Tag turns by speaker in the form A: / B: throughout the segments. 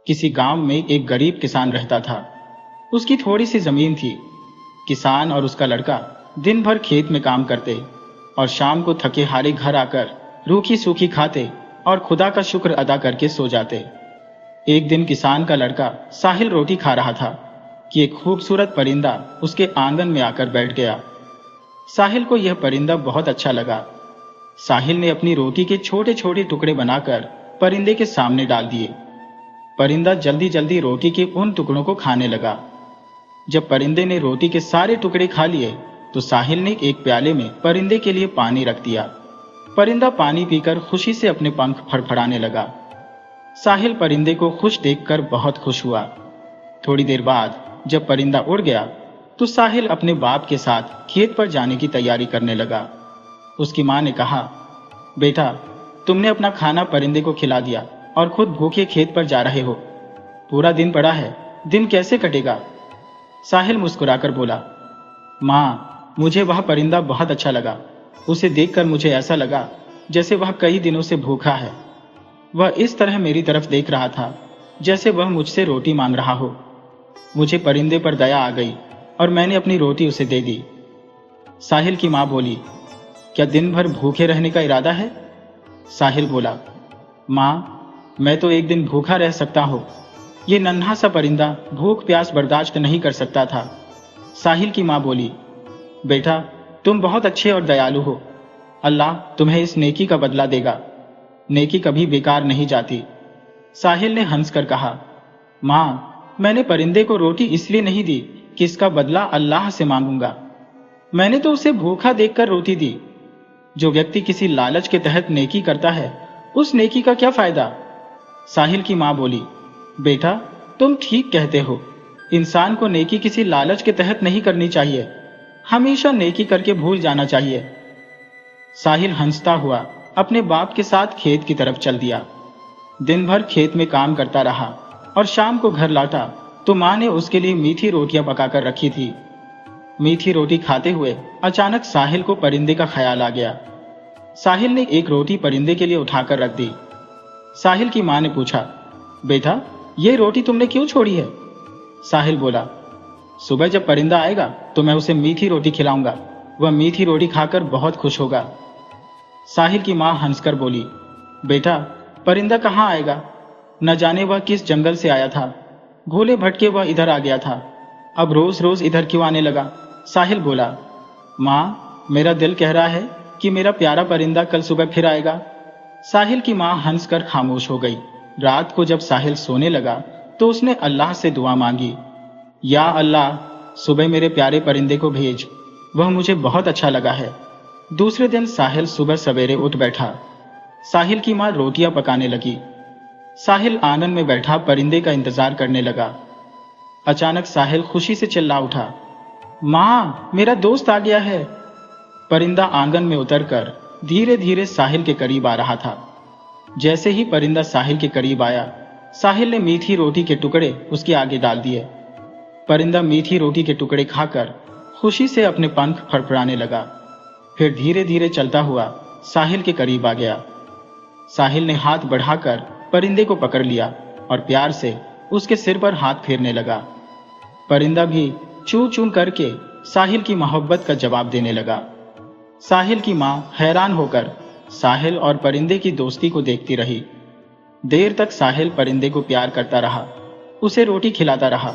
A: किसी गांव में एक गरीब किसान रहता था। उसकी थोड़ी सी जमीन थी। किसान और उसका लड़का दिन भर खेत में काम करते और शाम को थके हारे घर आकर रूखी सूखी खाते और खुदा का शुक्र अदा करके सो जाते। एक दिन किसान का लड़का साहिल रोटी खा रहा था कि एक खूबसूरत परिंदा उसके आंगन में आकर बैठ गया। साहिल को यह परिंदा बहुत अच्छा लगा। साहिल ने अपनी रोटी के छोटे छोटे टुकड़े बनाकर परिंदे के सामने डाल दिए। परिंदा जल्दी जल्दी रोटी के उन टुकड़ों को खाने लगा। जब परिंदे ने रोटी के सारे टुकड़े खा लिए तो साहिल ने एक प्याले में परिंदे के लिए पानी रख दिया। परिंदा पानी पीकर खुशी से अपने पंख फड़फड़ाने लगा। साहिल परिंदे को खुश देखकर बहुत खुश हुआ। थोड़ी देर बाद जब परिंदा उड़ गया तो साहिल अपने बाप के साथ खेत पर जाने की तैयारी करने लगा। उसकी मां ने कहा, बेटा, तुमने अपना खाना परिंदे को खिला दिया और खुद भूखे खेत पर जा रहे हो। पूरा दिन पड़ा है, दिन कैसे कटेगा? साहिल मुस्कुराकर बोला, मां, मुझे वह परिंदा बहुत अच्छा लगा। उसे देखकर मुझे ऐसा लगा जैसे वह कई दिनों से भूखा है। वह इस तरह मेरी तरफ देख रहा था जैसे वह मुझसे रोटी मांग रहा हो। मुझे परिंदे पर दया आ गई और मैंने अपनी रोटी उसे दे दी। साहिल की मां बोली, क्या दिन भर भूखे रहने का इरादा है? साहिल बोला, मां, मैं तो एक दिन भूखा रह सकता हूं। ये नन्हा सा परिंदा भूख प्यास बर्दाश्त नहीं कर सकता था। साहिल की मां बोली, बेटा, तुम बहुत अच्छे और दयालु हो। अल्लाह तुम्हें इस नेकी का बदला देगा। नेकी कभी बेकार नहीं जाती। साहिल ने हंसकर कहा, मां, मैंने परिंदे को रोटी इसलिए नहीं दी कि इसका बदला अल्लाह से मांगूंगा। मैंने तो उसे भूखा देखकर रोटी दी। जो व्यक्ति किसी लालच के तहत नेकी करता है, उस नेकी का क्या फायदा? साहिल की मां बोली, बेटा, तुम ठीक कहते हो। इंसान को नेकी किसी लालच के तहत नहीं करनी चाहिए। हमेशा नेकी करके भूल जाना चाहिए। साहिल हंसता हुआ अपने बाप के साथ खेत की तरफ चल दिया। दिन भर खेत में काम करता रहा और शाम को घर लौटा तो मां ने उसके लिए मीठी रोटियां पकाकर रखी थी। मीठी रोटी खाते हुए अचानक साहिल को परिंदे का ख्याल आ गया। साहिल ने एक रोटी परिंदे के लिए उठाकर रख दी। साहिल की मां ने पूछा, बेटा, ये रोटी तुमने क्यों छोड़ी है? साहिल बोला, सुबह जब परिंदा आएगा तो मैं उसे मीठी रोटी खिलाऊंगा। वह मीठी रोटी खाकर बहुत खुश होगा। साहिल की मां हंसकर बोली, बेटा, परिंदा कहाँ आएगा? न जाने वह किस जंगल से आया था। भूले भटके वह इधर आ गया था। अब रोज रोज इधर क्यों आने लगा? साहिल बोला, मां, मेरा दिल कह रहा है कि मेरा प्यारा परिंदा कल सुबह फिर आएगा। साहिल की मां हंसकर खामोश हो गई। रात को जब साहिल सोने लगा तो उसने अल्लाह से दुआ मांगी, या अल्लाह, सुबह मेरे प्यारे परिंदे को भेज। वह मुझे बहुत अच्छा लगा है। दूसरे दिन साहिल सुबह सवेरे उठ बैठा। साहिल की मां रोटियां पकाने लगी। साहिल आंगन में बैठा परिंदे का इंतजार करने लगा। अचानक साहिल खुशी से चिल्ला उठा, मां, मेरा दोस्त आ गया है। परिंदा आंगन में उतरकर धीरे धीरे साहिल के करीब आ रहा था। जैसे ही परिंदा साहिल के करीब आया, साहिल ने मीठी रोटी के टुकड़े उसके आगे डाल दिए। परिंदा मीठी रोटी के टुकड़े खाकर खुशी से अपने पंख फड़फड़ाने लगा। फिर धीरे धीरे चलता हुआ साहिल के करीब आ गया। साहिल ने हाथ बढ़ाकर परिंदे को पकड़ लिया और प्यार से उसके सिर पर हाथ फेरने लगा। परिंदा भी चू चू करके साहिल की मोहब्बत का जवाब देने लगा। साहिल की मां हैरान होकर साहिल और परिंदे की दोस्ती को देखती रही। देर तक साहिल परिंदे को प्यार करता रहा, उसे रोटी खिलाता रहा,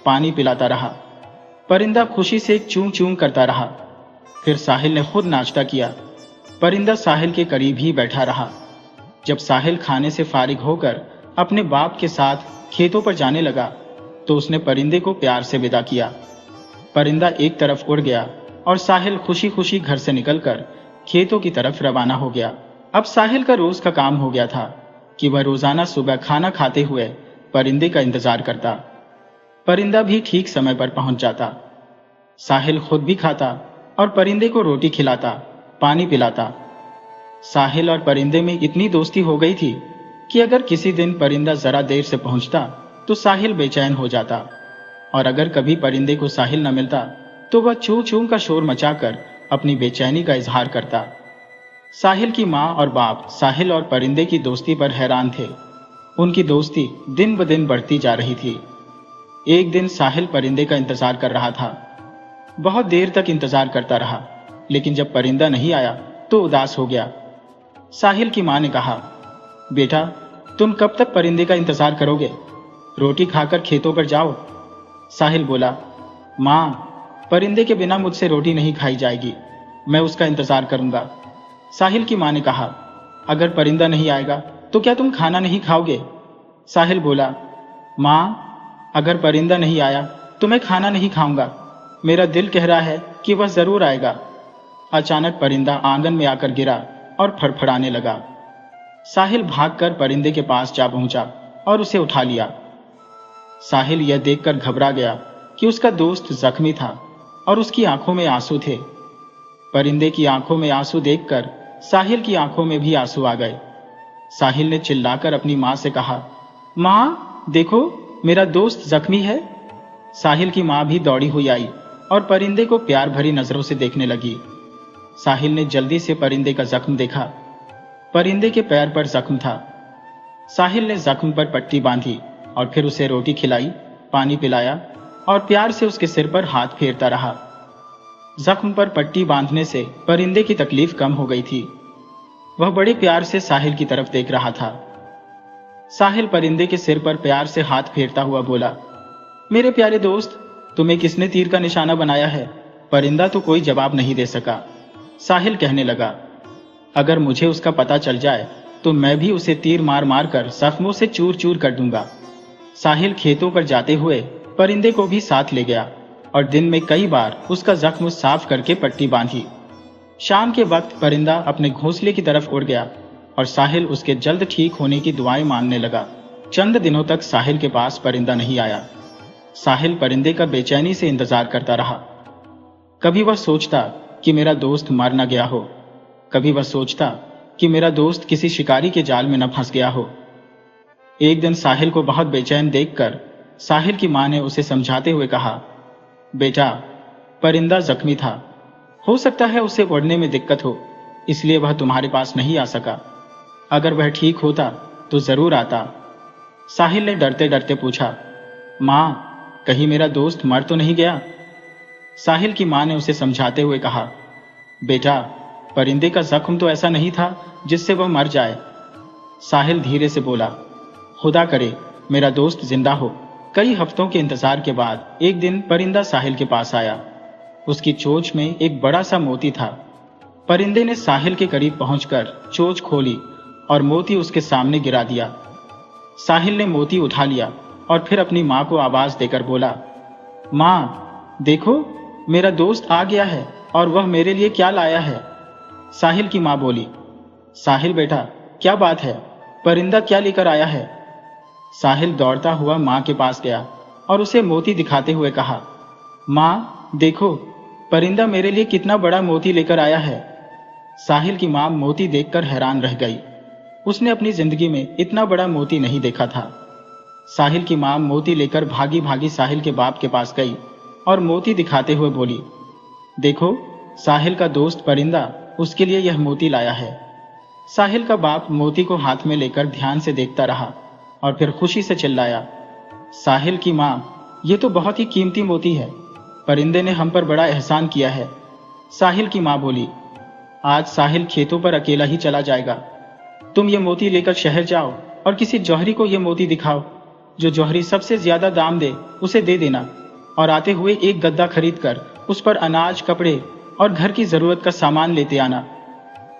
A: पानी पिलाता रहा। परिंदा खुशी से चूं चूं करता रहा। फिर साहिल ने खुद नाश्ता किया। परिंदा साहिल के करीब ही बैठा रहा। जब साहिल खाने से फारिग होकर अपने बाप के साथ खेतों पर जाने लगा तो उसने परिंदे को प्यार से विदा किया। परिंदा एक तरफ उड़ गया और साहिल खुशी खुशी घर से निकलकर खेतों की तरफ रवाना हो गया। अब साहिल का रोज का काम हो गया था कि वह रोजाना सुबह खाना खाते हुए परिंदे का इंतजार करता। परिंदा भी ठीक समय पर पहुंच जाता। साहिल खुद भी खाता और परिंदे को रोटी खिलाता, पानी पिलाता। साहिल और परिंदे में इतनी दोस्ती हो गई थी कि अगर किसी दिन परिंदा जरा देर से पहुंचता तो साहिल बेचैन हो जाता, और अगर कभी परिंदे को साहिल न मिलता तो वह चू चू का शोर मचाकर अपनी बेचैनी का इजहार करता। साहिल की मां और बाप साहिल और परिंदे की दोस्ती पर हैरान थे। उनकी दोस्ती दिन ब दिन बढ़ती जा रही थी। एक दिन साहिल परिंदे का इंतजार कर रहा था। बहुत देर तक इंतजार करता रहा, लेकिन जब परिंदा नहीं आया तो उदास हो गया। साहिल की मां ने कहा, बेटा, तुम कब तक परिंदे का इंतजार करोगे? रोटी खाकर खेतों पर जाओ। साहिल बोला, मां, परिंदे के बिना मुझसे रोटी नहीं खाई जाएगी, मैं उसका इंतजार करूंगा। साहिल की मां ने कहा, अगर परिंदा नहीं आएगा तो क्या तुम खाना नहीं खाओगे? साहिल बोला, मां, अगर परिंदा नहीं आया तो मैं खाना नहीं खाऊंगा, मेरा दिल कह रहा है कि वह जरूर आएगा। अचानक परिंदा आंगन में आकर गिरा और फड़फड़ाने लगा। साहिल भागकर परिंदे के पास जा पहुंचा और उसे उठा लिया। साहिल यह देखकर घबरा गया कि उसका दोस्त जख्मी था और उसकी आंखों में आंसू थे। परिंदे की आंखों में आंसू देखकर साहिल की आंखों में भी आंसू आ गए। साहिल ने चिल्लाकर अपनी मां से कहा, मां, देखो, मेरा दोस्त जख्मी है। साहिल की मां भी दौड़ी हुई आई और परिंदे को प्यार भरी नजरों से देखने लगी। साहिल ने जल्दी से परिंदे का जख्म देखा। परिंदे के पैर पर जख्म था। साहिल ने जख्म पर पट्टी बांधी और फिर उसे रोटी खिलाई, पानी पिलाया और प्यार से उसके सिर पर हाथ फेरता रहा। जख्म पर पट्टी बांधने से परिंदे की तकलीफ कम हो गई थी। वह बड़े प्यार से साहिल की तरफ देख रहा था। साहिल परिंदे के सिर पर प्यार से हाथ फेरता हुआ बोला, मेरे प्यारे दोस्त, तुम्हें किसने तीर का निशाना बनाया है? परिंदा तो कोई जवाब नहीं दे सका। साहिल कहने लगा, अगर मुझे उसका पता चल जाए तो मैं भी उसे तीर मार मार कर जख्मों से चूर चूर कर दूंगा। साहिल खेतों पर जाते हुए परिंदे को भी साथ ले गया और दिन में कई बार उसका जख्म साफ करके पट्टी बांधी। शाम के वक्त परिंदा अपने घोंसले की तरफ उड़ गया और साहिल उसके जल्द ठीक होने की दुआएं मांगने लगा। चंद दिनों तक साहिल के पास परिंदा नहीं आया। साहिल परिंदे का बेचैनी से इंतजार करता रहा। कभी वह सोचता कि मेरा दोस्त मर न गया हो, कभी वह सोचता कि मेरा दोस्त किसी शिकारी के जाल में न फंस गया हो। एक दिन साहिल को बहुत बेचैन देखकर साहिल की मां ने उसे समझाते हुए कहा, बेटा, परिंदा जख्मी था, हो सकता है उसे उड़ने में दिक्कत हो, इसलिए वह तुम्हारे पास नहीं आ सका। अगर वह ठीक होता तो जरूर आता। साहिल ने डरते डरते पूछा, मां, कहीं मेरा दोस्त मर तो नहीं गया? साहिल की मां ने उसे समझाते हुए कहा, बेटा, परिंदे का जख्म तो ऐसा नहीं था जिससे वह मर जाए। साहिल धीरे से बोला, खुदा करे मेरा दोस्त जिंदा हो। कई हफ्तों के इंतजार के बाद एक दिन परिंदा साहिल के पास आया। उसकी चोंच में एक बड़ा सा मोती था। परिंदे ने साहिल के करीब पहुंचकर चोंच खोली और मोती उसके सामने गिरा दिया। साहिल ने मोती उठा लिया और फिर अपनी मां को आवाज देकर बोला, मां, देखो, मेरा दोस्त आ गया है और वह मेरे लिए क्या लाया है। साहिल की मां बोली, साहिल बेटा, क्या बात है? परिंदा क्या लेकर आया है? साहिल दौड़ता हुआ मां के पास गया और उसे मोती दिखाते हुए कहा, मां, देखो, परिंदा मेरे लिए कितना बड़ा मोती लेकर आया है। साहिल की मां मोती देखकर हैरान रह गई। उसने अपनी जिंदगी में इतना बड़ा मोती नहीं देखा था। साहिल की मां मोती लेकर भागी भागी साहिल के बाप के पास गई और मोती दिखाते हुए बोली, देखो, साहिल का दोस्त परिंदा उसके लिए यह मोती लाया है। साहिल का बाप मोती को हाथ में लेकर ध्यान से देखता रहा और फिर खुशी से चिल्लाया, साहिल की मां, यह तो बहुत ही कीमती मोती है। परिंदे ने हम पर बड़ा एहसान किया है। साहिल की मां बोली, आज साहिल खेतों पर अकेला ही चला जाएगा। तुम ये मोती लेकर शहर जाओ और किसी जौहरी को यह मोती दिखाओ। जो जौहरी सबसे ज्यादा दाम दे उसे दे देना और आते हुए एक गद्दा खरीद कर उस पर अनाज, कपड़े और घर की जरूरत का सामान लेते आना।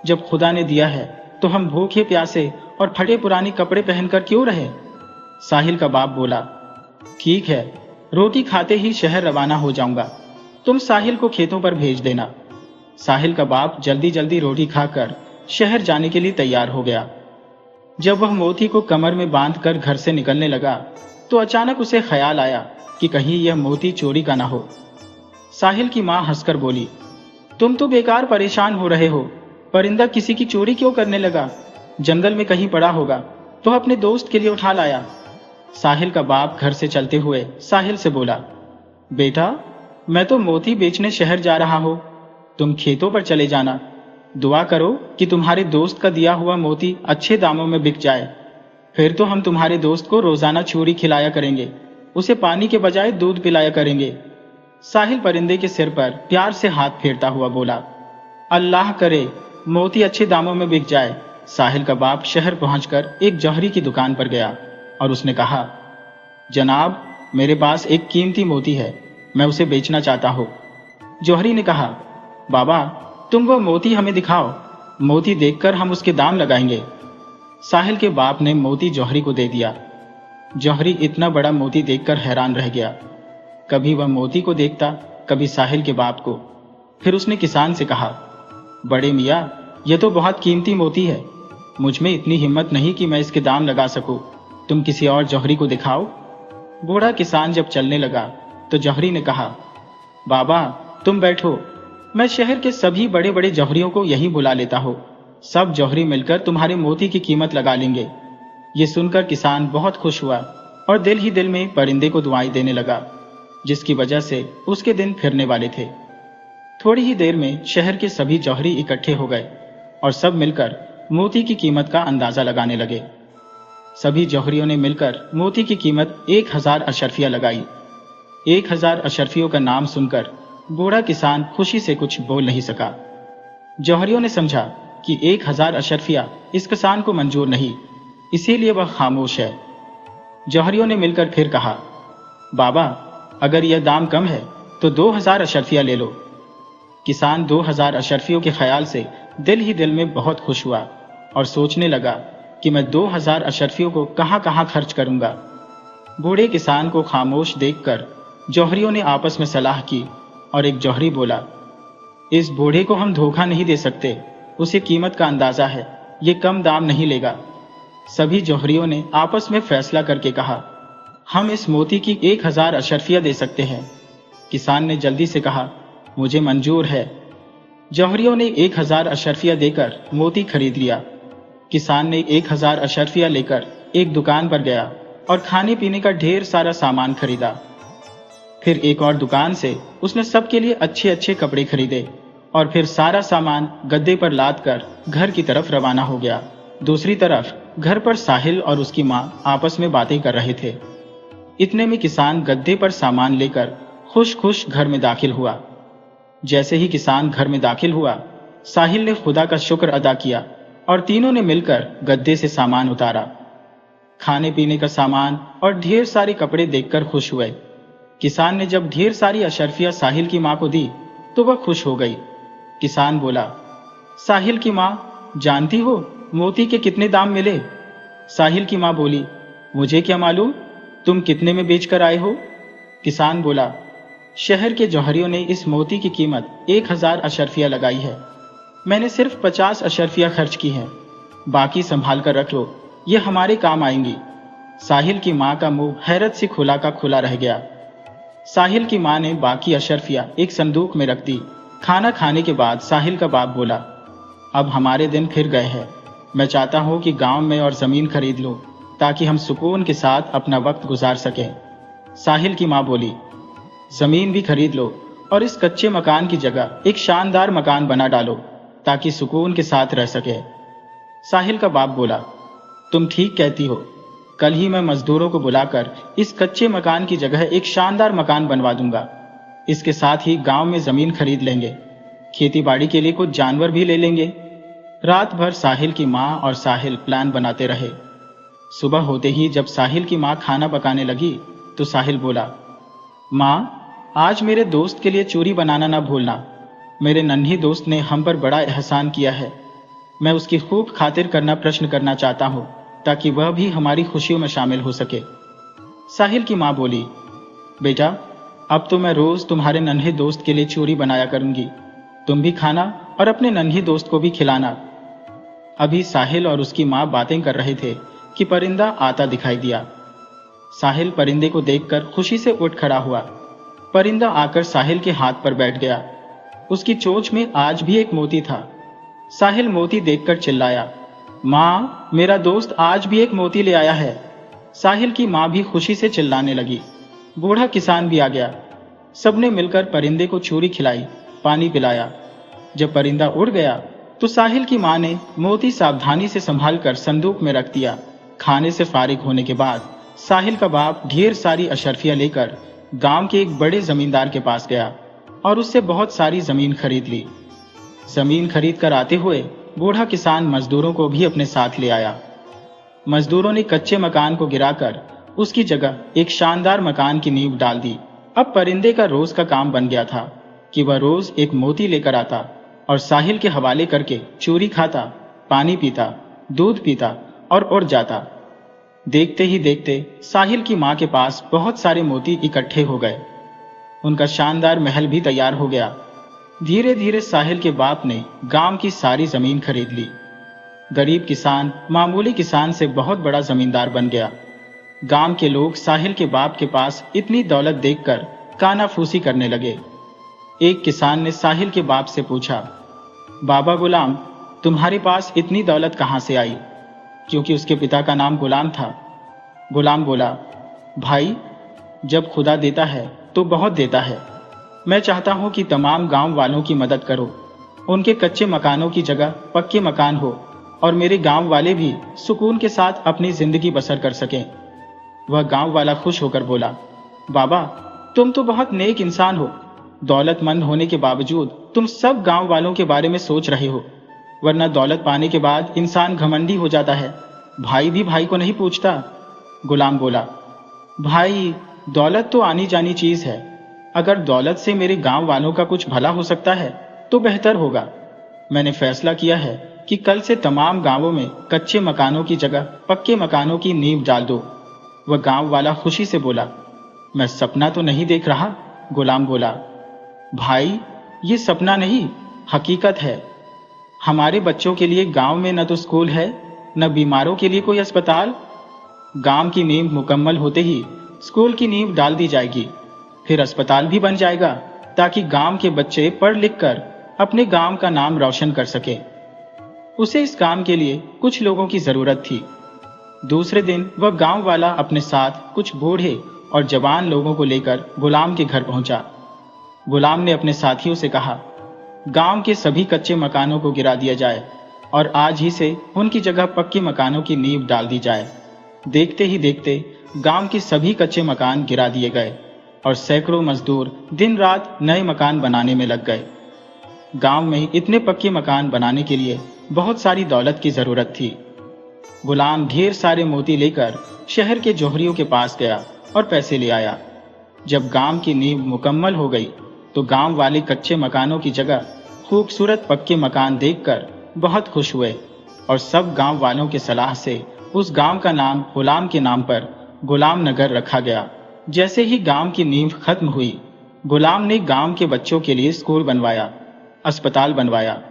A: जब खुदा ने दिया है तो हम भूखे प्यासे और फटे पुराने कपड़े पहनकर क्यों रहे? साहिल का बाप बोला, ठीक है, रोटी खाते ही शहर रवाना हो जाऊंगा। तुम साहिल को खेतों पर भेज देना। साहिल का बाप जल्दी जल्दी रोटी खाकर शहर जाने के लिए तैयार हो गया। जब वह मोती को कमर में बांधकर घर से निकलने लगा तो अचानक उसे ख्याल आया कि कहीं यह मोती चोरी का ना हो। साहिल की मां हंसकर बोली, तुम तो बेकार परेशान हो रहे हो। परिंदा किसी की चोरी क्यों करने लगा? जंगल में कहीं पड़ा होगा तो अपने दोस्त के लिए उठा लाया। साहिल का बाप घर से चलते हुए साहिल से बोला, बेटा, मैं तो मोती बेचने शहर जा रहा हूं, तुम खेतों पर चले जाना। दुआ करो कि तुम्हारे दोस्त का दिया हुआ मोती अच्छे दामों में बिक जाए। फिर तो हम तुम्हारे दोस्त को रोजाना चूरी खिलाया करेंगे, उसे पानी के बजाय दूध पिलाया करेंगे। साहिल परिंदे के सिर पर प्यार से हाथ फेरता हुआ बोला। अल्लाह करे मोती अच्छे दामों में बिक जाए। साहिल का बाप शहर पहुंचकर एक जौहरी की दुकान पर गया और उसने कहा, जनाब, मेरे पास एक कीमती मोती है, मैं उसे बेचना चाहता हूं। जौहरी ने कहा, बाबा, तुम वो मोती हमें दिखाओ, मोती देखकर हम उसके दाम लगाएंगे। साहिल के बाप ने मोती जौहरी को दे दिया। जौहरी इतना बड़ा मोती देखकर हैरान रह गया। कभी वह मोती को देखता, कभी साहिल के बाप को। फिर उसने किसान से कहा, बड़े मियाँ, यह तो बहुत कीमती मोती है, मुझ में इतनी हिम्मत नहीं कि मैं इसके दाम लगा सकूं, तुम किसी और जौहरी को दिखाओ। बूढ़ा किसान जब चलने लगा तो जौहरी ने कहा, बाबा, तुम बैठो, मैं शहर के सभी बड़े बड़े जौहरियों को यहीं बुला लेता हूं, सब जौहरी मिलकर तुम्हारे मोती की कीमत लगा लेंगे। ये सुनकर किसान बहुत खुश हुआ और दिल ही दिल में परिंदे को दुआएं देने लगा, जिसकी वजह से उसके दिन फिरने वाले थे। थोड़ी ही देर में शहर के सभी जौहरी इकट्ठे हो गए और सब मिलकर मोती की कीमत का अंदाजा लगाने लगे। सभी जौहरियों ने मिलकर मोती की कीमत 1000 अशर्फिया लगाई। 1000 अशर्फियों का नाम सुनकर बूढ़ा किसान खुशी से कुछ बोल नहीं सका। जौहरियों ने समझा कि 1000 अशर्फिया इस किसान को मंजूर नहीं, इसीलिए वह खामोश है। जौहरियों ने मिलकर फिर कहा, बाबा, अगर यह दाम कम है तो 2000 अशर्फिया ले लो। किसान 2000 अशर्फियों के ख्याल से दिल ही दिल में बहुत खुश हुआ और सोचने लगा कि मैं 2000 अशर्फियों को कहां कहां खर्च करूंगा। बूढ़े किसान को खामोश देखकर जौहरियों ने आपस में सलाह की और एक जौहरी बोला, इस बूढ़े को हम धोखा नहीं दे सकते, उसे कीमत का अंदाजा है, ये कम दाम नहीं लेगा। सभी जौहरियों ने आपस में फैसला करके कहा, हम इस मोती की 1000 अशर्फिया दे सकते हैं। किसान ने जल्दी से कहा, मुझे मंजूर है। जौहरियों ने 1000 अशर्फिया देकर मोती खरीद लिया। किसान ने 1000 अशर्फिया लेकर एक दुकान पर गया और खाने पीने का ढेर सारा सामान खरीदा। फिर एक और दुकान से उसने सबके लिए अच्छे अच्छे कपड़े खरीदे और फिर सारा सामान गद्दे पर लाद कर घर की तरफ रवाना हो गया। दूसरी तरफ घर पर साहिल और उसकी माँ आपस में बातें कर रहे थे। इतने में किसान गद्दे पर सामान लेकर खुश खुश घर में दाखिल हुआ। जैसे ही किसान घर में दाखिल हुआ, साहिल ने खुदा का शुक्र अदा किया और तीनों ने मिलकर गद्दे से सामान उतारा। खाने पीने का सामान और ढेर सारे कपड़े देखकर खुश हुए। किसान ने जब ढेर सारी अशर्फिया साहिल की माँ को दी तो वह खुश हो गई। किसान बोला, साहिल की माँ, जानती हो मोती के कितने दाम मिले? साहिल की माँ बोली, मुझे क्या मालूम, तुम कितने में बेच कर आए हो? किसान बोला, शहर के जौहरियों ने इस मोती की कीमत 1000 अशर्फिया लगाई है, मैंने सिर्फ 50 अशर्फिया खर्च की हैं, बाकी संभाल कर रख लो, ये हमारे काम आएंगी। साहिल की माँ का मुंह हैरत से खुला का खुला रह गया। साहिल की माँ ने बाकी अशर्फिया एक संदूक में रख दी। खाना खाने के बाद साहिल का बाप बोला, अब हमारे दिन फिर गए हैं, मैं चाहता हूँ कि गांव में और जमीन खरीद लूं ताकि हम सुकून के साथ अपना वक्त गुजार सकें। साहिल की माँ बोली, जमीन भी खरीद लो और इस कच्चे मकान की जगह एक शानदार मकान बना डालो ताकि सुकून के साथ रह सके। साहिल का बाप बोला, तुम ठीक कहती हो, कल ही मैं मजदूरों को बुलाकर इस कच्चे मकान की जगह एक शानदार मकान बनवा दूंगा। इसके साथ ही गांव में जमीन खरीद लेंगे, खेती बाड़ी के लिए कुछ जानवर भी ले लेंगे। रात भर साहिल की माँ और साहिल प्लान बनाते रहे। सुबह होते ही जब साहिल की माँ खाना पकाने लगी तो साहिल बोला, माँ, आज मेरे दोस्त के लिए चूरी बनाना ना भूलना, मेरे नन्ही दोस्त ने हम पर बड़ा एहसान किया है, मैं उसकी खूब खातिर करना प्रश्न करना चाहता हूँ ताकि वह भी हमारी खुशियों में शामिल हो सके। साहिल की माँ बोली, बेटा, अब तो मैं रोज तुम्हारे नन्हे दोस्त के लिए चूरी बनाया करूंगी, तुम भी खाना और अपने नन्ही दोस्त को भी खिलाना। अभी साहिल और उसकी माँ बातें कर रहे थे कि परिंदा आता दिखाई दिया। साहिल परिंदे को देखकर खुशी से उठ खड़ा हुआ। परिंदा आकर साहिल के हाथ पर बैठ गया। उसकी चोंच में आज भी एक मोती था। साहिल मोती देखकर चिल्लाया, माँ, मेरा दोस्त आज भी एक मोती ले आया है। साहिल की माँ भी खुशी से चिल्लाने लगी। बूढ़ा किसान भी आ गया। सबने मिलकर परिंदे को चूरी खिलाई, पानी पिलाया। जब परिंदा उड़ गया तो साहिल की माँ ने मोती सावधानी से संभाल कर संदूक में रख दिया खाने से फारिग होने के बाद साहिल का बाप ढेर सारी अशर्फियां लेकर गांव के एक बड़े जमींदार के पास गया और उससे बहुत सारी जमीन खरीद ली। जमीन खरीद कर आते हुए बूढ़ा किसान मजदूरों को भी अपने साथ ले आया। मजदूरों ने कच्चे मकान को गिराकर उसकी जगह एक शानदार मकान की नींव डाल दी। अब परिंदे का रोज का काम बन गया था कि वह रोज एक मोती लेकर आता और साहिल के हवाले करके चूरी खाता, पानी पीता, दूध पीता और उड़ जाता। देखते ही देखते साहिल की माँ के पास बहुत सारे मोती इकट्ठे हो गए। उनका शानदार महल भी तैयार हो गया। धीरे धीरे साहिल के बाप ने गांव की सारी जमीन खरीद ली। गरीब किसान मामूली किसान से बहुत बड़ा जमींदार बन गया। गांव के लोग साहिल के बाप के पास इतनी दौलत देखकर कानाफूसी करने लगे। एक किसान ने साहिल के बाप से पूछा, बाबा गुलाम, तुम्हारे पास इतनी दौलत कहां से आई? क्योंकि उसके पिता का नाम गुलाम था। गुलाम बोला, भाई, जब खुदा देता है तो बहुत देता है। मैं चाहता हूं कि तमाम गांव वालों की मदद करो, उनके कच्चे मकानों की जगह पक्के मकान हो और मेरे गांव वाले भी सुकून के साथ अपनी जिंदगी बसर कर सकें। वह गांव वाला खुश होकर बोला, बाबा, तुम तो बहुत नेक इंसान हो। दौलतमंद होने के बावजूद तुम सब गांव वालों के बारे में सोच रहे हो, वरना दौलत पाने के बाद इंसान घमंडी हो जाता है, भाई भी भाई को नहीं पूछता। गुलाम बोला, भाई, दौलत तो आनी जानी चीज है। अगर दौलत से मेरे गांव वालों का कुछ भला हो सकता है तो बेहतर होगा। मैंने फैसला किया है कि कल से तमाम गांवों में कच्चे मकानों की जगह पक्के मकानों की नींव डाल दो। वह गांव वाला खुशी से बोला, मैं सपना तो नहीं देख रहा। गुलाम बोला, भाई, ये सपना नहीं, हकीकत है। हमारे बच्चों के लिए गांव में न तो स्कूल है, न बीमारों के लिए कोई अस्पताल। गांव की नींव मुकम्मल होते ही स्कूल की नींव डाल दी जाएगी, फिर अस्पताल भी बन जाएगा ताकि गांव के बच्चे पढ़ लिख कर अपने गांव का नाम रोशन कर सके। उसे इस काम के लिए कुछ लोगों की जरूरत थी। दूसरे दिन वह गांव वाला अपने साथ कुछ बूढ़े और जवान लोगों को लेकर गुलाम के घर पहुंचा। गुलाम ने अपने साथियों से कहा, गांव के सभी कच्चे मकानों को गिरा दिया जाए और आज ही से उनकी जगह पक्के मकानों की नींव डाल दी जाए। देखते ही देखते गांव के सभी कच्चे मकान गिरा दिए गए और सैकड़ों मजदूर दिन रात नए मकान बनाने में लग गए। गांव में इतने पक्के मकान बनाने के लिए बहुत सारी दौलत की जरूरत थी। गुलाम ढेर सारे मोती लेकर शहर के जौहरियों के पास गया और पैसे ले आया। जब गांव की नींव मुकम्मल हो गई तो गांव वाले कच्चे मकानों की जगह खूबसूरत पक्के मकान देखकर बहुत खुश हुए और सब गांव वालों के सलाह से उस गांव का नाम गुलाम के नाम पर गुलाम नगर रखा गया। जैसे ही गांव की नींव खत्म हुई, गुलाम ने गांव के बच्चों के लिए स्कूल बनवाया, अस्पताल बनवाया।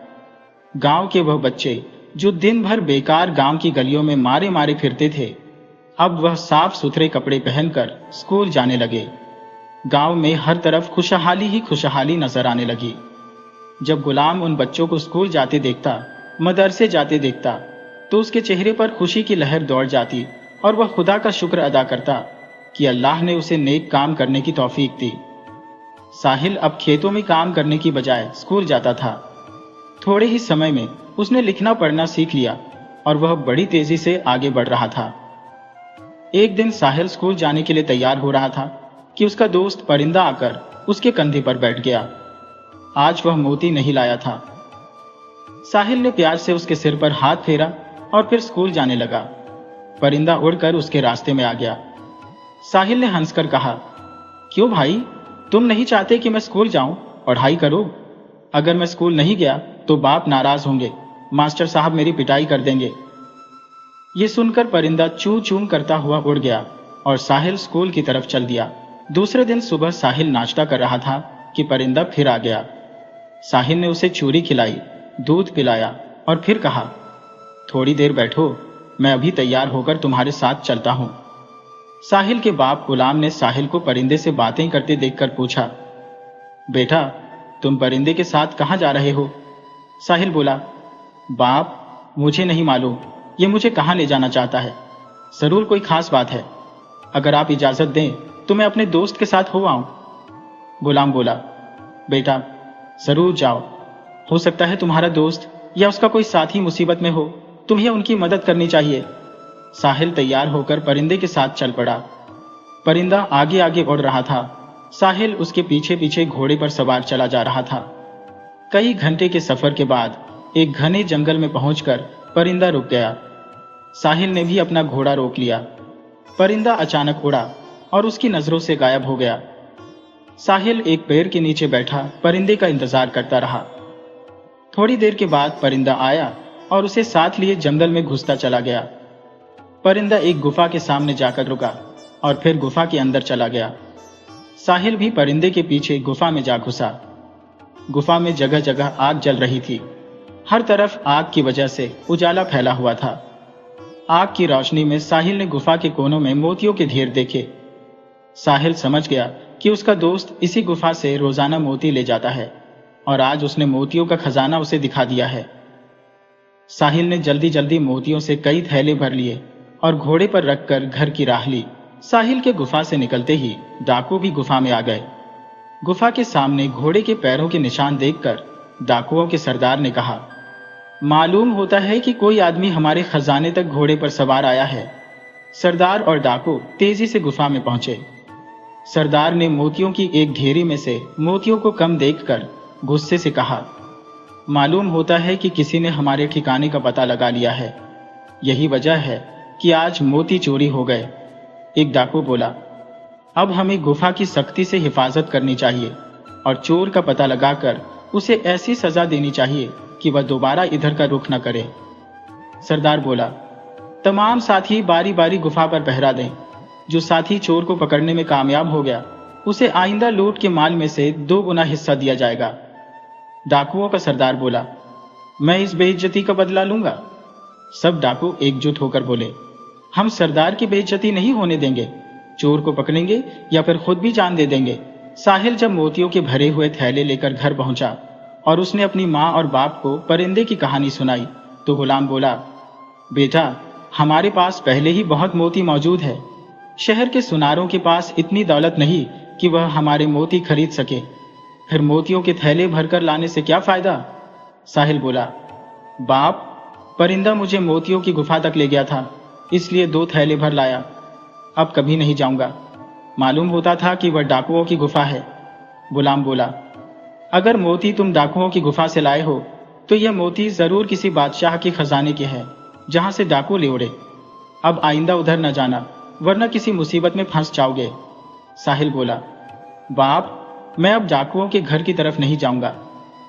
A: गांव के वह बच्चे जो दिन भर बेकार गांव की गलियों में मारे मारे फिरते थे, अब वह साफ सुथरे कपड़े पहनकर स्कूल जाने लगे। गांव में हर तरफ खुशहाली ही खुशहाली नजर आने लगी। जब गुलाम उन बच्चों को स्कूल जाते देखता, मदरसे जाते देखता, तो उसके चेहरे पर खुशी की लहर दौड़ जाती और वह खुदा का शुक्र अदा करता कि अल्लाह ने उसे नेक काम करने की तौफीक दी। साहिल अब खेतों में काम करने की बजाय स्कूल जाता था। थोड़े ही समय में उसने लिखना पढ़ना सीख लिया और वह बड़ी तेजी से आगे बढ़ रहा था। एक दिन साहिल स्कूल जाने के लिए तैयार हो रहा था कि उसका दोस्त परिंदा आकर उसके कंधे पर बैठ गया। आज वह मोती नहीं लाया था। साहिल ने प्यार से उसके सिर पर हाथ फेरा और फिर स्कूल जाने लगा। परिंदा उड़कर उसके रास्ते में आ गया। साहिल ने हंसकर कहा, क्यों भाई, तुम नहीं चाहते कि मैं स्कूल जाऊं, पढ़ाई करूं? अगर मैं स्कूल नहीं गया तो बाप नाराज होंगे, मास्टर साहब मेरी पिटाई कर देंगे। ये सुनकर परिंदा चू चू करता हुआ उड़ गया और साहिल स्कूल की तरफ चल दिया। दूसरे दिन सुबह साहिल नाश्ता कर रहा था कि परिंदा फिर आ गया। साहिल ने उसे चूरी खिलाई, दूध पिलाया और फिर कहा, थोड़ी देर बैठो, मैं अभी तैयार होकर तुम्हारे साथ चलता हूं। साहिल के बाप गुलाम ने साहिल को परिंदे से बातें करते देखकर पूछा, बेटा, तुम परिंदे के साथ कहां जा रहे हो? साहिल बोला, बाप, मुझे नहीं मालूम ये मुझे कहां ले जाना चाहता है। जरूर कोई खास बात है। अगर आप इजाजत दें तो मैं अपने दोस्त के साथ हो आऊं। गुलाम बोला, बेटा, जरूर जाओ। हो सकता है तुम्हारा दोस्त या उसका कोई साथी मुसीबत में हो, तुम्हें उनकी मदद करनी चाहिए। साहिल तैयार होकर परिंदे के साथ चल पड़ा। परिंदा आगे आगे उड़ रहा था, साहिल उसके पीछे पीछे घोड़े पर सवार चला जा रहा था। कई घंटे के सफर के बाद एक घने जंगल में पहुंचकर परिंदा रुक गया। साहिल ने भी अपना घोड़ा रोक लिया। परिंदा अचानक उड़ा और उसकी नजरों से गायब हो गया। साहिल एक पेड़ के नीचे बैठा परिंदे का इंतजार करता रहा। थोड़ी देर के बाद परिंदा आया और उसे साथ लिए जंगल में घुसता चला गया। परिंदा एक गुफा के सामने जाकर रुका और फिर गुफा के अंदर चला गया। साहिल भी परिंदे के पीछे गुफा में जा घुसा। गुफा में जगह जगह आग जल रही थी। हर तरफ आग की वजह से उजाला फैला हुआ था। आग की रोशनी में साहिल ने गुफा के कोनों में मोतियों के ढेर देखे। साहिल समझ गया कि उसका दोस्त इसी गुफा से रोजाना मोती ले जाता है और आज उसने मोतियों का खजाना उसे दिखा दिया है। साहिल ने जल्दी जल्दी मोतियों से कई थैले भर लिए और घोड़े पर रखकर घर की राह ली। साहिल के गुफा से निकलते ही डाकू भी गुफा में आ गए। गुफा के सामने घोड़े के पैरों के निशान देखकर डाकुओं के सरदार ने कहा, मालूम होता है कि कोई आदमी हमारे खजाने तक घोड़े पर सवार आया है। सरदार और डाकू तेजी से गुफा में पहुंचे। सरदार ने मोतियों की एक ढेरी में से मोतियों को कम देखकर गुस्से से कहा, मालूम होता है कि किसी ने हमारे ठिकाने का पता लगा लिया है। यही वजह है कि आज मोती चोरी हो गए। एक डाकू बोला, अब हमें गुफा की सख्ती से हिफाजत करनी चाहिए और चोर का पता लगाकर उसे ऐसी सजा देनी चाहिए कि वह दोबारा इधर का रुख न करे। सरदार बोला, तमाम साथी बारी बारी गुफा पर पहरा दें। जो साथी चोर को पकड़ने में कामयाब हो गया उसे आइंदा लूट के माल में से 2 गुना हिस्सा दिया जाएगा। डाकुओं का सरदार बोला, मैं इस बेइज्जती का बदला लूंगा। सब डाकू एकजुट होकर बोले, हम सरदार की बेइज्जती नहीं होने देंगे। चोर को पकड़ेंगे या फिर खुद भी जान दे देंगे। साहिल जब मोतियों के भरे हुए थैले लेकर घर पहुंचा और उसने अपनी माँ और बाप को परिंदे की कहानी सुनाई तो गुलाम बोला, बेटा, हमारे पास पहले ही बहुत मोती मौजूद है। शहर के सुनारों के पास इतनी दौलत नहीं कि वह हमारे मोती खरीद सके। फिर मोतियों के थैले भरकर लाने से क्या फायदा? साहिल बोला, बाप, परिंदा मुझे मोतियों की गुफा तक ले गया था, इसलिए 2 थैले भर लाया। अब कभी नहीं जाऊंगा। मालूम होता था कि वह डाकुओं की गुफा है। गुलाम बोला, अगर मोती तुम डाकुओं की गुफा से लाए हो तो यह मोती जरूर किसी बादशाह के खजाने के है जहां से डाकू ले उड़े। अब आइंदा उधर न जाना वरना किसी मुसीबत में फंस जाओगे। साहिल बोला, बाप, मैं अब डाकुओं के घर की तरफ नहीं जाऊंगा।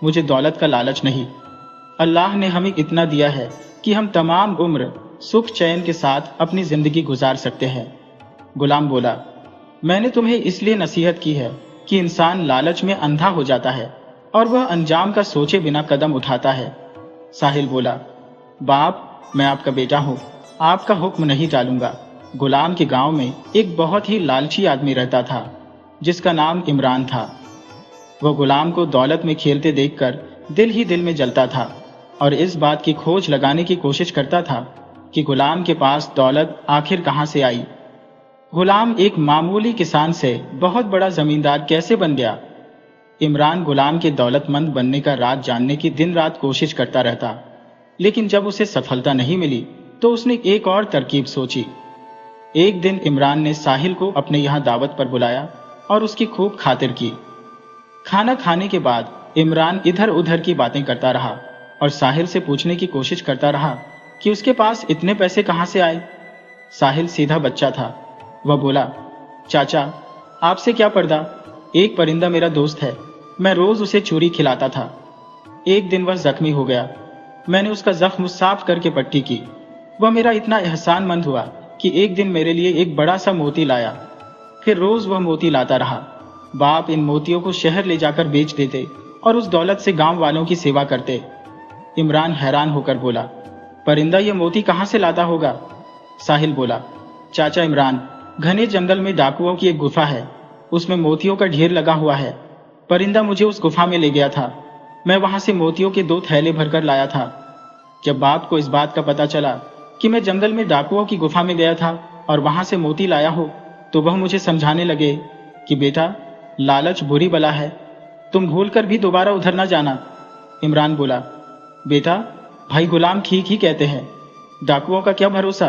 A: मुझे दौलत का लालच नहीं। अल्लाह ने हमें इतना दिया है कि हम तमाम उम्र सुख चैन के साथ अपनी जिंदगी गुजार सकते हैं। गुलाम बोला, मैंने तुम्हें इसलिए नसीहत की है कि इंसान लालच में अंधा हो जाता है और वह अंजाम का सोचे बिना कदम उठाता है। साहिल बोला, बाप, मैं आपका बेटा हूँ, आपका हुक्म नहीं टालूंगा। गुलाम के गांव में एक बहुत ही लालची आदमी रहता था जिसका नाम इमरान था। वह गुलाम को दौलत में खेलते देखकर दिल ही दिल में जलता था और इस बात की खोज लगाने की कोशिश करता था कि गुलाम के पास दौलत आखिर कहां से आई। गुलाम एक मामूली किसान से बहुत बड़ा जमींदार कैसे बन गया? इमरान गुलाम के दौलतमंद बनने का राज जानने की दिन रात कोशिश करता रहता, लेकिन जब उसे सफलता नहीं मिली तो उसने एक और तरकीब सोची। एक दिन इमरान ने साहिल को अपने यहाँ दावत पर बुलाया और उसकी खूब खातिर की। खाना खाने के बाद इमरान इधर उधर की बातें करता रहा और साहिल से पूछने की कोशिश करता रहा कि उसके पास इतने पैसे कहां से आए। साहिल सीधा बच्चा था। वह बोला, चाचा, आपसे क्या पर्दा, एक परिंदा मेरा दोस्त है, मैं रोज उसे चूरी खिलाता था। एक दिन वह जख्मी हो गया, मैंने उसका जख्म साफ करके पट्टी की। वह मेरा इतना एहसानमंद हुआ कि एक दिन मेरे लिए एक बड़ा सा मोती लाया। फिर रोज वह मोती लाता रहा। बाप इन मोतियों को शहर ले जाकर बेच देते और उस दौलत से गांव वालों की सेवा करते। इमरान हैरान होकर बोला, परिंदा ये मोती कहां से लाता होगा? साहिल बोला, चाचा इमरान, घने जंगल में डाकुओं की एक गुफा है, उसमें मोतियों का ढेर लगा हुआ है। परिंदा मुझे उस गुफा में ले गया था। मैं वहां से मोतियों के 2 थैले भरकर लाया था। जब बाप को इस बात का पता चला कि मैं जंगल में डाकुओं की गुफा में गया था और वहां से मोती लाया हो, तो वह मुझे समझाने लगे कि बेटा, लालच बुरी बला है, तुम भूलकर भी दोबारा उधर न जाना। इमरान बोला, बेटा, भाई गुलाम ठीक ही कहते हैं, डाकुओं का क्या भरोसा।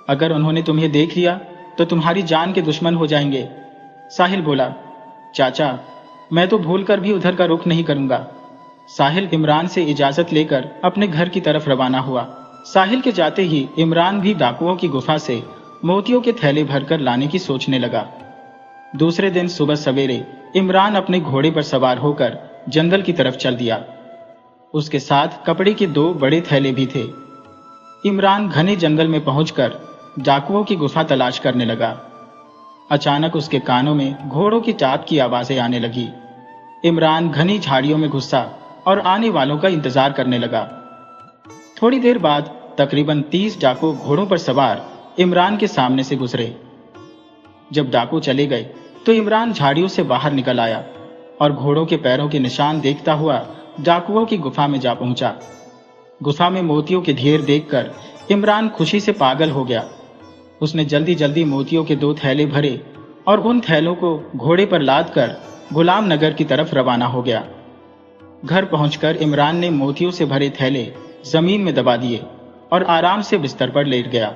A: अगर उन्होंने तुम्हें देख लिया तो तुम्हारी जान के दुश्मन हो जाएंगे। साहिल बोला, चाचा मैं तो भूलकर भी उधर का रुख नहीं करूंगा। साहिल इमरान से इजाजत लेकर अपने घर की तरफ रवाना हुआ। साहिल के जाते ही इमरान भी डाकुओं की गुफा से मोतियों के थैले भरकर लाने की सोचने लगा। दूसरे दिन सुबह सवेरे इमरान अपने घोड़े पर सवार होकर जंगल की तरफ चल दिया। उसके साथ कपड़े के 2 बड़े थैले भी थे। इमरान घने जंगल में पहुंचकर डाकुओं की गुफा तलाश करने लगा। अचानक उसके कानों में घोड़ों की टाप की आवाजें आने लगी। इमरान घनी झाड़ियों में घुसा और आने वालों का इंतजार करने लगा। थोड़ी देर बाद तकरीबन 30 डाकू घोड़ों पर सवार इमरान के सामने से गुजरे। जब डाकू चले गए तो इमरान झाड़ियों से बाहर निकल आया और घोड़ों के पैरों के निशान देखता हुआ डाकुओं की गुफा में जा पहुंचा। गुफा में मोतियों के ढेर देखकर इमरान खुशी से पागल हो गया। उसने जल्दी जल्दी मोतियों के 2 थैले भरे और उन थैलों को घोड़े पर लादकर गुलाम नगर की तरफ रवाना हो गया। घर पहुंचकर इमरान ने मोतियों से भरे थैले जमीन में दबा दिए और आराम से बिस्तर पर लेट गया।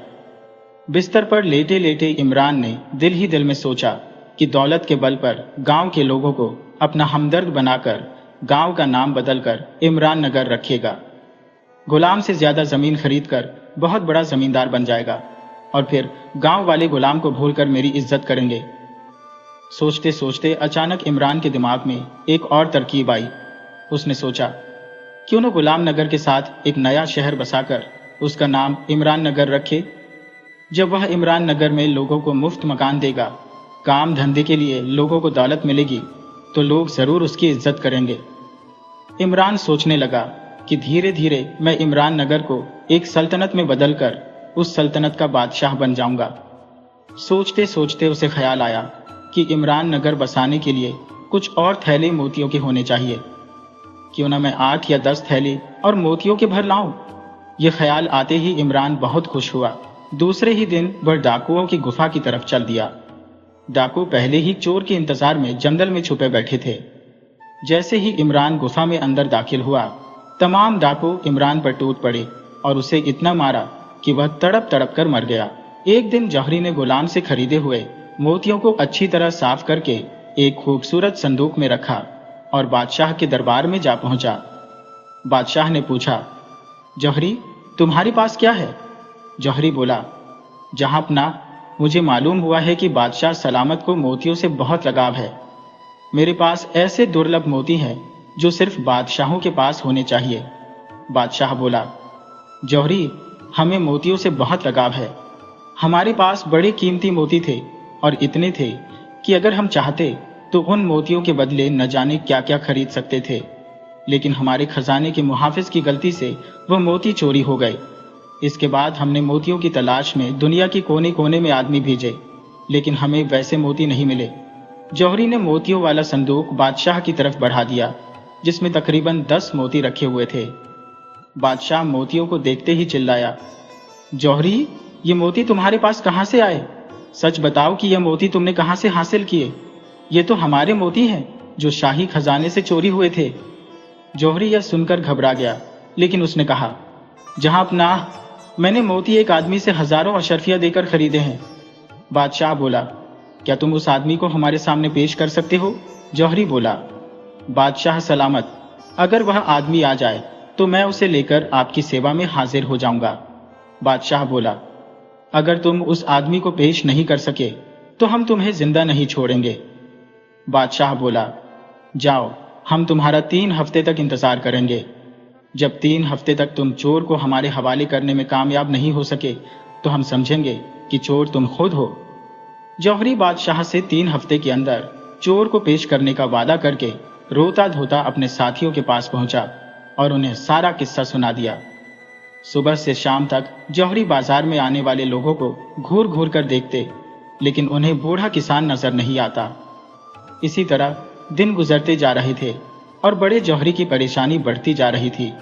A: बिस्तर पर लेटे लेटे इमरान ने दिल ही दिल में सोचा कि दौलत के बल पर गांव के लोगों को अपना हमदर्द बनाकर गांव का नाम बदलकर इमरान नगर रखेगा। गुलाम से ज्यादा जमीन खरीदकर बहुत बड़ा जमींदार बन जाएगा और फिर गांव वाले गुलाम को भूलकर मेरी इज्जत करेंगे। सोचते सोचते अचानक इमरान के दिमाग में एक और तरकीब आई। उसने सोचा, क्यों न गुलाम नगर के साथ एक नया शहर बसाकर उसका नाम इमरान नगर रखे। जब वह इमरान नगर में लोगों को मुफ्त मकान देगा, काम धंधे के लिए लोगों को दौलत मिलेगी, तो लोग जरूर उसकी इज्जत करेंगे। इमरान सोचने लगा कि धीरे धीरे मैं इमरान नगर को एक सल्तनत में बदलकर उस सल्तनत का बादशाह बन जाऊंगा। सोचते सोचते उसे ख्याल आया कि इमरान नगर बसाने के लिए कुछ और थैले मोतियों के होने चाहिए। क्यों न मैं 8 या 10 थैले और मोतियों के भर लाऊं। यह ख्याल आते ही इमरान बहुत खुश हुआ। दूसरे ही दिन वह डाकुओं की गुफा की तरफ चल दिया। डाकू पहले ही चोर के इंतजार में जंगल में छुपे बैठे थे। जैसे ही इमरान गुफा में अंदर दाखिल हुआ, तमाम डाकू इमरान पर टूट पड़े और उसे इतना मारा कि वह तड़प तड़प कर मर गया। एक दिन जौहरी ने गुलाम से खरीदे हुए मोतियों को अच्छी तरह साफ करके एक खूबसूरत संदूक में रखा और बादशाह के दरबार में जा पहुंचा। बादशाह ने पूछा, जौहरी तुम्हारे पास क्या है? जौहरी बोला, जहांपना, मुझे मालूम हुआ है कि बादशाह सलामत को मोतियों से बहुत लगाव है। मेरे पास ऐसे दुर्लभ मोती हैं जो सिर्फ बादशाहों के पास होने चाहिए। बादशाह बोला, जौहरी हमें मोतियों से बहुत लगाव है। हमारे पास बड़े कीमती मोती थे और इतने थे कि अगर हम चाहते तो उन मोतियों के बदले न जाने क्या क्या खरीद सकते थे, लेकिन हमारे खजाने के मुहाफिज की गलती से वह मोती चोरी हो गए। इसके बाद हमने मोतियों की तलाश में दुनिया के कोने कोने में आदमी भेजे, लेकिन हमें वैसे मोती नहीं मिले। जौहरी ने मोतियों वाला संदूक बादशाह की तरफ बढ़ा दिया, जिसमें तकरीबन 10 मोती रखे हुए थे। बादशाह मोतियों को देखते ही चिल्लाया, जौहरी ये मोती तुम्हारे पास कहां से आए? सच बताओ कि ये मोती तुमने कहां से हासिल किए? ये तो हमारे मोती हैं जो शाही खजाने से चोरी हुए थे। जौहरी यह सुनकर घबरा गया, लेकिन उसने कहा, जहांपना, मैंने मोती एक आदमी से हजारों अशरफिया देकर खरीदे हैं। बादशाह बोला, क्या तुम उस आदमी को हमारे सामने पेश कर सकते हो? जौहरी बोला, बादशाह सलामत, अगर वह आदमी आ जाए तो मैं उसे लेकर आपकी सेवा में हाजिर हो जाऊंगा। बादशाह बोला, अगर तुम उस आदमी को पेश नहीं कर सके तो हम तुम्हें जिंदा नहीं छोड़ेंगे। बादशाह बोला, जाओ, हम तुम्हारा 3 हफ्ते तक इंतजार करेंगे। जब 3 हफ्ते तक तुम चोर को हमारे हवाले करने में कामयाब नहीं हो सके तो हम समझेंगे कि चोर तुम खुद हो। जौहरी बादशाह से 3 हफ्ते के अंदर चोर को पेश करने का वादा करके रोता धोता अपने साथियों के पास पहुंचा और उन्हें सारा किस्सा सुना दिया। सुबह से शाम तक जौहरी बाजार में आने वाले लोगों को घूर घूर कर देखते, लेकिन उन्हें बूढ़ा किसान नजर नहीं आता। इसी तरह दिन गुजरते जा रहे थे और बड़े जौहरी की परेशानी बढ़ती जा रही थी।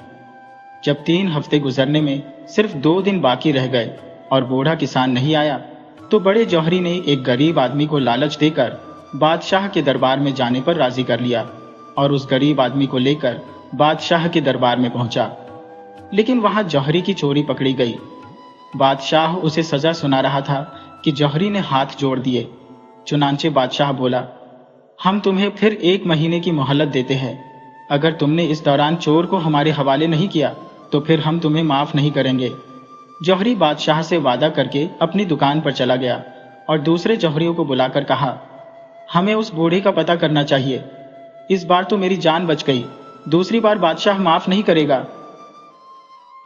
A: जब 3 हफ्ते गुजरने में सिर्फ 2 दिन बाकी रह गए और बूढ़ा किसान नहीं आया, तो बड़े जौहरी ने एक गरीब आदमी को लालच देकर बादशाह के दरबार में जाने पर राजी कर लिया और उस गरीब आदमी को लेकर बादशाह के दरबार में पहुंचा। लेकिन वहां जौहरी की चोरी पकड़ी गई। बादशाह उसे सजा सुना रहा था कि जौहरी ने हाथ जोड़ दिए। चुनांचे बादशाह बोला, हम तुम्हें फिर 1 महीने की मोहलत देते हैं। अगर तुमने इस दौरान चोर को हमारे हवाले नहीं किया तो फिर हम तुम्हें माफ नहीं करेंगे। जौहरी बादशाह से वादा करके अपनी दुकान पर चला गया और दूसरे जौहरियों को बुलाकर कहा, हमें उस बूढ़े का पता करना चाहिए। इस बार तो मेरी जान बच गई, दूसरी बार बादशाह माफ नहीं करेगा।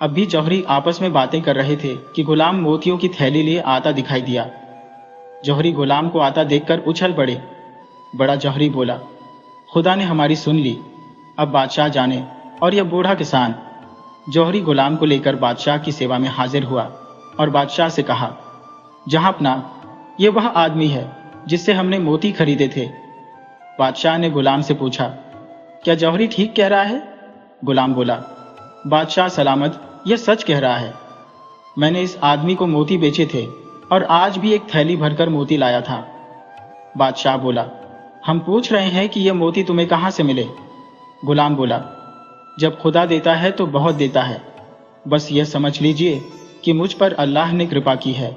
A: अब भी जौहरी आपस में बातें कर रहे थे कि गुलाम मोतियों की थैली लिए आता दिखाई दिया। जौहरी गुलाम को आता देखकर उछल पड़े। बड़ा जौहरी बोला, खुदा ने हमारी सुन ली, अब बादशाह जाने और यह बूढ़ा किसान। जौहरी गुलाम को लेकर बादशाह की सेवा में हाजिर हुआ और बादशाह से कहा, जहांपना, ये वह आदमी है जिससे हमने मोती खरीदे थे। बादशाह ने गुलाम से पूछा, क्या जौहरी ठीक कह रहा है? गुलाम बोला, बादशाह सलामत, यह सच कह रहा है। मैंने इस आदमी को मोती बेचे थे और आज भी एक थैली भरकर मोती लाया था। बादशाह बोला, हम पूछ रहे हैं कि यह मोती तुम्हें कहां से मिले? गुलाम बोला, जब खुदा देता है तो बहुत देता है, बस यह समझ लीजिए कि मुझ पर अल्लाह ने कृपा की है।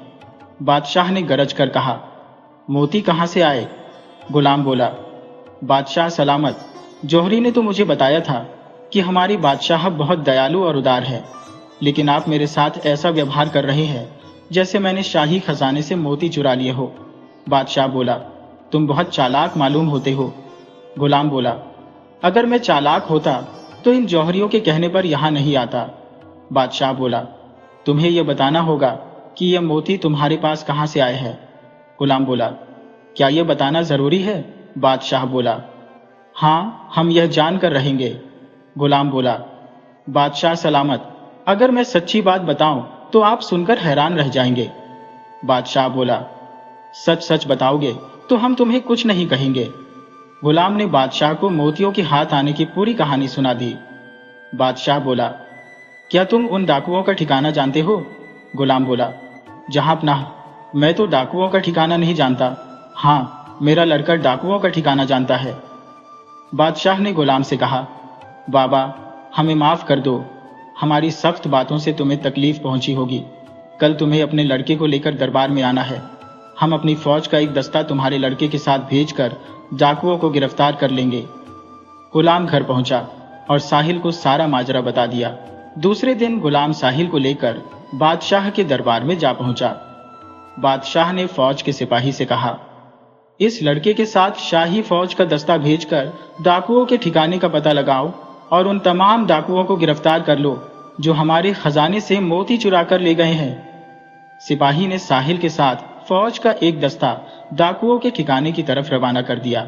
A: बादशाह ने गरज कर कहा, मोती कहां से आए? गुलाम बोला, बादशाह सलामत, जौहरी ने तो मुझे बताया था कि हमारी बादशाह बहुत दयालु और उदार है, लेकिन आप मेरे साथ ऐसा व्यवहार कर रहे हैं जैसे मैंने शाही खजाने से मोती चुरा लिए हो। बादशाह बोला, तुम बहुत चालाक मालूम होते हो। गुलाम बोला, अगर मैं चालाक होता तो इन जौहरियों के कहने पर यहां नहीं आता। बादशाह बोला, तुम्हें यह बताना होगा कि यह मोती तुम्हारे पास कहां से आए हैं। गुलाम बोला, क्या यह बताना जरूरी है? बादशाह बोला, हाँ, हम यह जानकर रहेंगे। गुलाम बोला, बादशाह सलामत, अगर मैं सच्ची बात बताऊं तो आप सुनकर हैरान रह जाएंगे। बादशाह बोला, सच सच बताओगे तो हम तुम्हें कुछ नहीं कहेंगे। गुलाम ने बादशाह को मोतियों के हाथ आने की पूरी कहानी सुना दी। बादशाह बोला, क्या तुम उन डाकुओं का ठिकाना जानते हो? गुलाम बोला, जहांपनाह, मैं तो डाकुओं का ठिकाना नहीं जानता। हाँ, मेरा लड़का डाकुओं का ठिकाना जानता है। बादशाह ने गुलाम से कहा, बाबा, हमें माफ कर दो, हमारी सख्त बातों से तुम्हें तकलीफ पहुंची होगी। कल तुम्हें अपने लड़के को लेकर दरबार में आना है। हम अपनी फौज का एक दस्ता तुम्हारे लड़के के साथ भेजकर डाकुओं को गिरफ्तार कर लेंगे। गुलाम घर पहुंचा और साहिल को सारा माजरा बता दिया। दूसरे दिन गुलाम साहिल को लेकर बादशाह के दरबार में जा पहुंचा। बादशाह ने फौज के सिपाही से कहा, इस लड़के के साथ शाही फौज का दस्ता भेजकर डाकुओं के ठिकाने का पता लगाओ और उन तमाम डाकुओं को गिरफ्तार कर लो जो हमारे खजाने से मोती चुरा कर ले गए हैं। सिपाही ने साहिल के साथ फौज का एक दस्ता डाकुओं के ठिकाने की तरफ रवाना कर दिया।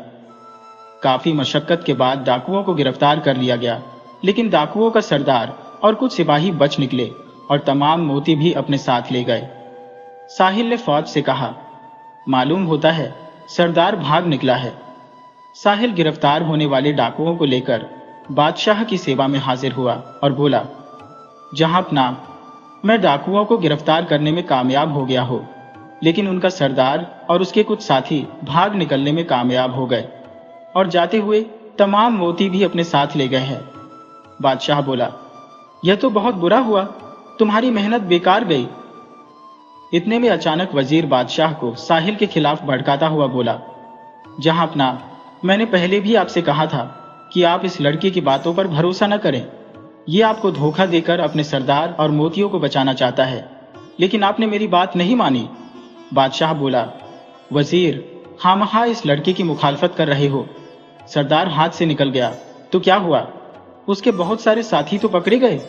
A: काफी मशक्कत के बाद डाकुओं को गिरफ्तार कर लिया गया, लेकिन डाकुओं का सरदार और कुछ सिपाही बच निकले और तमाम मोती भी अपने साथ ले गए। साहिल ने फौज से कहा, मालूम होता है सरदार भाग निकला है। साहिल गिरफ्तार होने वाले डाकुओं को लेकर बादशाह की सेवा में हाजिर हुआ और बोला, जहांपना, मैं डाकुओं को गिरफ्तार करने में कामयाब हो गया हो, लेकिन उनका सरदार और उसके कुछ साथी भाग निकलने में कामयाब हो गए और जाते हुए तमाम मोती भी अपने साथ ले गए हैं। बादशाह बोला, यह तो बहुत बुरा हुआ, तुम्हारी मेहनत बेकार गई। इतने में अचानक वजीर बादशाह को साहिल के खिलाफ भड़काता हुआ बोला, जहांपना, मैंने पहले भी आपसे कहा था कि आप इस लड़के की बातों पर भरोसा न करें। ये आपको धोखा देकर अपने सरदार और मोतियों को बचाना चाहता है, लेकिन आपने मेरी बात नहीं मानी। बादशाह बोला, वजीर, खामखा इस लड़के की मुखालफत कर रहे हो। सरदार हाथ से निकल गया तो क्या हुआ, उसके बहुत सारे साथी तो पकड़े गए।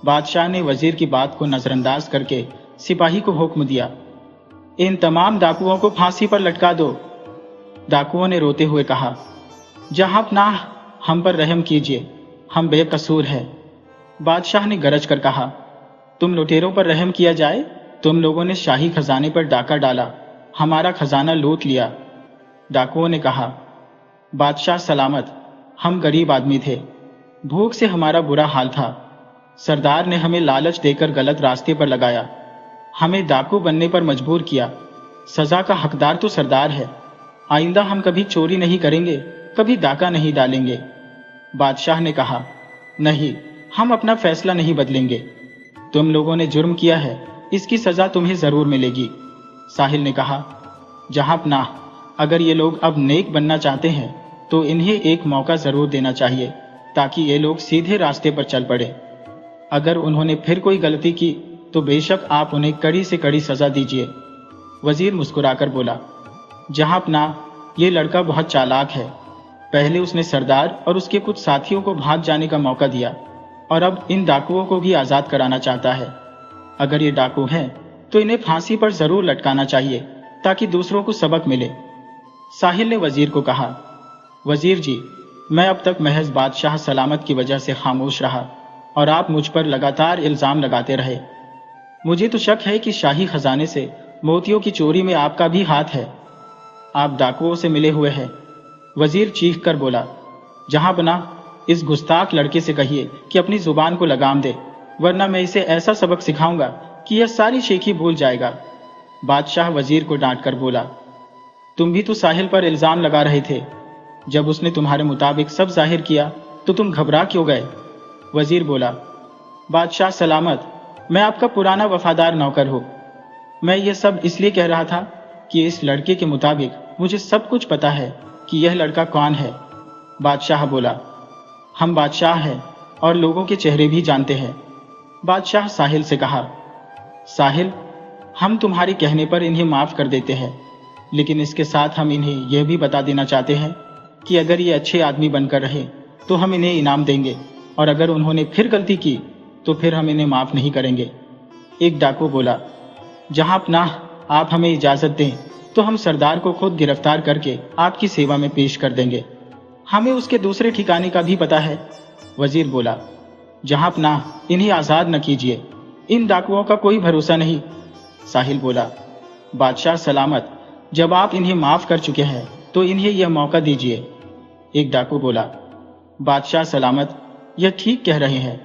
A: बादशाह ने वजीर की बात को नजरअंदाज करके सिपाही को हुक्म दिया, इन तमाम डाकुओं को फांसी पर लटका दो। डाकुओं ने रोते हुए कहा, जहांपनाह, हम पर रहम कीजिए, हम बेकसूर हैं। बादशाह ने गरज कर कहा, तुम लुटेरों पर रहम किया जाए? तुम लोगों ने शाही खजाने पर डाका डाला, हमारा खजाना लूट लिया। डाकुओं ने कहा, बादशाह सलामत, हम गरीब आदमी थे, भूख से हमारा बुरा हाल था। सरदार ने हमें लालच देकर गलत रास्ते पर लगाया, हमें डाकू बनने पर मजबूर किया। सजा का हकदार तो सरदार है। आइंदा हम कभी चोरी नहीं करेंगे, कभी डाका नहीं डालेंगे। बादशाह ने कहा, नहीं, हम अपना फैसला नहीं बदलेंगे। तुम लोगों ने जुर्म किया है, इसकी सजा तुम्हें जरूर मिलेगी। साहिल ने कहा, जहांपनाह, अगर ये लोग अब नेक बनना चाहते हैं तो इन्हें एक मौका जरूर देना चाहिए ताकि ये लोग सीधे रास्ते पर चल पड़े। अगर उन्होंने फिर कोई गलती की तो बेशक आप उन्हें कड़ी से कड़ी सजा दीजिए। वजीर मुस्कुराकर बोला, जहांपनाह, ये लड़का बहुत चालाक है। पहले उसने सरदार और उसके कुछ साथियों को भाग जाने का मौका दिया और अब इन डाकुओं को भी आजाद कराना चाहता है। अगर ये डाकू हैं तो इन्हें फांसी पर जरूर लटकाना चाहिए ताकि दूसरों को सबक मिले। साहिल ने वजीर को कहा, वजीर जी, मैं अब तक महज बादशाह सलामत की वजह से खामोश रहा और आप मुझ पर लगातार इल्जाम लगाते रहे। मुझे तो शक है कि शाही खजाने से मोतियों की चोरी में आपका भी हाथ है। आप डाकुओं से मिले हुए हैं। वजीर चीख कर बोला, जहांपनाह, इस गुस्ताख लड़के से कहिए कि अपनी जुबान को लगाम दे, वरना मैं इसे ऐसा सबक सिखाऊंगा कि यह सारी शेखी भूल जाएगा। बादशाह वजीर को डांट कर बोला, तुम भी तो साहिल पर इल्जाम लगा रहे थे। जब उसने तुम्हारे मुताबिक सब जाहिर किया तो तुम घबरा क्यों गए? वजीर बोला, बादशाह सलामत, मैं आपका पुराना वफादार नौकर हूं। मैं यह सब इसलिए कह रहा था कि इस लड़के के मुताबिक मुझे सब कुछ पता है कि यह लड़का कौन है। बादशाह बोला, हम बादशाह हैं और लोगों के चेहरे भी जानते हैं। बादशाह साहिल से कहा, साहिल, हम तुम्हारे कहने पर इन्हें माफ कर देते हैं, लेकिन इसके साथ हम इन्हें यह भी बता देना चाहते हैं कि अगर ये अच्छे आदमी बनकर रहे तो हम इन्हें इनाम देंगे, और अगर उन्होंने फिर गलती की तो फिर हम इन्हें माफ नहीं करेंगे। एक डाकू बोला, जहांपनाह, आप हमें इजाजत दें तो हम सरदार को खुद गिरफ्तार करके आपकी सेवा में पेश कर देंगे। हमें उसके दूसरे ठिकाने का भी पता है। वजीर बोला, जहांपनाह, इन्हें आजाद न कीजिए, इन डाकुओं का कोई भरोसा नहीं। साहिल बोला, बादशाह सलामत, जब आप इन्हें माफ कर चुके हैं तो इन्हें यह मौका दीजिए। एक डाकू बोला, बादशाह सलामत, यह ठीक कह रहे हैं।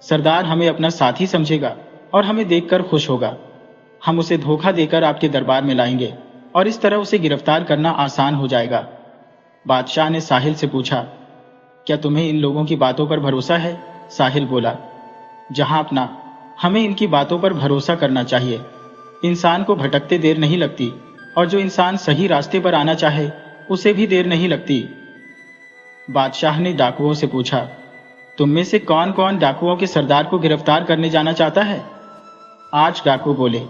A: सरदार हमें अपना साथी समझेगा और हमें देखकर खुश होगा। हम उसे धोखा देकर आपके दरबार में लाएंगे और इस तरह उसे गिरफ्तार करना आसान हो जाएगा। बादशाह ने साहिल से पूछा, क्या तुम्हें इन लोगों की बातों पर भरोसा है? साहिल बोला, जहांपनाह, हमें इनकी बातों पर भरोसा करना चाहिए। इंसान को भटकते देर नहीं लगती और जो इंसान सही रास्ते पर आना चाहे उसे भी देर नहीं लगती। बादशाह ने डाकुओं से पूछा, तुम में से कौन कौन डाकुओं के सरदार को गिरफ्तार करने जाना चाहता है? 8 डाकू बोले,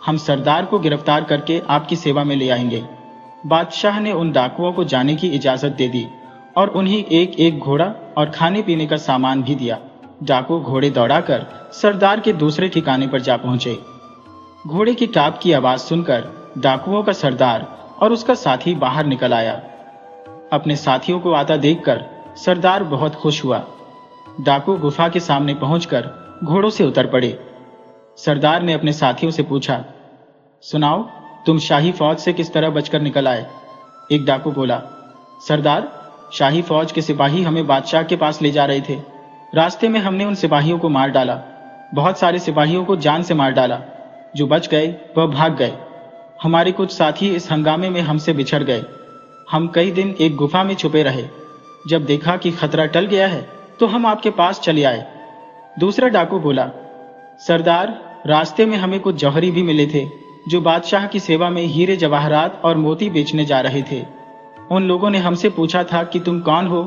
A: हम सरदार को गिरफ्तार करके आपकी सेवा में ले आएंगे। बादशाह ने उन डाकुओं को जाने की इजाजत दे दी और उन्हें एक एक घोड़ा और खाने पीने का सामान भी दिया। डाकू घोड़े दौड़ाकर सरदार के दूसरे ठिकाने पर जा पहुंचे। घोड़े की टाप की आवाज सुनकर डाकुओं का सरदार और उसका साथी बाहर निकल आया। अपने साथियों को आता देखकर सरदार बहुत खुश हुआ। डाकू गुफा के सामने पहुंचकर घोड़ों से उतर पड़े। सरदार ने अपने साथियों से पूछा, सुनाओ, तुम शाही फौज से किस तरह बचकर निकल आए? एक डाकू बोला, सरदार, शाही फौज के सिपाही हमें बादशाह के पास ले जा रहे थे। रास्ते में हमने उन सिपाहियों को मार डाला। बहुत सारे सिपाहियों को जान से मार डाला। जो बच गए वह भाग गए। हमारे कुछ साथी इस हंगामे में हमसे बिछड़ गए। हम कई दिन एक गुफा में छुपे रहे। जब देखा कि खतरा टल गया है तो हम आपके पास चले आए। दूसरा डाकू बोला, सरदार, रास्ते में हमें कुछ जौहरी भी मिले थे जो बादशाह की सेवा में हीरे जवाहरात और मोती बेचने जा रहे थे। उन लोगों ने हमसे पूछा था कि तुम कौन हो।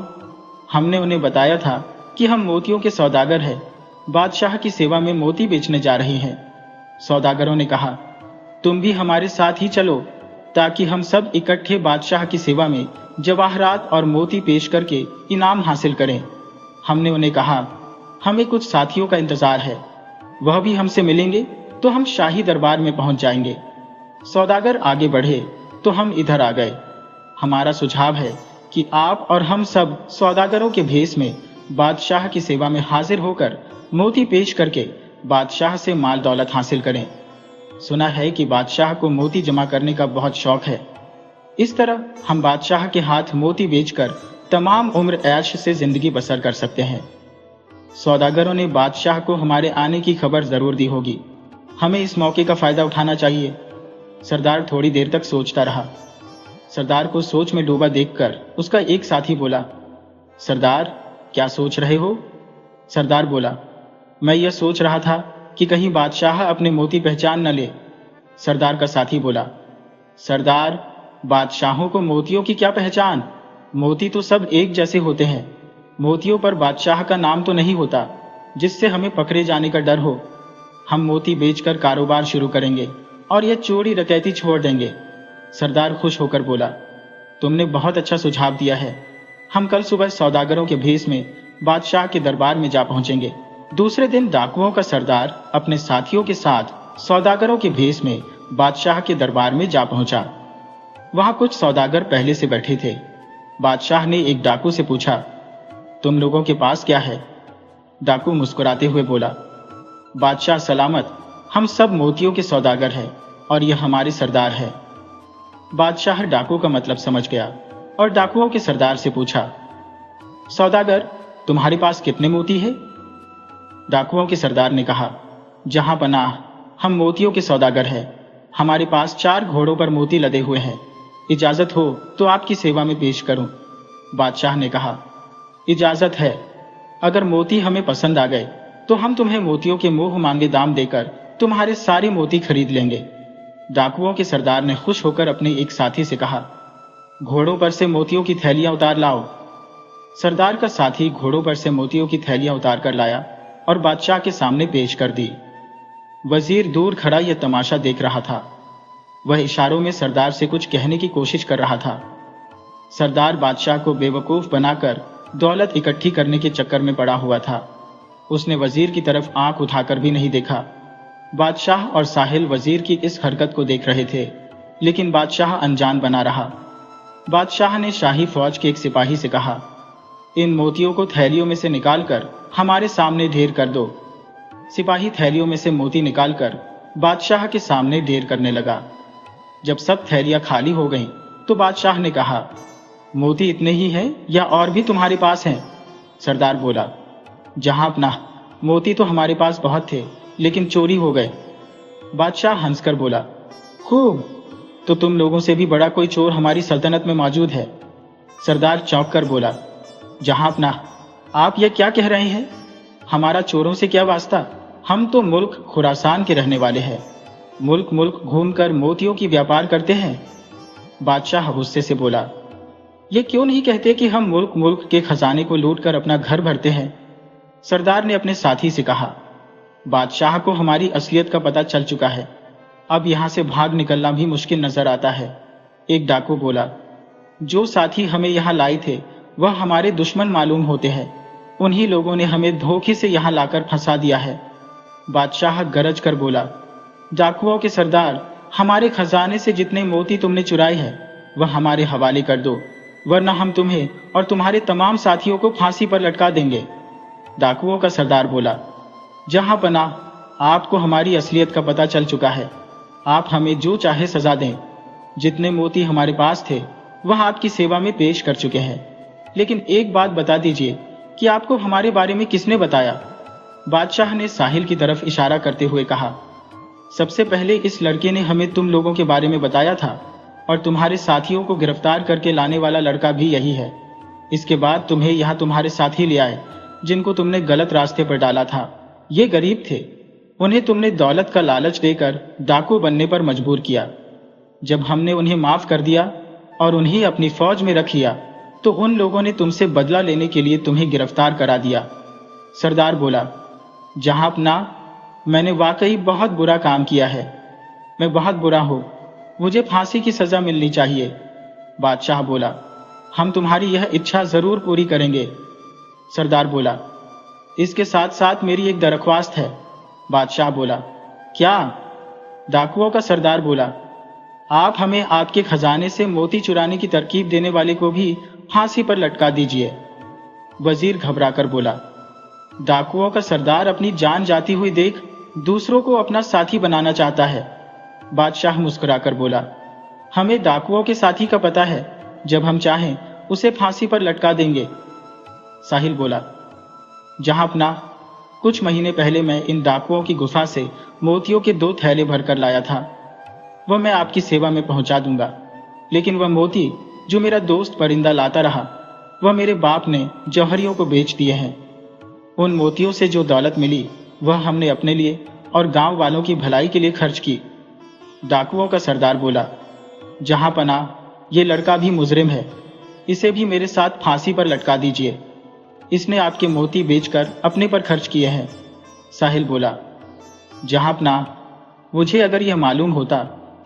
A: हमने उन्हें बताया था कि हम मोतियों के सौदागर हैं, बादशाह की सेवा में मोती बेचने जा रहे हैं। सौदागरों ने कहा, तुम भी हमारे साथ ही चलो ताकि हम सब इकट्ठे बादशाह की सेवा में जवाहरात और मोती पेश करके इनाम हासिल करें। हमने उन्हें कहा, हमें कुछ साथियों का इंतजार है, वह भी हमसे मिलेंगे तो हम शाही दरबार में पहुंच जाएंगे। सौदागर आगे बढ़े तो हम इधर आ गए। हमारा सुझाव है कि आप और हम सब सौदागरों के भेष में बादशाह की सेवा में हाजिर होकर मोती पेश करके बादशाह से माल दौलत हासिल करें। सुना है कि बादशाह को मोती जमा करने का बहुत शौक है। इस तरह हम बादशाह के हाथ मोती बेचकर तमाम उम्र ऐश से जिंदगी बसर कर सकते हैं। सौदागरों ने बादशाह को हमारे आने की खबर जरूर दी होगी। हमें इस मौके का फायदा उठाना चाहिए। सरदार थोड़ी देर तक सोचता रहा। सरदार को सोच में डूबा देखकर उसका एक साथी बोला, सरदार, क्या सोच रहे हो? सरदार बोला, मैं यह सोच रहा था कि कहीं बादशाह अपने मोती पहचान न ले। सरदार का साथी बोला, सरदार, बादशाहों को मोतियों की क्या पहचान? मोती तो सब एक जैसे होते हैं। मोतियों पर बादशाह का नाम तो नहीं होता जिससे हमें पकड़े जाने का डर हो। हम मोती बेचकर कारोबार शुरू करेंगे और यह चोरी डकैती छोड़ देंगे। सरदार खुश होकर बोला, तुमने बहुत अच्छा सुझाव दिया है। हम कल सुबह सौदागरों के भेष में बादशाह के दरबार में जा पहुंचेंगे। दूसरे दिन डाकुओं का सरदार अपने साथियों के साथ सौदागरों के भेष में बादशाह के दरबार में जा पहुंचा। वहां कुछ सौदागर पहले से बैठे थे। बादशाह ने एक डाकू से पूछा, तुम लोगों के पास क्या है? डाकू मुस्कुराते हुए बोला, बादशाह सलामत, हम सब मोतियों के सौदागर हैं और यह हमारे सरदार है। बादशाह डाकू का मतलब समझ गया और डाकुओं के सरदार से पूछा, सौदागर, तुम्हारे पास कितने मोती है? डाकुओं के सरदार ने कहा, जहां पनाह, हम मोतियों के सौदागर हैं। हमारे पास 4 घोड़ों पर मोती लदे हुए हैं। इजाजत हो तो आपकी सेवा में पेश करूं। बादशाह ने कहा, इजाजत है। अगर मोती हमें पसंद आ गए तो हम तुम्हें मोतियों के मुंह मांगे दाम देकर तुम्हारे सारे मोती खरीद लेंगे। डाकुओं के सरदार ने खुश होकर अपने एक साथी से कहा, घोड़ों पर से मोतियों की थैलियां उतार लाओ। सरदार का साथी घोड़ों पर से मोतियों की थैलियां उतार कर लाया और बादशाह के सामने पेश कर दी। वजीर दूर खड़ा यह तमाशा देख रहा था। वह इशारों में सरदार से कुछ कहने की कोशिश कर रहा था। सरदार बादशाह को बेवकूफ बनाकर दौलत इकट्ठी करने के चक्कर में पड़ा हुआ था। उसने वजीर की तरफ आंख उठाकर भी नहीं देखा। बादशाह और साहिल वजीर की इस हरकत को देख रहे थे, लेकिन बादशाह अनजान बना रहा। बादशाह ने शाही फौज के एक सिपाही से कहा, इन मोतियों को थैलियों में से निकालकर हमारे सामने ढेर कर दो। सिपाही थैलियों में से मोती निकालकर बादशाह के सामने ढेर करने लगा। जब सब थैलियां खाली हो गईं, तो बादशाह ने कहा, मोती इतने ही हैं या और भी तुम्हारे पास हैं? सरदार बोला, जहां अपना, मोती तो हमारे पास बहुत थे लेकिन चोरी हो गए। बादशाह हंसकर बोला, खूब, तो तुम लोगों से भी बड़ा कोई चोर हमारी सल्तनत में मौजूद है। सरदार चौंक कर बोला, जहां अपना, आप यह क्या कह रहे हैं? हमारा चोरों से क्या वास्ता? हम तो मुल्क खुरासान के रहने वाले हैं। मुल्क मुल्क घूमकर मोतियों की व्यापार करते हैं। बादशाह गुस्से से बोला, ये क्यों नहीं कहते कि हम मुल्क मुल्क के खजाने को लूटकर अपना घर भरते हैं? सरदार ने अपने साथी से कहा, बादशाह को हमारी असलियत का पता चल चुका है। अब यहां से भाग निकलना भी मुश्किल नजर आता है। एक डाकू बोला, जो साथी हमें यहां लाए थे वह हमारे दुश्मन मालूम होते हैं। उन्हीं लोगों ने हमें धोखे से यहां लाकर फंसा दिया है। बादशाह गरज कर बोला, डाकुओं के सरदार, हमारे खजाने से जितने मोती तुमने चुराए हैं वह हमारे हवाले कर दो, वरना हम तुम्हें और तुम्हारे तमाम साथियों को फांसी पर लटका देंगे। डाकुओं का सरदार बोला, जहां पनाह, आपको हमारी असलियत का पता चल चुका है। आप हमें जो चाहे सजा दें। जितने मोती हमारे पास थे वह आपकी सेवा में पेश कर चुके हैं। लेकिन एक बात बता दीजिए कि आपको हमारे बारे में किसने बताया? बादशाह ने साहिल की तरफ इशारा करते हुए कहा, सबसे पहले इस लड़के ने हमें तुम लोगों के बारे में बताया था और तुम्हारे साथियों को गिरफ्तार करके लाने वाला लड़का भी यही है। इसके बाद तुम्हें यहाँ तुम्हारे साथी ले आए जिनको तुमने गलत रास्ते पर डाला था। ये गरीब थे, उन्हें तुमने दौलत का लालच देकर डाकू बनने पर मजबूर किया। जब हमने उन्हें माफ कर दिया और उन्हें अपनी फौज में रख लिया तो उन लोगों ने तुमसे बदला लेने के लिए तुम्हें गिरफ्तार करा दिया। सरदार बोला, जहां अपना, मैंने वाकई बहुत बुरा काम किया है। मैं बहुत बुरा हूं, मुझे फांसी की सजा मिलनी चाहिए। बादशाह बोला, हम तुम्हारी यह इच्छा जरूर पूरी करेंगे। सरदार बोला, इसके साथ साथ मेरी एक दरख्वास्त है। बादशाह बोला, क्या? डाकुओं का सरदार बोला, आप हमें आपके खजाने से मोती चुराने की तरकीब देने वाले को भी फांसी पर लटका दीजिए। वजीर घबराकर बोला, डाकुओं का सरदार अपनी जान जाती हुई देख दूसरों को अपना साथी बनाना चाहता है। बादशाह मुस्कुराकर बोला, हमें डाकुओं के साथी का पता है, जब हम चाहें उसे फांसी पर लटका देंगे। साहिल बोला, जहां अपना, कुछ महीने पहले मैं इन डाकुओं की गुफा से मोतियों के 2 थैले भरकर लाया था। वह मैं आपकी सेवा में पहुंचा दूंगा, लेकिन वह मोती जो मेरा दोस्त परिंदा लाता रहा वह मेरे बाप ने जौहरियों को बेच दिए हैं। उन मोतियों से जो दौलत मिली वह हमने अपने लिए और गांव वालों की भलाई के लिए खर्च की। डाकुओं का सरदार बोला, जहां पनाह, ये लड़का भी मुजरिम है, इसे भी मेरे साथ फांसी पर लटका दीजिए। इसने आपके मोती बेचकर अपने पर खर्च किए हैं। साहिल बोला, जहां पनाह, मुझे अगर यह मालूम होता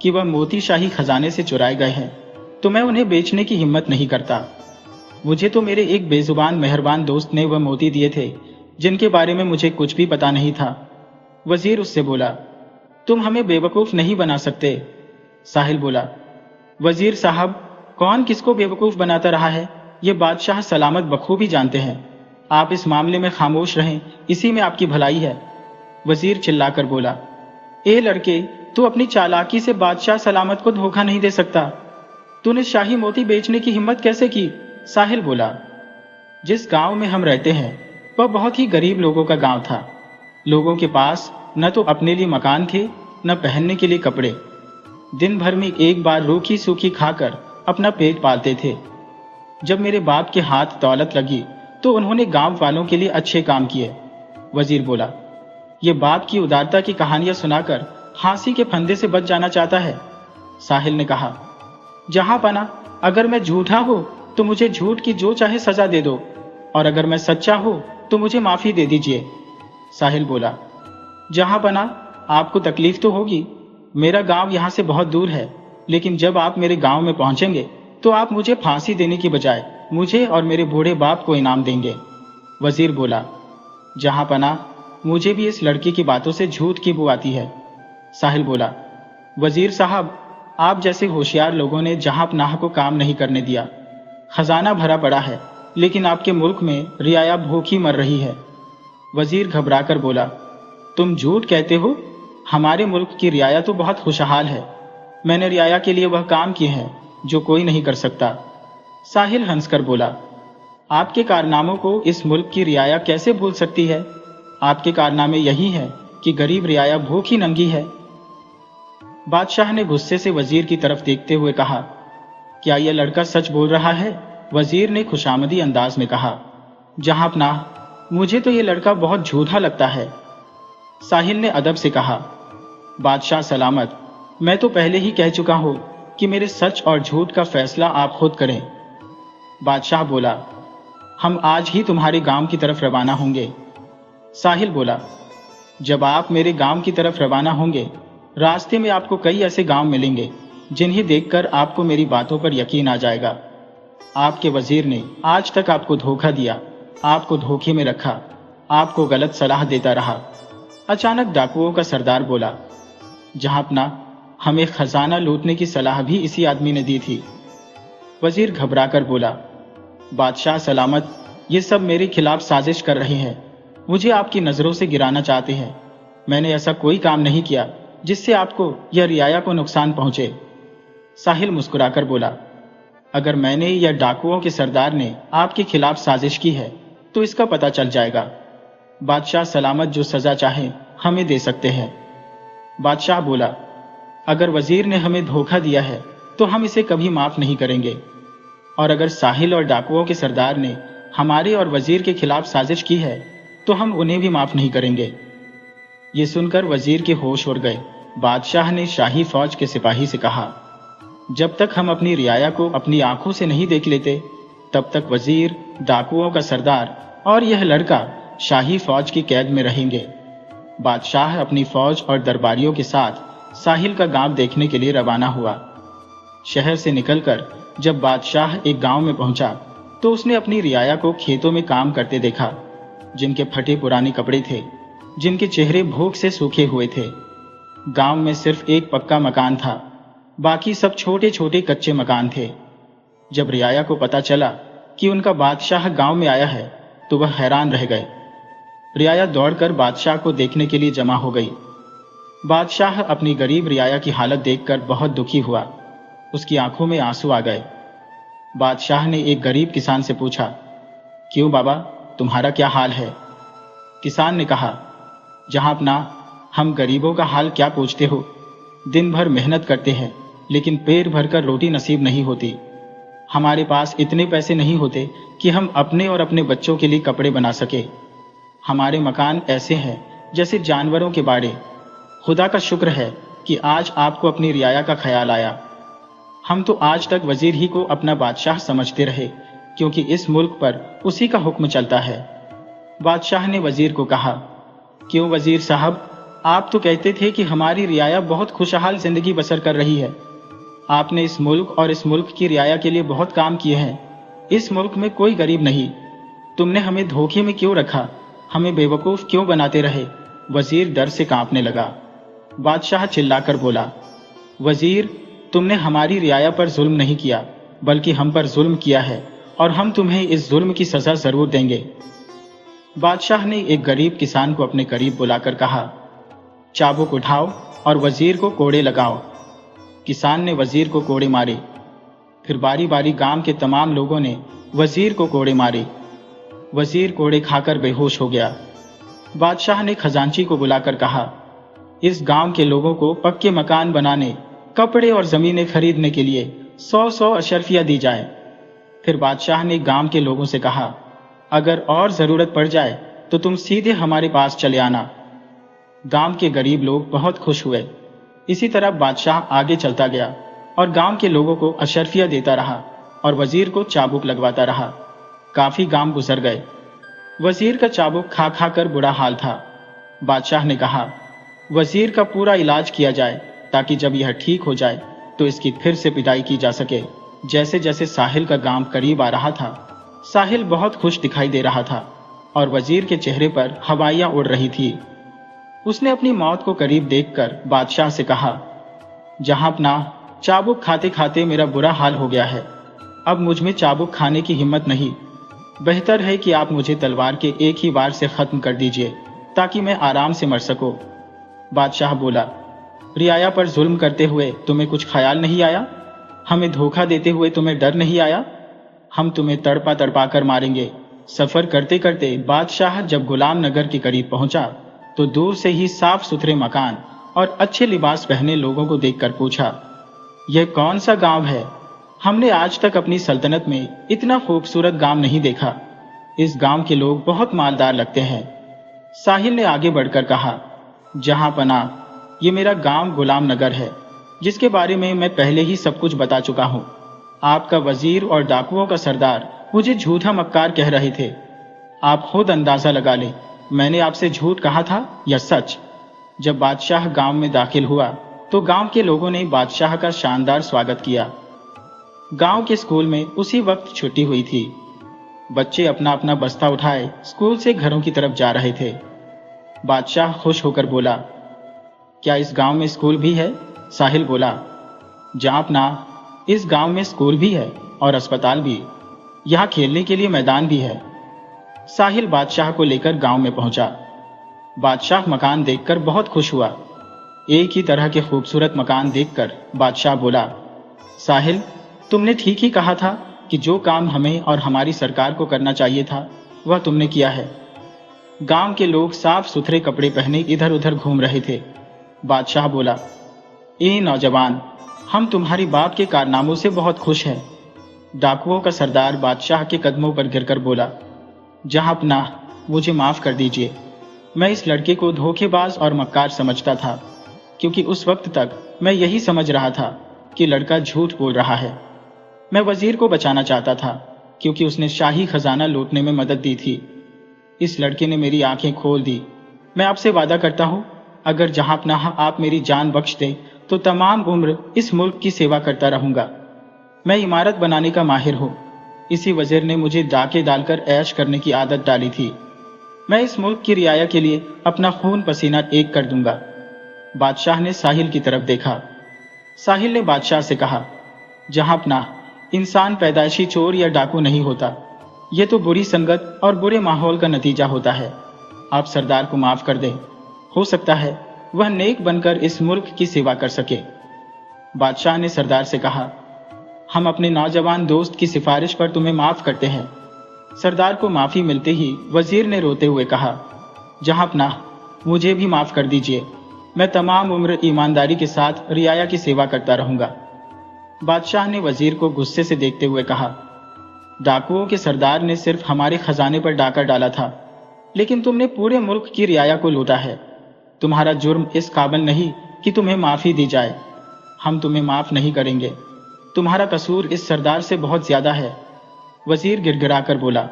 A: कि वह मोती शाही खजाने से चुराए गए हैं तो मैं उन्हें बेचने की हिम्मत नहीं करता। मुझे तो मेरे एक बेजुबान मेहरबान दोस्त ने वह मोती दिए थे जिनके बारे में मुझे कुछ भी पता नहीं था। वजीर उससे बोला, तुम हमें बेवकूफ नहीं बना सकते। साहिल बोला, वजीर साहब, कौन किसको बेवकूफ बनाता रहा है ये बादशाह सलामत बखूबी जानते हैं। आप इस मामले में खामोश रहें, इसी में आपकी भलाई है। वजीर चिल्लाकर बोला, ए लड़के, तू अपनी चालाकी से बादशाह सलामत को धोखा नहीं दे सकता। तूने शाही मोती बेचने की हिम्मत कैसे की? साहिल बोला, जिस गांव में हम रहते हैं वह बहुत ही गरीब लोगों का गांव था। लोगों के पास न तो अपने लिए मकान थे न पहनने के लिए कपड़े। दिन भर में एक बार रूखी सूखी खाकर अपना पेट पालते थे। जब मेरे बाप के हाथ दौलत लगी तो उन्होंने गांव वालों के लिए अच्छे काम किए। वजीर बोला, ये बाप की उदारता की कहानियां सुनाकर फांसी के फंदे से बच जाना चाहता है। साहिल ने कहा, जहां पना, अगर मैं झूठा हूं तो मुझे झूठ की जो चाहे सजा दे दो, और अगर मैं सच्चा हूं तो मुझे माफी दे दीजिए। साहिल बोला, जहां पना, आपको तकलीफ तो होगी। मेरा गांव यहां से बहुत दूर है, लेकिन जब आप मेरे गांव में पहुंचेंगे तो आप मुझे फांसी देने की बजाय मुझे और मेरे बूढ़े बाप को इनाम देंगे। वजीर बोला, जहां पना, मुझे भी इस लड़की की बातों से झूठ की बू आती है। साहिल बोला, वजीर साहब, आप जैसे होशियार लोगों ने जहां पनाह को काम नहीं करने दिया। खजाना भरा पड़ा है, लेकिन आपके मुल्क में रियाया भूखी मर रही है। वजीर घबराकर बोला, तुम झूठ कहते हो? हमारे मुल्क की रियाया तो बहुत खुशहाल है। मैंने रियाया के लिए वह काम किए हैं जो कोई नहीं कर सकता। साहिल हंसकर बोला, आपके कारनामों को इस मुल्क की रियाया कैसे भूल सकती है? आपके कारनामे यही है कि गरीब रियाया भूखी नंगी है। बादशाह ने गुस्से से वजीर की तरफ देखते हुए कहा, क्या यह लड़का सच बोल रहा है? वजीर ने खुशामदी अंदाज में कहा, जहां पनाह, मुझे तो यह लड़का बहुत झूठा लगता है। साहिल ने अदब से कहा, बादशाह सलामत, मैं तो पहले ही कह चुका हूं कि मेरे सच और झूठ का फैसला आप खुद करें। बादशाह बोला, हम आज ही तुम्हारे गांव की तरफ रवाना होंगे। साहिल बोला, जब आप मेरे गांव की तरफ रवाना होंगे, रास्ते में आपको कई ऐसे गांव मिलेंगे जिन्हें देखकर आपको मेरी बातों पर यकीन आ जाएगा। आपके वजीर ने आज तक आपको धोखा दिया, आपको धोखे में रखा, आपको गलत सलाह देता रहा। अचानक डाकुओं का सरदार बोला, जहां पनाह, हमें खजाना लूटने की सलाह भी इसी आदमी ने दी थी। वजीर घबराकर बोला, बादशाह सलामत, ये सब मेरे खिलाफ साजिश कर रहे हैं, मुझे आपकी नजरों से गिराना चाहते हैं। मैंने ऐसा कोई काम नहीं किया जिससे आपको या रियाया को नुकसान पहुंचे। साहिल मुस्कुराकर बोला, अगर मैंने या डाकुओं के सरदार ने आपके खिलाफ साजिश की है तो इसका पता चल जाएगा। बादशाह सलामत जो सजा चाहे हमें दे सकते हैं। बादशाह बोला, अगर वजीर ने हमें धोखा दिया है तो हम इसे कभी माफ नहीं करेंगे, और अगर साहिल और डाकुओं के सरदार ने हमारे और वजीर के खिलाफ साजिश की है तो हम उन्हें भी माफ नहीं करेंगे। ये सुनकर वजीर के होश उड़ गए। बादशाह ने शाही फौज के सिपाही से कहा, जब तक हम अपनी रियाया को अपनी आंखों से नहीं देख लेते तब तक वजीर, डाकुओं का सरदार और यह लड़का शाही फौज की कैद में रहेंगे। बादशाह अपनी फौज और दरबारियों के साथ साहिल का गांव देखने के लिए रवाना हुआ। शहर से निकलकर जब बादशाह एक गांव में पहुंचा तो उसने अपनी रियाया को खेतों में काम करते देखा, जिनके फटे पुराने कपड़े थे, जिनके चेहरे भूख से सूखे हुए थे। गांव में सिर्फ एक पक्का मकान था, बाकी सब छोटे छोटे कच्चे मकान थे। जब रियाया को पता चला कि उनका बादशाह गांव में आया है तो वह हैरान रह गए। रियाया दौड़कर बादशाह को देखने के लिए जमा हो गई। बादशाह अपनी गरीब रियाया की हालत देखकर बहुत दुखी हुआ। उसकी आंखों में आंसू आ गए। बादशाह ने एक गरीब किसान से पूछा, क्यों बाबा, तुम्हारा क्या हाल है? किसान ने कहा, जहां पनाह, हम गरीबों का हाल क्या पूछते हो? दिन भर मेहनत करते हैं लेकिन पेट भरकर रोटी नसीब नहीं होती। हमारे पास इतने पैसे नहीं होते कि हम अपने और अपने बच्चों के लिए कपड़े बना सके। हमारे मकान ऐसे हैं जैसे जानवरों के बाड़े, खुदा का शुक्र है कि आज आपको अपनी रियाया का ख्याल आया। हम तो आज तक वजीर ही को अपना बादशाह समझते रहे, क्योंकि इस मुल्क पर उसी का हुक्म चलता है। बादशाह ने वजीर को कहा, क्यों वजीर साहब, आप तो कहते थे कि हमारी रियाया बहुत खुशहाल जिंदगी बसर कर रही है। आपने इस मुल्क और इस मुल्क की रियाया के लिए बहुत काम किए हैं। इस मुल्क में कोई गरीब नहीं। तुमने हमें धोखे में क्यों रखा? हमें बेवकूफ़ क्यों बनाते रहे? वजीर डर से कांपने लगा। बादशाह चिल्लाकर बोला, वजीर, तुमने हमारी रियाया पर जुल्म नहीं किया, बल्कि हम पर जुल्म किया है, और हम तुम्हें इस जुल्म की सजा जरूर देंगे। बादशाह ने एक गरीब किसान को अपने करीब बुलाकर कहा, चाबुक उठाओ और वजीर को कोड़े लगाओ। किसान ने वजीर को कोड़े मारे। फिर बारी बारी गांव के तमाम लोगों ने वजीर को कोड़े मारे। वजीर कोड़े खाकर बेहोश हो गया। बादशाह ने खजांची को बुलाकर कहा, इस गांव के लोगों को पक्के मकान बनाने, कपड़े और जमीनें खरीदने के लिए 100 अशर्फिया दी जाए। फिर बादशाह ने गांव के लोगों से कहा, अगर और जरूरत पड़ जाए तो तुम सीधे हमारे पास चले आना। गांव के गरीब लोग बहुत खुश हुए। इसी तरह बादशाह आगे चलता गया और गांव के लोगों को अशर्फिया देता रहा और वजीर को चाबुक लगवाता रहा। काफी गांव गुजर गए। वजीर का चाबुक खा खा कर बुरा हाल था। बादशाह ने कहा, वजीर का पूरा इलाज किया जाए, ताकि जब यह ठीक हो जाए तो इसकी फिर से पिटाई की जा सके। जैसे जैसे साहिल का गांव करीब आ रहा था, साहिल बहुत खुश दिखाई दे रहा था और वजीर के चेहरे पर हवाइयां उड़ रही थी। उसने अपनी मौत को करीब देखकर बादशाह से कहा, जहांपनाह, चाबुक खाते खाते मेरा बुरा हाल हो गया है। अब मुझ में चाबुक खाने की हिम्मत नहीं। बेहतर है कि आप मुझे तलवार के एक ही वार से खत्म कर दीजिए, ताकि मैं आराम से मर सकूं। बादशाह बोला, रियाया पर जुल्म करते हुए तुम्हें कुछ ख्याल नहीं आया? हमें धोखा देते हुए तुम्हें डर नहीं आया? हम तुम्हें तड़पा तड़पा कर मारेंगे। सफर करते करते बादशाह जब गुलाम नगर के करीब पहुंचा तो दूर से ही साफ सुथरे मकान और अच्छे लिबास पहने लोगों को देखकर पूछा, यह कौन सा गांव है? हमने आज तक अपनी सल्तनत में इतना खूबसूरत गांव नहीं देखा। इस गांव के लोग बहुत मालदार लगते हैं। साहिल ने आगे बढ़कर कहा, जहां पनाह, ये मेरा गांव गुलाम नगर है, जिसके बारे में मैं पहले ही सब कुछ बता चुका हूं। आपका वजीर और डाकुओं का सरदार मुझे झूठा मक्कार कह रहे थे। आप खुद अंदाजा लगा लें, मैंने आपसे झूठ कहा था या सच। जब बादशाह गांव में दाखिल हुआ तो गांव के लोगों ने बादशाह का शानदार स्वागत किया। गांव के स्कूल में उसी वक्त छुट्टी हुई थी। बच्चे अपना अपना बस्ता उठाए स्कूल से घरों की तरफ जा रहे थे। बादशाह खुश होकर बोला, क्या इस गांव में स्कूल भी है? साहिल बोला, जनाब, इस गांव में स्कूल भी है और अस्पताल भी। यहाँ खेलने के लिए मैदान भी है। साहिल बादशाह को लेकर गांव में पहुंचा। बादशाह मकान देखकर बहुत खुश हुआ। एक ही तरह के खूबसूरत मकान देखकर बादशाह बोला, साहिल, तुमने ठीक ही कहा था कि जो काम हमें और हमारी सरकार को करना चाहिए था वह तुमने किया है। गांव के लोग साफ सुथरे कपड़े पहने इधर उधर घूम रहे थे। बादशाह बोला, ए नौजवान, हम तुम्हारी बाप के कारनामों से बहुत खुश हैं। डाकुओं का सरदार बादशाह के कदमों पर गिरकर बोला, जहांपनाह, मुझे माफ कर दीजिए। मैं इस लड़के को धोखेबाज और मक्कार समझता था, क्योंकि उस वक्त तक मैं यही समझ रहा था कि लड़का झूठ बोल रहा है। मैं वजीर को बचाना चाहता था, क्योंकि उसने शाही खजाना लूटने में मदद दी थी। इस लड़के ने मेरी आंखें खोल दी। मैं आपसे वादा करता हूं, अगर जहांपनाह आप मेरी जान बख्श दें तो तमाम उम्र इस मुल्क की सेवा करता रहूंगा। मैं इमारत बनाने का माहिर हूं। इसी वजीर ने मुझे डाके डालकर ऐश करने की आदत डाली थी। मैं इस मुल्क की रियाया के लिए अपना खून पसीना एक कर दूंगा। बादशाह ने साहिल की तरफ देखा। साहिल ने बादशाह से कहा, जहांपनाह, इंसान पैदाइशी चोर या डाकू नहीं होता। यह तो बुरी संगत और बुरे माहौल का नतीजा होता है। आप सरदार को माफ कर दें। हो सकता है वह नेक बनकर इस मुल्क की सेवा कर सके। बादशाह ने सरदार से कहा, हम अपने नौजवान दोस्त की सिफारिश पर तुम्हें माफ करते हैं। सरदार को माफी मिलते ही वजीर ने रोते हुए कहा, जहांपनाह, मुझे भी माफ कर दीजिए। मैं तमाम उम्र ईमानदारी के साथ रियाया की सेवा करता रहूंगा। बादशाह ने वजीर को गुस्से से देखते हुए कहा, डाकुओं के सरदार ने सिर्फ हमारे खजाने पर डाका डाला था, लेकिन तुमने पूरे मुल्क की रियाया को लूटा है। तुम्हारा जुर्म इस काबिल नहीं कि तुम्हें माफ़ी दी जाए। हम तुम्हें माफ़ नहीं करेंगे। तुम्हारा कसूर इस सरदार से बहुत ज़्यादा है। वजीर गिड़गिड़ाकर बोला,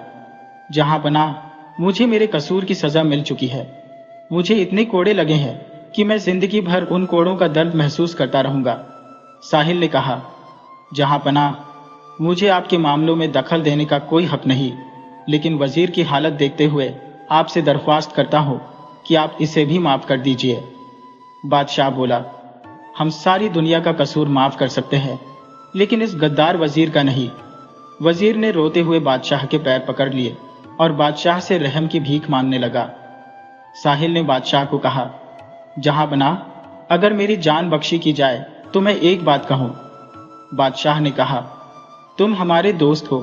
A: जहां पनाह, मुझे मेरे कसूर की सज़ा मिल चुकी है। मुझे इतने कोड़े लगे हैं कि मैं जिंदगी भर उन कोड़ों का दर्द महसूस करता रहूंगा। साहिल ने कहा, जहां पनाह, मुझे आपके मामलों में दखल देने का कोई हक नहीं, लेकिन वजीर की हालत देखते हुए आपसे दरख्वास्त करता हूं कि आप इसे भी माफ़ कर दीजिए। बादशाह बोला, हम सारी दुनिया का कसूर माफ़ कर सकते हैं, लेकिन इस गद्दार वजीर का नहीं। वजीर ने रोते हुए बादशाह के पैर पकड़ लिए और बादशाह से रहम की भीख मांगने लगा। साहिल ने बादशाह को कहा, जहां बना, अगर मेरी जान बख्शी की जाए तो मैं एक बात कहूं। बादशाह ने कहा, तुम हमारे दोस्त हो,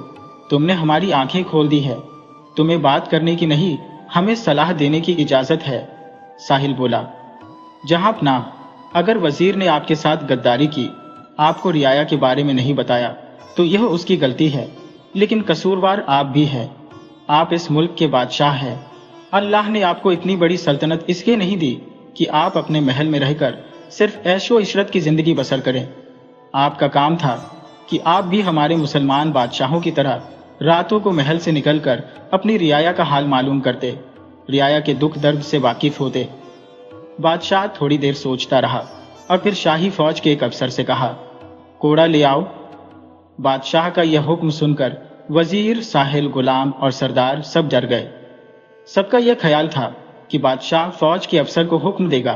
A: तुमने हमारी आंखें खोल दी है। तुम्हें बात करने की नहीं, हमें सलाह देने की इजाजत है। साहिल बोला, जहां अपना, अगर वजीर ने आपके साथ गद्दारी की, आपको रियाया के बारे में नहीं बताया, तो यह उसकी गलती है, लेकिन कसूरवार आप भी हैं। आप इस मुल्क के बादशाह हैं। अल्लाह ने आपको इतनी बड़ी सल्तनत इसलिए नहीं दी कि आप अपने महल में रहकर सिर्फ ऐशो इशरत की जिंदगी बसर करें। आपका काम था कि आप भी हमारे मुसलमान बादशाहों की तरह रातों को महल से निकलकर अपनी रियाया का हाल मालूम करते, रियाया के दुख दर्द से वाकिफ होते। बादशाह थोड़ी देर सोचता रहा और फिर शाही फौज के एक अफसर से कहा, कोड़ा ले आओ। बादशाह का यह हुक्म सुनकर वजीर, साहिल, गुलाम और सरदार सब डर गए। सबका यह ख्याल था कि बादशाह फौज के अफसर को हुक्म देगा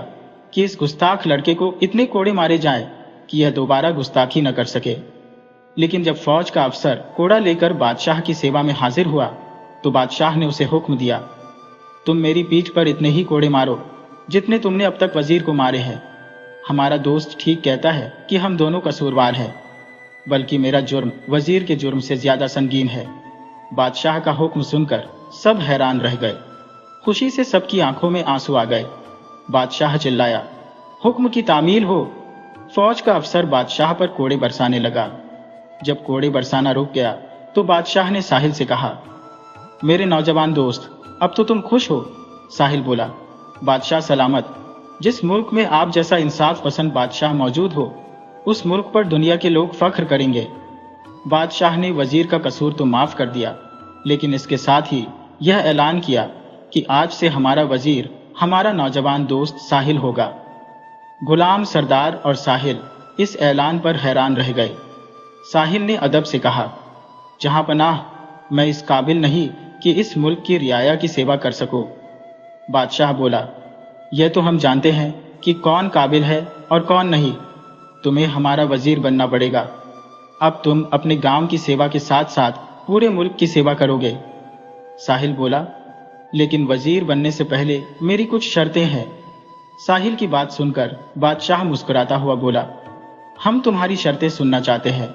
A: कि इस गुस्ताख लड़के को इतने कोड़े मारे जाएं कि यह दोबारा गुस्ताखी न कर सके। लेकिन जब फौज का अफसर कोड़ा लेकर बादशाह की सेवा में हाजिर हुआ, तो बादशाह ने उसे हुक्म दिया, तुम मेरी पीठ पर इतने ही कोड़े मारो जितने तुमने अब तक वजीर को मारे हैं। हमारा दोस्त ठीक कहता है कि हम दोनों कसूरवार हैं, बल्कि मेरा जुर्म वजीर के जुर्म से ज्यादा संगीन है। बादशाह का हुक्म सुनकर सब हैरान रह गए। खुशी से सबकी आंखों में आंसू आ गए। बादशाह चिल्लाया, हुक्म की तामील हो। फौज का अफसर बादशाह पर कोड़े बरसाने लगा। जब कोड़े बरसाना रुक गया तो बादशाह ने साहिल से कहा, मेरे नौजवान दोस्त, अब तो तुम खुश हो। साहिल बोला, बादशाह सलामत। जिस मुल्क में आप जैसा इंसाफ पसंद बादशाह मौजूद हो, उस मुल्क पर दुनिया के लोग फख्र करेंगे। बादशाह ने वजीर का कसूर तो माफ कर दिया, लेकिन इसके साथ ही यह ऐलान किया कि आज से हमारा वजीर हमारा नौजवान दोस्त साहिल होगा। गुलाम, सरदार और साहिल इस ऐलान पर हैरान रह गए। साहिल ने अदब से कहा, जहां पनाह, मैं इस काबिल नहीं कि इस मुल्क की रियाया की सेवा कर सकूं। बादशाह बोला, यह तो हम जानते हैं कि कौन काबिल है और कौन नहीं। तुम्हें हमारा वजीर बनना पड़ेगा। अब तुम अपने गांव की सेवा के साथ साथ पूरे मुल्क की सेवा करोगे। साहिल बोला, लेकिन वजीर बनने से पहले मेरी कुछ शर्तें हैं। साहिल की बात सुनकर बादशाह मुस्कुराता हुआ बोला, हम तुम्हारी शर्तें सुनना चाहते हैं।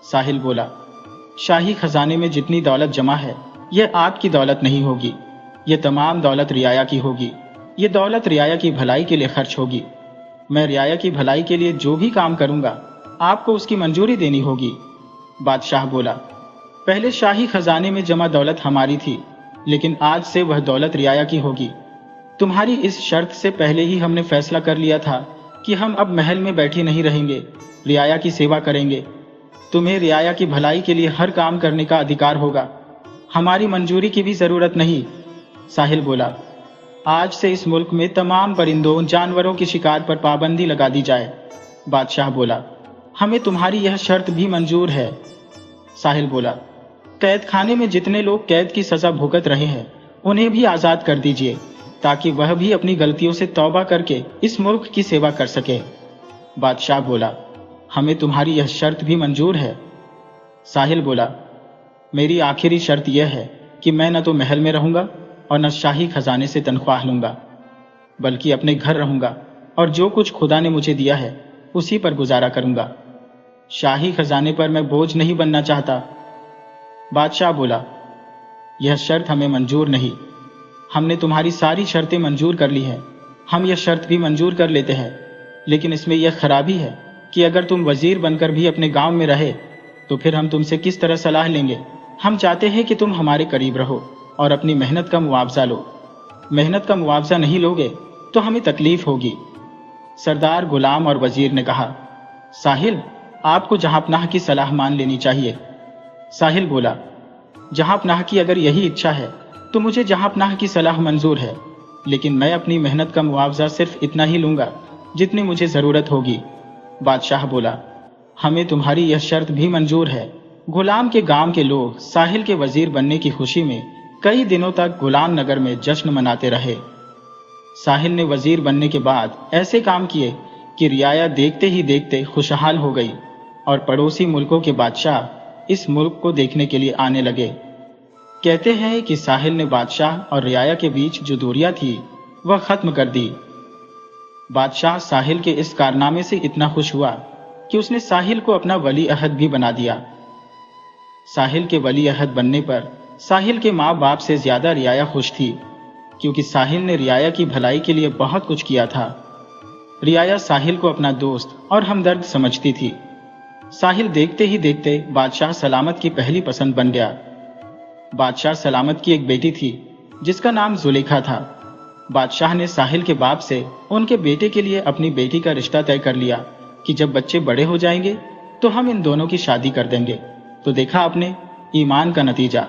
A: साहिल बोला, शाही खजाने में जितनी दौलत जमा है, यह आपकी दौलत नहीं होगी। यह तमाम दौलत रियाया की होगी। ये दौलत रियाया की भलाई के लिए खर्च होगी। मैं रियाया की भलाई के लिए जो भी काम करूंगा, आपको उसकी मंजूरी देनी होगी। बादशाह बोला, पहले शाही खजाने में जमा दौलत हमारी थी, लेकिन आज से वह दौलत रियाया की होगी। तुम्हारी इस शर्त से पहले ही हमने फैसला कर लिया था कि हम अब महल में बैठे नहीं रहेंगे, रियाया की सेवा करेंगे। तुम्हें रियाया की भलाई के लिए हर काम करने का अधिकार होगा। हमारी मंजूरी की भी जरूरत नहीं। साहिल बोला, आज से इस मुल्क में तमाम परिंदों, जानवरों के शिकार पर पाबंदी लगा दी जाए। बादशाह बोला, हमें तुम्हारी यह शर्त भी मंजूर है। साहिल बोला, कैद खाने में जितने लोग कैद की सजा भुगत रहे हैं, उन्हें भी आजाद कर दीजिए, ताकि वह भी अपनी गलतियों से तौबा करके इस मुल्क की सेवा कर सके। बादशाह बोला, हमें तुम्हारी यह शर्त भी मंजूर है। साहिल बोला, मेरी आखिरी शर्त यह है कि मैं न तो महल में रहूंगा और न शाही खजाने से तनख्वाह लूंगा, बल्कि अपने घर रहूंगा और जो कुछ खुदा ने मुझे दिया है उसी पर गुजारा करूंगा। शाही खजाने पर मैं बोझ नहीं बनना चाहता। बादशाह बोला, यह शर्त हमें मंजूर नहीं। हमने तुम्हारी सारी शर्तें मंजूर कर ली हैं। हम यह शर्त भी मंजूर कर लेते हैं, लेकिन इसमें यह खराबी है कि अगर तुम वजीर बनकर भी अपने गांव में रहे तो फिर हम तुमसे किस तरह सलाह लेंगे। हम चाहते हैं कि तुम हमारे करीब रहो और अपनी मेहनत का मुआवजा लो। मेहनत का मुआवजा नहीं लोगे तो हमें तकलीफ होगी। सरदार, गुलाम और वजीर ने कहा, साहिल, आपको जहांपनाह की सलाह मान लेनी चाहिए। साहिल बोला, जहांपनाह की अगर यही इच्छा है तो मुझे जहांपनाह की सलाह मंजूर है, लेकिन मैं अपनी मेहनत का मुआवजा सिर्फ इतना ही लूंगा जितनी मुझे जरूरत होगी। बादशाह बोला, हमें तुम्हारी यह शर्त भी मंजूर है। गुलाम के गांव के लोग साहिल के वजीर बनने की खुशी में कई दिनों तक गुलाम नगर में जश्न मनाते रहे। साहिल ने वजीर बनने के बाद ऐसे काम किए कि रियाया देखते ही देखते खुशहाल हो गई और पड़ोसी मुल्कों के बादशाह इस मुल्क को देखने के लिए आने लगे। कहते हैं कि साहिल ने बादशाह और रियाया के बीच जो दूरियां थी वह खत्म कर दी। बादशाह साहिल के इस कारनामे से इतना खुश हुआ कि उसने साहिल को अपना वली अहद भी बना दिया। साहिल के वली अहद बनने पर साहिल के माँ बाप से ज्यादा रियाया खुश थी, क्योंकि साहिल ने रियाया की भलाई के लिए बहुत कुछ किया था। रियाया साहिल को अपना दोस्त और हमदर्द समझती थी। साहिल देखते ही देखते बादशाह सलामत की पहली पसंद बन गया। बादशाह सलामत की एक बेटी थी जिसका नाम जुलेखा था। बादशाह ने साहिल के बाप से उनके बेटे के लिए अपनी बेटी का रिश्ता तय कर लिया कि जब बच्चे बड़े हो जाएंगे तो हम इन दोनों की शादी कर देंगे। तो देखा आपने ईमान का नतीजा।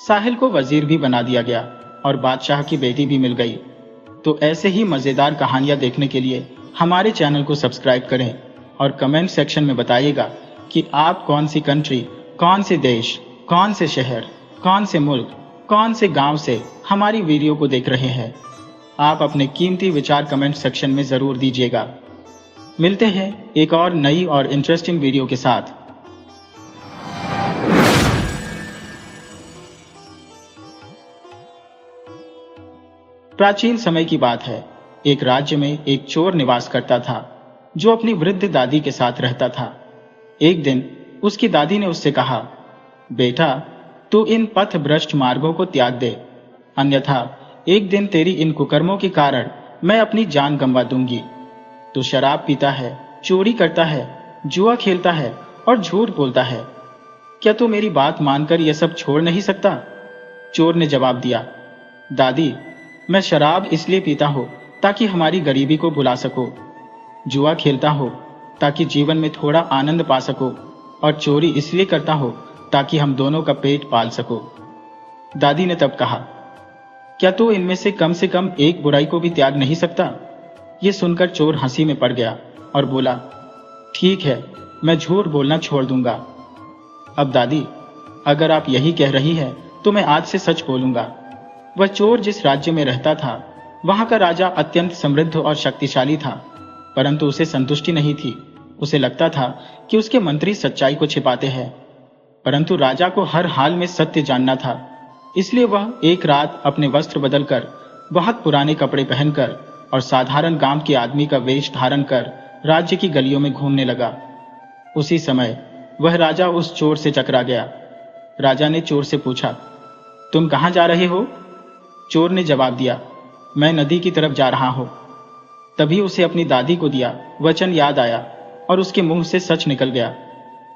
A: साहिल को वजीर भी बना दिया गया और बादशाह की बेटी भी मिल गई। तो ऐसे ही मजेदार कहानियां देखने के लिए हमारे चैनल को सब्सक्राइब करें और कमेंट सेक्शन में बताइएगा कि आप कौन सी कंट्री, कौन से देश, कौन से शहर, कौन से मुल्क, कौन से गांव से हमारी वीडियो को देख रहे हैं। आप अपने कीमती विचार कमेंट सेक्शन में जरूर दीजिएगा। मिलते हैं एक और नई और इंटरेस्टिंग वीडियो के साथ। प्राचीन समय की बात है। एक राज्य में एक चोर निवास करता था जो अपनी वृद्ध दादी के साथ रहता था। एक दिन उसकी दादी ने उससे कहा, बेटा, तू इन पथ भ्रष्ट मार्गों को त्याग दे, अन्यथा एक दिन तेरी इन कुकर्मों के कारण मैं अपनी जान गंवा दूंगी। तू शराब पीता है, चोरी करता है, जुआ खेलता है और झूठ बोलता है। क्या तू मेरी बात मानकर यह सब छोड़ नहीं सकता? चोर ने जवाब दिया, दादी, मैं शराब इसलिए पीता हूं ताकि हमारी गरीबी को भुला सको, जुआ खेलता हो ताकि जीवन में थोड़ा आनंद पा सको, और चोरी इसलिए करता हो ताकि हम दोनों का पेट पाल सको। दादी ने तब कहा, क्या तू इनमें से कम एक बुराई को भी त्याग नहीं सकता? यह सुनकर चोर हंसी में पड़ गया और बोला, ठीक है, मैं झूठ बोलना छोड़ दूंगा। अब दादी, अगर आप यही कह रही है तो मैं आज से सच बोलूंगा। वह चोर जिस राज्य में रहता था वहां का राजा अत्यंत समृद्ध और शक्तिशाली था, परंतु उसे संतुष्टि नहीं थी। उसे लगता था कि उसके मंत्री सच्चाई को छिपाते हैं, परंतु राजा को हर हाल में सत्य जानना था। इसलिए वह एक रात अपने वस्त्र बदलकर, बहुत पुराने कपड़े पहनकर और साधारण गांव के आदमी का वेश धारण कर राज्य की गलियों में घूमने लगा। उसी समय वह राजा उस चोर से टकरा गया। राजा ने चोर से पूछा, तुम कहां जा रहे हो? चोर ने जवाब दिया, मैं नदी की तरफ जा रहा हूं। तभी उसे अपनी दादी को दिया वचन याद आया और उसके मुंह से सच निकल गया,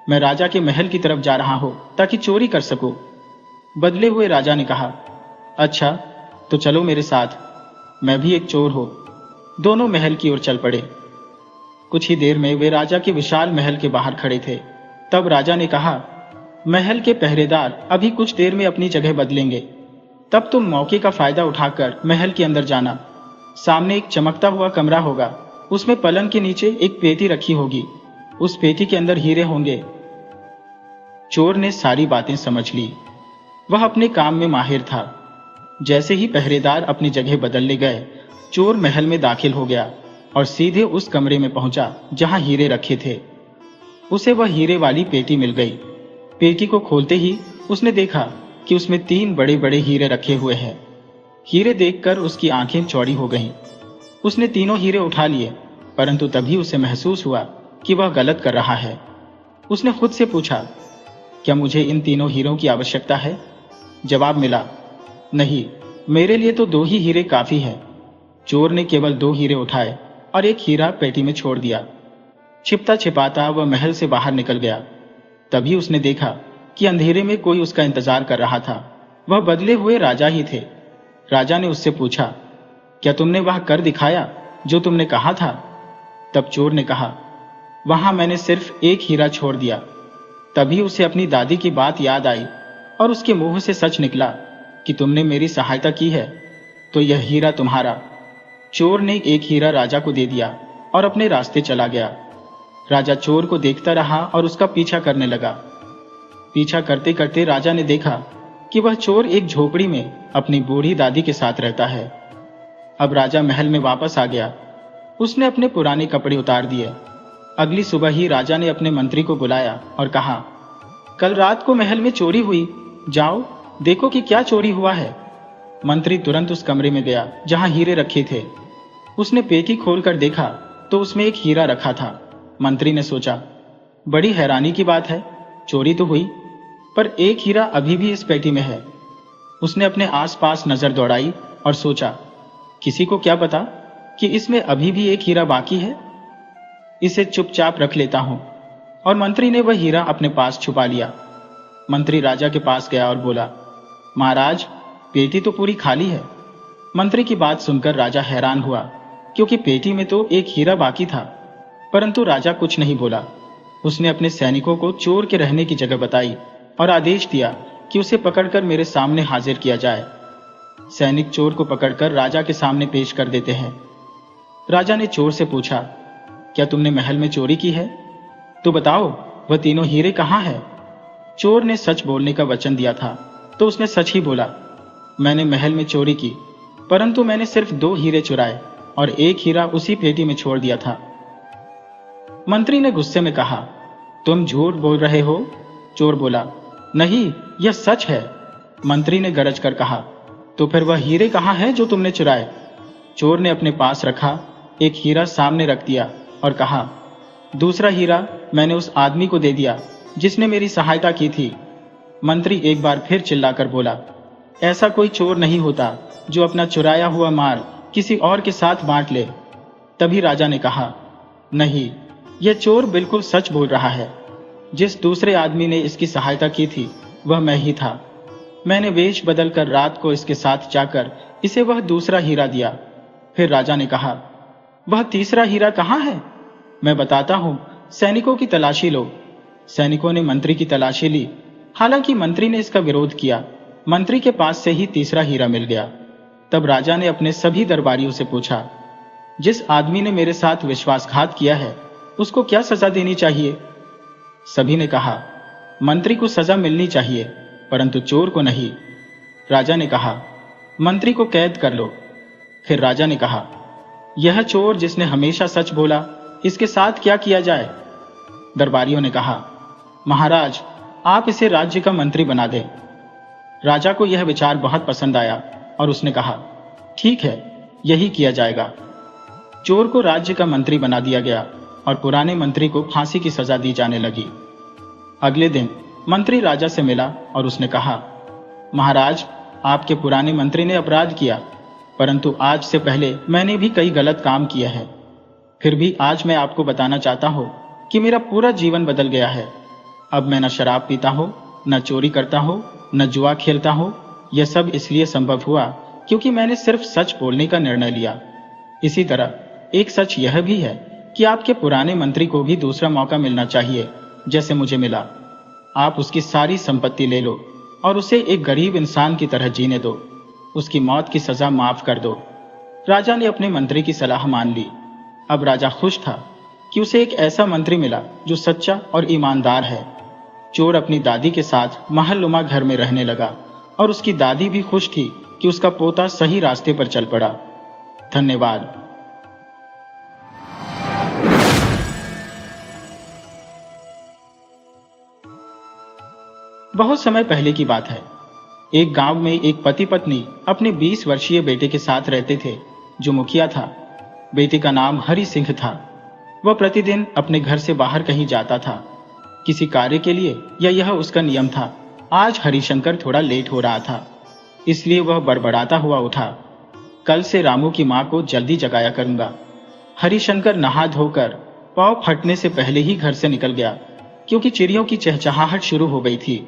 A: मैं राजा के महल की तरफ जा रहा हूं ताकि चोरी कर सकूं। बदले हुए राजा ने कहा, अच्छा तो चलो मेरे साथ, मैं भी एक चोर हूं। दोनों महल की ओर चल पड़े। कुछ ही देर में वे राजा के विशाल महल के बाहर खड़े थे। तब राजा ने कहा, महल के पहरेदार अभी कुछ देर में अपनी जगह बदलेंगे, तब तुम मौके का फायदा उठाकर महल के अंदर जाना। सामने एक चमकता हुआ कमरा होगा, उसमें पलंग के नीचे एक पेटी रखी होगी, उस पेटी के अंदर हीरे होंगे। चोर ने सारी बातें समझ ली। वह अपने काम में माहिर था। जैसे ही पहरेदार अपनी जगह बदलने गए, चोर महल में दाखिल हो गया और सीधे उस कमरे में पहुंचा जहां हीरे रखे थे। उसे वह हीरे वाली पेटी मिल गई। पेटी को खोलते ही उसने देखा कि उसमें 3 बड़े बड़े हीरे रखे हुए हैं। हीरे देखकर उसकी आंखें चौड़ी हो गईं। उसने तीनों हीरे उठा लिए, परंतु तभी उसे महसूस हुआ कि वह गलत कर रहा है। उसने खुद से पूछा, क्या मुझे इन तीनों हीरों की आवश्यकता है? जवाब मिला, नहीं, मेरे लिए तो 2 ही हीरे काफी है। चोर ने केवल 2 हीरे उठाए और एक हीरा पेटी में छोड़ दिया। छिपता छिपाता वह महल से बाहर निकल गया। तभी उसने देखा कि अंधेरे में कोई उसका इंतजार कर रहा था। वह बदले हुए राजा ही थे। राजा ने उससे पूछा, क्या तुमने वह कर दिखाया जो तुमने कहा था? तब चोर ने कहा, वहां मैंने सिर्फ एक हीरा छोड़ दिया। तभी उसे अपनी दादी की बात याद आई और उसके मुंह से सच निकला कि तुमने मेरी सहायता की है, तो यह हीरा तुम्हारा। चोर ने एक हीरा राजा को दे दिया और अपने रास्ते चला गया। राजा चोर को देखता रहा और उसका पीछा करने लगा। पीछा करते करते राजा ने देखा कि वह चोर एक झोपड़ी में अपनी बूढ़ी दादी के साथ रहता है। अब राजा महल में वापस आ गया। उसने अपने पुराने कपड़े उतार दिए। अगली सुबह ही राजा ने अपने मंत्री को बुलाया और कहा, कल रात को महल में चोरी हुई, जाओ देखो कि क्या चोरी हुआ है। मंत्री तुरंत उस कमरे में गया जहां हीरे रखे थे। उसने पेटी खोलकर देखा तो उसमें एक हीरा रखा था। मंत्री ने सोचा, बड़ी हैरानी की बात है, चोरी तो हुई पर एक हीरा अभी भी इस पेटी में है। उसने अपने आसपास नजर दौड़ाई और सोचा, किसी को क्या पता कि इसमें अभी भी एक हीरा बाकी है। इसे चुपचाप रख लेता हूं। और मंत्री ने वह हीरा अपने पास छुपा लिया। मंत्री राजा के पास गया और बोला, महाराज, पेटी तो पूरी खाली है। मंत्री की बात सुनकर राजा हैरान हुआ, क्योंकि पेटी में तो एक हीरा बाकी था। परंतु राजा कुछ नहीं बोला। उसने अपने सैनिकों को चोर के रहने की जगह बताई और आदेश दिया कि उसे पकड़कर मेरे सामने हाजिर किया जाए। सैनिक चोर को पकड़कर राजा के सामने पेश कर देते हैं। राजा ने चोर से पूछा, क्या तुमने महल में चोरी की है? तो बताओ, वह तीनों हीरे कहाँ हैं? चोर ने सच बोलने का वचन दिया था, तो उसने सच ही बोला, मैंने महल में चोरी की, परंतु मैंने सिर्फ 2 हीरे चुराए और एक हीरा उसी पेटी में छोड़ दिया था। मंत्री ने गुस्से में कहा, तुम झूठ बोल रहे हो? चोर बोला, नहीं, यह सच है। मंत्री ने गरज कर कहा, तो फिर वह हीरे कहाँ हैं जो तुमने चुराए? चोर ने अपने पास रखा एक हीरा सामने रख दिया और कहा, दूसरा हीरा मैंने उस आदमी को दे दिया जिसने मेरी सहायता की थी। मंत्री एक बार फिर चिल्लाकर बोला, ऐसा कोई चोर नहीं होता जो अपना चुराया हुआ माल किसी और के साथ बांट ले। तभी राजा ने कहा, नहीं, यह चोर बिल्कुल सच बोल रहा है। जिस दूसरे आदमी ने इसकी सहायता की थी वह मैं ही था। मैंने वेश बदलकर रात को इसके साथ जाकर इसे वह दूसरा हीरा दिया। फिर राजा ने कहा, वह तीसरा हीरा कहाँ है? मैं बताता हूं, सैनिकों की तलाशी लो। सैनिकों ने मंत्री की तलाशी ली। हालांकि मंत्री ने इसका विरोध किया। मंत्री के पास से ही तीसरा हीरा मिल गया। तब राजा ने अपने सभी दरबारियों से पूछा, जिस आदमी ने मेरे साथ विश्वासघात किया है उसको क्या सजा देनी चाहिए? सभी ने कहा, मंत्री को सजा मिलनी चाहिए, परंतु चोर को नहीं। राजा ने कहा, मंत्री को कैद कर लो। फिर राजा ने कहा, यह चोर जिसने हमेशा सच बोला, इसके साथ क्या किया जाए? दरबारियों ने कहा, महाराज, आप इसे राज्य का मंत्री बना दें। राजा को यह विचार बहुत पसंद आया और उसने कहा, ठीक है, यही किया जाएगा। चोर को राज्य का मंत्री बना दिया गया और पुराने मंत्री को फांसी की सजा दी जाने लगी। अगले दिन मंत्री राजा से मिला और उसने कहा, महाराज, आपके पुराने मंत्री ने अपराध किया, परंतु आज से पहले मैंने भी कई गलत काम किए हैं। फिर भी आज मैं आपको बताना चाहता हूं कि मेरा पूरा जीवन बदल गया है। अब मैं न शराब पीता हूं, न चोरी करता हूं, न जुआ खेलता हूं। यह सब इसलिए संभव हुआ क्योंकि मैंने सिर्फ सच बोलने का निर्णय लिया। इसी तरह एक सच यह भी है कि आपके पुराने मंत्री को भी दूसरा मौका मिलना चाहिए, जैसे मुझे मिला। आप उसकी सारी संपत्ति ले लो और उसे एक गरीब इंसान की तरह जीने दो। उसकी मौत की सजा माफ कर दो। राजा ने अपने मंत्री की सलाह मान ली। अब राजा खुश था कि उसे एक ऐसा मंत्री मिला जो सच्चा और ईमानदार है। चोर अपनी दादी के साथ महलनुमा घर में रहने लगा और उसकी दादी भी खुश थी कि उसका पोता सही रास्ते पर चल पड़ा। धन्यवाद। बहुत समय पहले की बात है। एक गांव में एक पति पत्नी अपने 20 वर्षीय बेटे के साथ रहते थे, जो मुखिया था। बेटे का नाम हरि सिंह था। वह प्रतिदिन अपने घर से बाहर कहीं जाता था, किसी कार्य के लिए, या यह उसका नियम था। आज हरिशंकर थोड़ा लेट हो रहा था, इसलिए वह बड़बड़ाता हुआ उठा, कल से रामू की मां को जल्दी जगाया करूंगा। हरिशंकर नहा धोकर पांव फटने से पहले ही घर से निकल गया, क्योंकि चिड़ियों की चहचहाहट शुरू हो गई थी।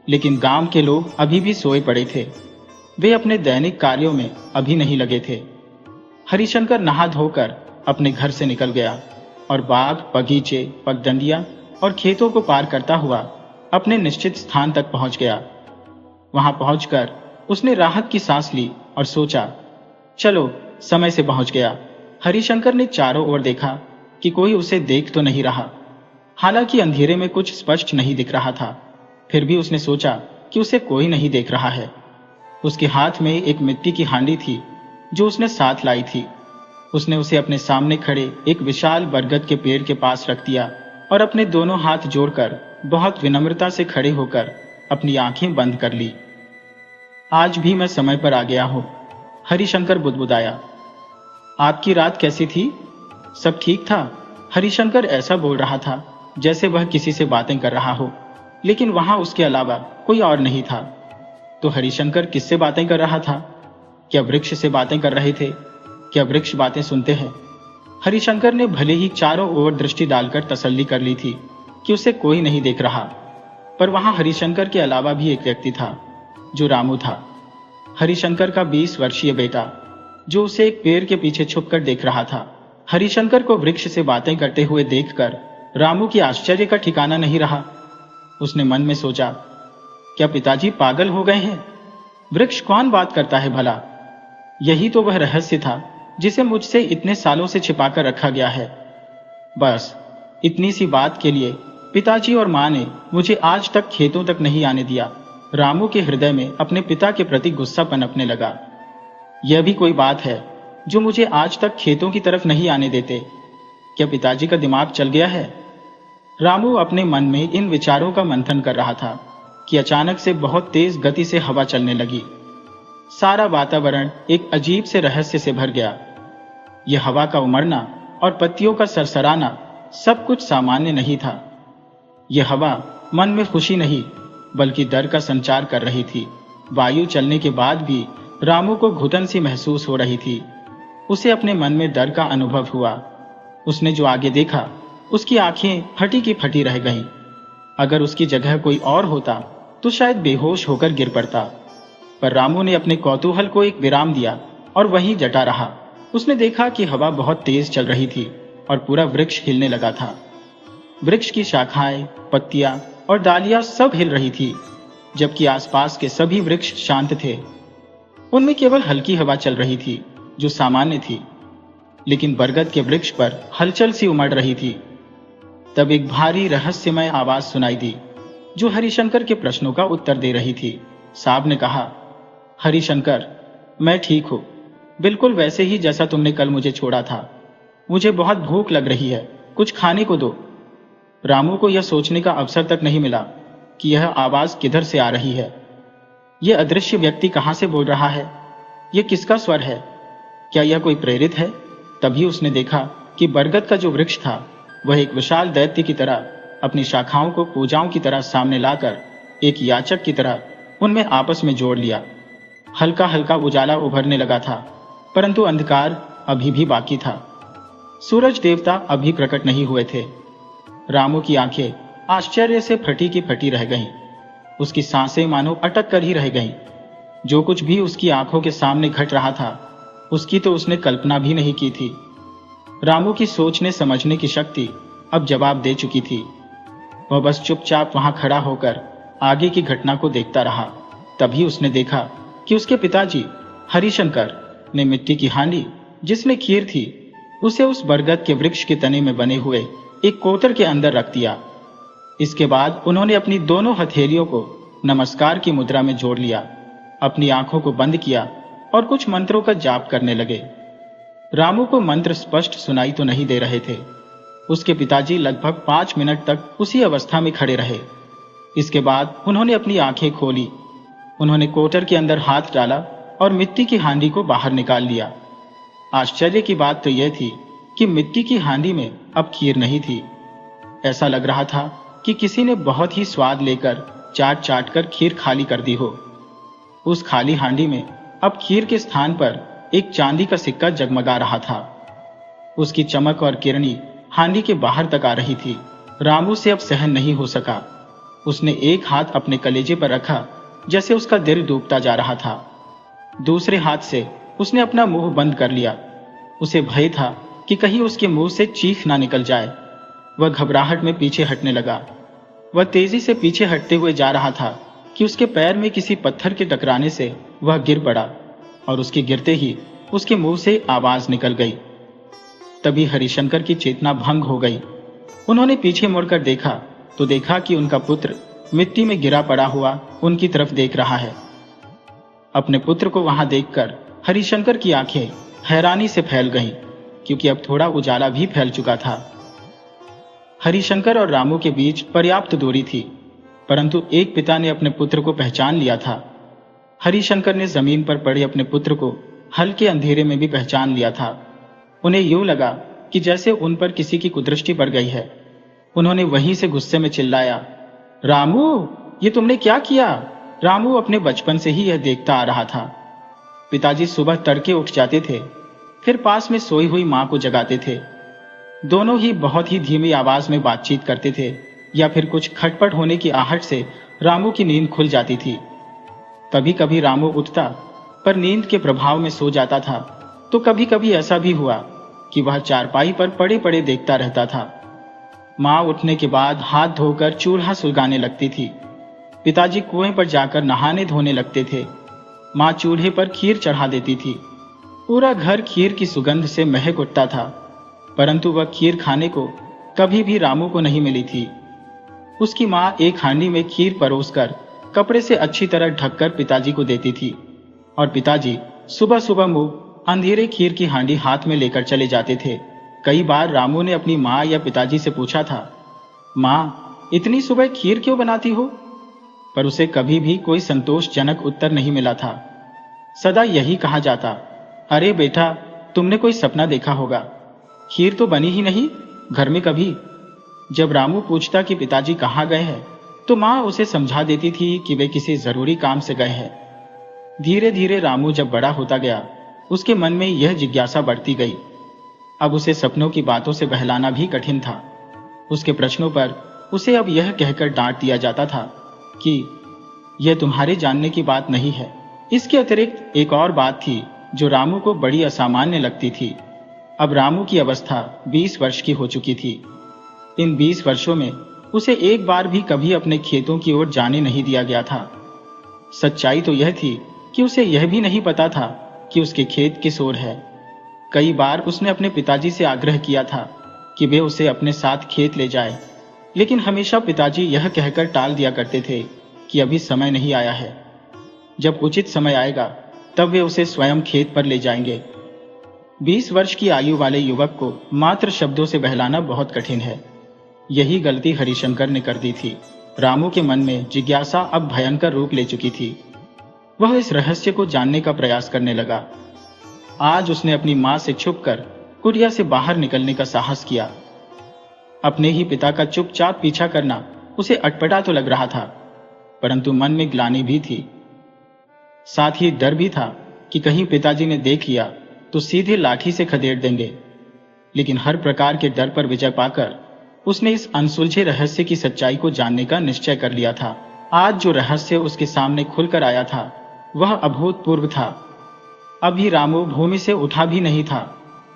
A: लेकिन गांव के लोग अभी भी सोए पड़े थे। वे अपने दैनिक कार्यों में अभी नहीं लगे थे। हरिशंकर नहा धोकर अपने घर से निकल गया और बाग, बगीचे, पगडंडियां और खेतों को पार करता हुआ अपने निश्चित स्थान तक पहुंच गया। वहां पहुंचकर उसने राहत की सांस ली और सोचा, चलो समय से पहुंच गया। हरिशंकर ने चारों ओर देखा कि कोई उसे देख तो नहीं रहा। हालांकि अंधेरे में कुछ स्पष्ट नहीं दिख रहा था, फिर भी उसने सोचा कि उसे कोई नहीं देख रहा है। उसके हाथ में एक मिट्टी की हांडी थी जो उसने साथ लाई थी। उसने उसे अपने सामने खड़े एक विशाल बरगद के पेड़ के पास रख दिया और अपने दोनों हाथ जोड़कर बहुत विनम्रता से खड़े होकर अपनी आंखें बंद कर ली। आज भी मैं समय पर आ गया हूं, हरिशंकर बुदबुदाया। आपकी रात कैसी थी? सब ठीक था। हरिशंकर ऐसा बोल रहा था जैसे वह किसी से बातें कर रहा हो, लेकिन वहां उसके अलावा कोई और नहीं था। तो हरिशंकर किससे बातें कर रहा था? क्या वृक्ष से बातें कर रहे थे? क्या वृक्ष बातें सुनते हैं? हरिशंकर ने भले ही चारों ओर दृष्टि डालकर तसल्ली कर ली थी कि उसे कोई नहीं देख रहा, पर वहां हरिशंकर के अलावा भी एक व्यक्ति था, जो रामू था। हरिशंकर का 20 वर्षीय बेटा, जो उसे एक पेड़ के पीछे छुपकर देख रहा था। हरिशंकर को वृक्ष से बातें करते हुए देखकर रामू की आश्चर्य का ठिकाना नहीं रहा। उसने मन में सोचा, क्या पिताजी पागल हो गए हैं? वृक्ष कौन बात करता है भला? यही तो वह रहस्य था जिसे मुझसे इतने सालों से छिपाकर रखा गया है। बस इतनी सी बात के लिए पिताजी और मां ने मुझे आज तक खेतों तक नहीं आने दिया। रामू के हृदय में अपने पिता के प्रति गुस्सा पनपने लगा। यह भी कोई बात है जो मुझे आज तक खेतों की तरफ नहीं आने देते? क्या पिताजी का दिमाग चल गया है? रामू अपने मन में इन विचारों का मंथन कर रहा था कि अचानक से बहुत तेज गति से हवा चलने लगी। सारा वातावरण एक अजीब से रहस्य से भर गया। यह हवा का उमड़ना और पत्तियों का सरसराना सब कुछ सामान्य नहीं था। यह हवा मन में खुशी नहीं बल्कि डर का संचार कर रही थी। वायु चलने के बाद भी रामू को घुटन सी महसूस हो रही थी। उसे अपने मन में डर का अनुभव हुआ। उसने जो आगे देखा, उसकी आंखें फटी की फटी रह गईं। अगर उसकी जगह कोई और होता तो शायद बेहोश होकर गिर पड़ता, पर रामू ने अपने कौतूहल को एक विराम दिया और वहीं डटा रहा। उसने देखा कि हवा बहुत तेज चल रही थी और पूरा वृक्ष हिलने लगा था। वृक्ष की शाखाएं, पत्तियां और डालियां सब हिल रही थी, जबकि आसपास के सभी वृक्ष शांत थे। उनमें केवल हल्की हवा चल रही थी जो सामान्य थी, लेकिन बरगद के वृक्ष पर हलचल सी उमड़ रही थी। तब एक भारी रहस्यमय आवाज सुनाई दी जो हरिशंकर के प्रश्नों का उत्तर दे रही थी। सांप ने कहा, हरिशंकर, मैं ठीक हूं, बिल्कुल वैसे ही जैसा तुमने कल मुझे छोड़ा था। मुझे बहुत भूख लग रही है, कुछ खाने को दो। रामू को यह सोचने का अवसर तक नहीं मिला कि यह आवाज किधर से आ रही है। यह अदृश्य व्यक्ति कहां से बोल रहा है? यह किसका स्वर है? क्या यह कोई प्रेरित है? तभी उसने देखा कि बरगद का जो वृक्ष था वह एक विशाल दैत्य की तरह अपनी शाखाओं को पूजाओं की तरह सामने लाकर एक याचक की तरह उनमें आपस में जोड़ लिया। हल्का हल्का उजाला उभरने लगा था, परंतु अंधकार अभी भी बाकी था। सूरज देवता अभी प्रकट नहीं हुए थे। रामू की आंखें आश्चर्य से फटी की फटी रह गईं। उसकी सांसें मानो अटक कर ही रह गईं। जो कुछ भी उसकी आंखों के सामने घट रहा था, उसकी तो उसने कल्पना भी नहीं की थी। रामू की सोचने समझने की शक्ति अब जवाब दे चुकी थी। वह बस चुपचाप वहां खड़ा होकर आगे की घटना को देखता रहा। तभी उसने देखा कि उसके पिताजी हरिशंकर ने मिट्टी की हांडी जिसमें खीर थी, उसे उस बरगद के वृक्ष के तने में बने हुए एक कोतर के अंदर रख दिया। इसके बाद उन्होंने अपनी दोनों हथेलियों को नमस्कार की मुद्रा में जोड़ लिया, अपनी आंखों को बंद किया और कुछ मंत्रों का जाप करने लगे। रामू को मंत्र स्पष्ट सुनाई तो नहीं दे रहे थे। उसके पिताजी लगभग 5 मिनट तक उसी अवस्था में खड़े रहे। इसके बाद उन्होंने अपनी आंखें खोली। उन्होंने कोटर के अंदर हाथ डाला और मिट्टी की हांडी को बाहर निकाल लिया। आश्चर्य की बात तो यह थी कि मिट्टी की हांडी में अब खीर नहीं थी। ऐसा लग रहा था कि किसी ने बहुत ही स्वाद लेकर चाट चाट कर खीर खाली कर दी हो। उस खाली हांडी में अब खीर के स्थान पर एक चांदी का सिक्का जगमगा रहा था। उसकी चमक और किरणी हांडी के बाहर तक आ रही थी। रामू से अब सहन नहीं हो सका। उसने एक हाथ अपने कलेजे पर रखा जैसे उसका दिल डूबता जा रहा था। दूसरे हाथ से उसने अपना मुंह बंद कर लिया। उसे भय था कि कहीं उसके मुंह से चीख ना निकल जाए। वह घबराहट में पीछे हटने लगा। वह तेजी से पीछे हटते हुए जा रहा था कि उसके पैर में किसी पत्थर के टकराने से वह गिर पड़ा और उसके गिरते ही उसके मुंह से आवाज निकल गई। तभी हरिशंकर की चेतना भंग हो गई। उन्होंने पीछे मुड़कर देखा तो देखा कि उनका पुत्र मिट्टी में गिरा पड़ा हुआ उनकी तरफ देख रहा है। अपने पुत्र को वहां देखकर हरिशंकर की आंखें हैरानी से फैल गईं, क्योंकि अब थोड़ा उजाला भी फैल चुका था। हरिशंकर और रामू के बीच पर्याप्त दूरी थी, परंतु एक पिता ने अपने पुत्र को पहचान लिया था। हरिशंकर ने जमीन पर पड़े अपने पुत्र को हल्के अंधेरे में भी पहचान लिया था। उन्हें यूं लगा कि जैसे उन पर किसी की कुदृष्टि पड़ गई है। उन्होंने वहीं से गुस्से में चिल्लाया, रामू, ये तुमने क्या किया? रामू अपने बचपन से ही यह देखता आ रहा था। पिताजी सुबह तड़के उठ जाते थे, फिर पास में सोई हुई मां को जगाते थे। दोनों ही बहुत ही धीमी आवाज में बातचीत करते थे, या फिर कुछ खटपट होने की आहट से रामू की नींद खुल जाती थी। कभी कभी रामू उठता पर नींद के प्रभाव में सो जाता था, तो कभी कभी ऐसा भी हुआ कि वह चारपाई पर पड़े पड़े देखता रहता था। मां उठने के बाद हाथ धोकर चूल्हा सुलगाने लगती थी। पिताजी कुएं पर जाकर नहाने धोने लगते थे। मां चूल्हे पर खीर चढ़ा देती थी। पूरा घर खीर की सुगंध से महक उठता था, परंतु वह खीर खाने को कभी भी रामू को नहीं मिली थी। उसकी मां एक हांडी में खीर परोसकर कपड़े से अच्छी तरह ढककर पिताजी को देती थी, और पिताजी सुबह सुबह मुंह अंधेरे खीर की हांडी हाथ में लेकर चले जाते थे। कई बार रामू ने अपनी मां या पिताजी से पूछा था, मां, इतनी सुबह खीर क्यों बनाती हो? पर उसे कभी भी कोई संतोषजनक उत्तर नहीं मिला था। सदा यही कहा जाता, अरे बेटा, तुमने कोई सपना देखा होगा, खीर तो बनी ही नहीं घर में कभी। जब रामू पूछता कि पिताजी कहाँ गए हैं, तो मां उसे समझा देती थी कि वे किसी जरूरी काम से गए हैं। धीरे धीरे रामू जब बड़ा होता गया, उसके मन में यह जिज्ञासा बढ़ती गई। अब उसे सपनों की बातों से बहलाना भी कठिन था। उसके प्रश्नों पर उसे अब यह कहकर डांट दिया जाता था कि यह तुम्हारे जानने की बात नहीं है। इसके अतिरिक्त एक और बात थी जो रामू को बड़ी असामान्य लगती थी। अब रामू की अवस्था 20 वर्ष की हो चुकी थी। इन 20 वर्षों में उसे एक बार भी कभी अपने खेतों की ओर जाने नहीं दिया गया था। सच्चाई तो यह थी कि उसे यह भी नहीं पता था कि उसके खेत किस ओर है। कई बार उसने अपने पिताजी से आग्रह किया था कि वे उसे अपने साथ खेत ले जाए, लेकिन हमेशा पिताजी यह कहकर टाल दिया करते थे कि अभी समय नहीं आया है। जब उचित समय आएगा तब वे उसे स्वयं खेत पर ले जाएंगे। 20 वर्ष की आयु वाले युवक को मात्र शब्दों से बहलाना बहुत कठिन है। यही गलती हरिशंकर ने कर दी थी। रामू के मन में जिज्ञासा अब भयंकर रूप ले चुकी थी। वह इस रहस्य को जानने का प्रयास करने लगा। आज उसने अपनी मां से छुपकर कुटिया से बाहर निकलने का साहस किया। अपने ही पिता का चुपचाप पीछा करना उसे अटपटा तो लग रहा था, परंतु मन में ग्लानि भी थी। साथ ही डर भी था कि कहीं पिताजी ने देख लिया तो सीधे लाठी से खदेड़ देंगे। लेकिन हर प्रकार के डर पर विजय पाकर उसने इस अनसुलझे रहस्य की सच्चाई को जानने का निश्चय कर लिया था। आज जो रहस्य उसके सामने खुलकर आया था वह अभूतपूर्व था। अभी रामू भूमि से उठा भी नहीं था।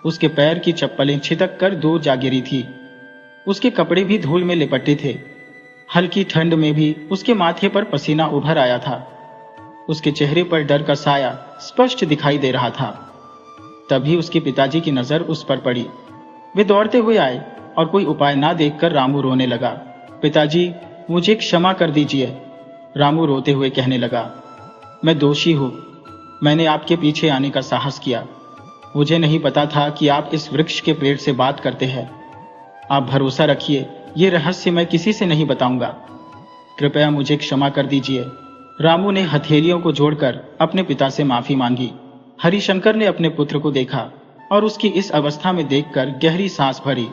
A: उसके पैर की चप्पलें छिटक कर दूर जा गिरी थी। उसके कपड़े भी धूल में लिपटे थे। हल्की ठंड में भी उसके माथे पर पसीना उभर आया था। उसके चेहरे पर डर का साया स्पष्ट दिखाई दे रहा था। तभी उसके पिताजी की नजर उस पर पड़ी। वे दौड़ते हुए आए और कोई उपाय ना देखकर रामू रोने लगा। पिताजी, मुझे क्षमा कर दीजिए, रामू रोते हुए कहने लगा। मैं दोषी हूं। मैंने आपके पीछे आने का साहस किया। मुझे नहीं पता था कि आप इस वृक्ष के पेड़ से बात करते हैं। आप भरोसा रखिए, ये रहस्य मैं किसी से नहीं बताऊंगा। कृपया मुझे क्षमा कर दीजिए। रामू ने हथेलियों को जोड़कर अपने पिता से माफी मांगी। हरिशंकर ने अपने पुत्र को देखा और उसकी इस अवस्था में देखकर गहरी सांस भरी।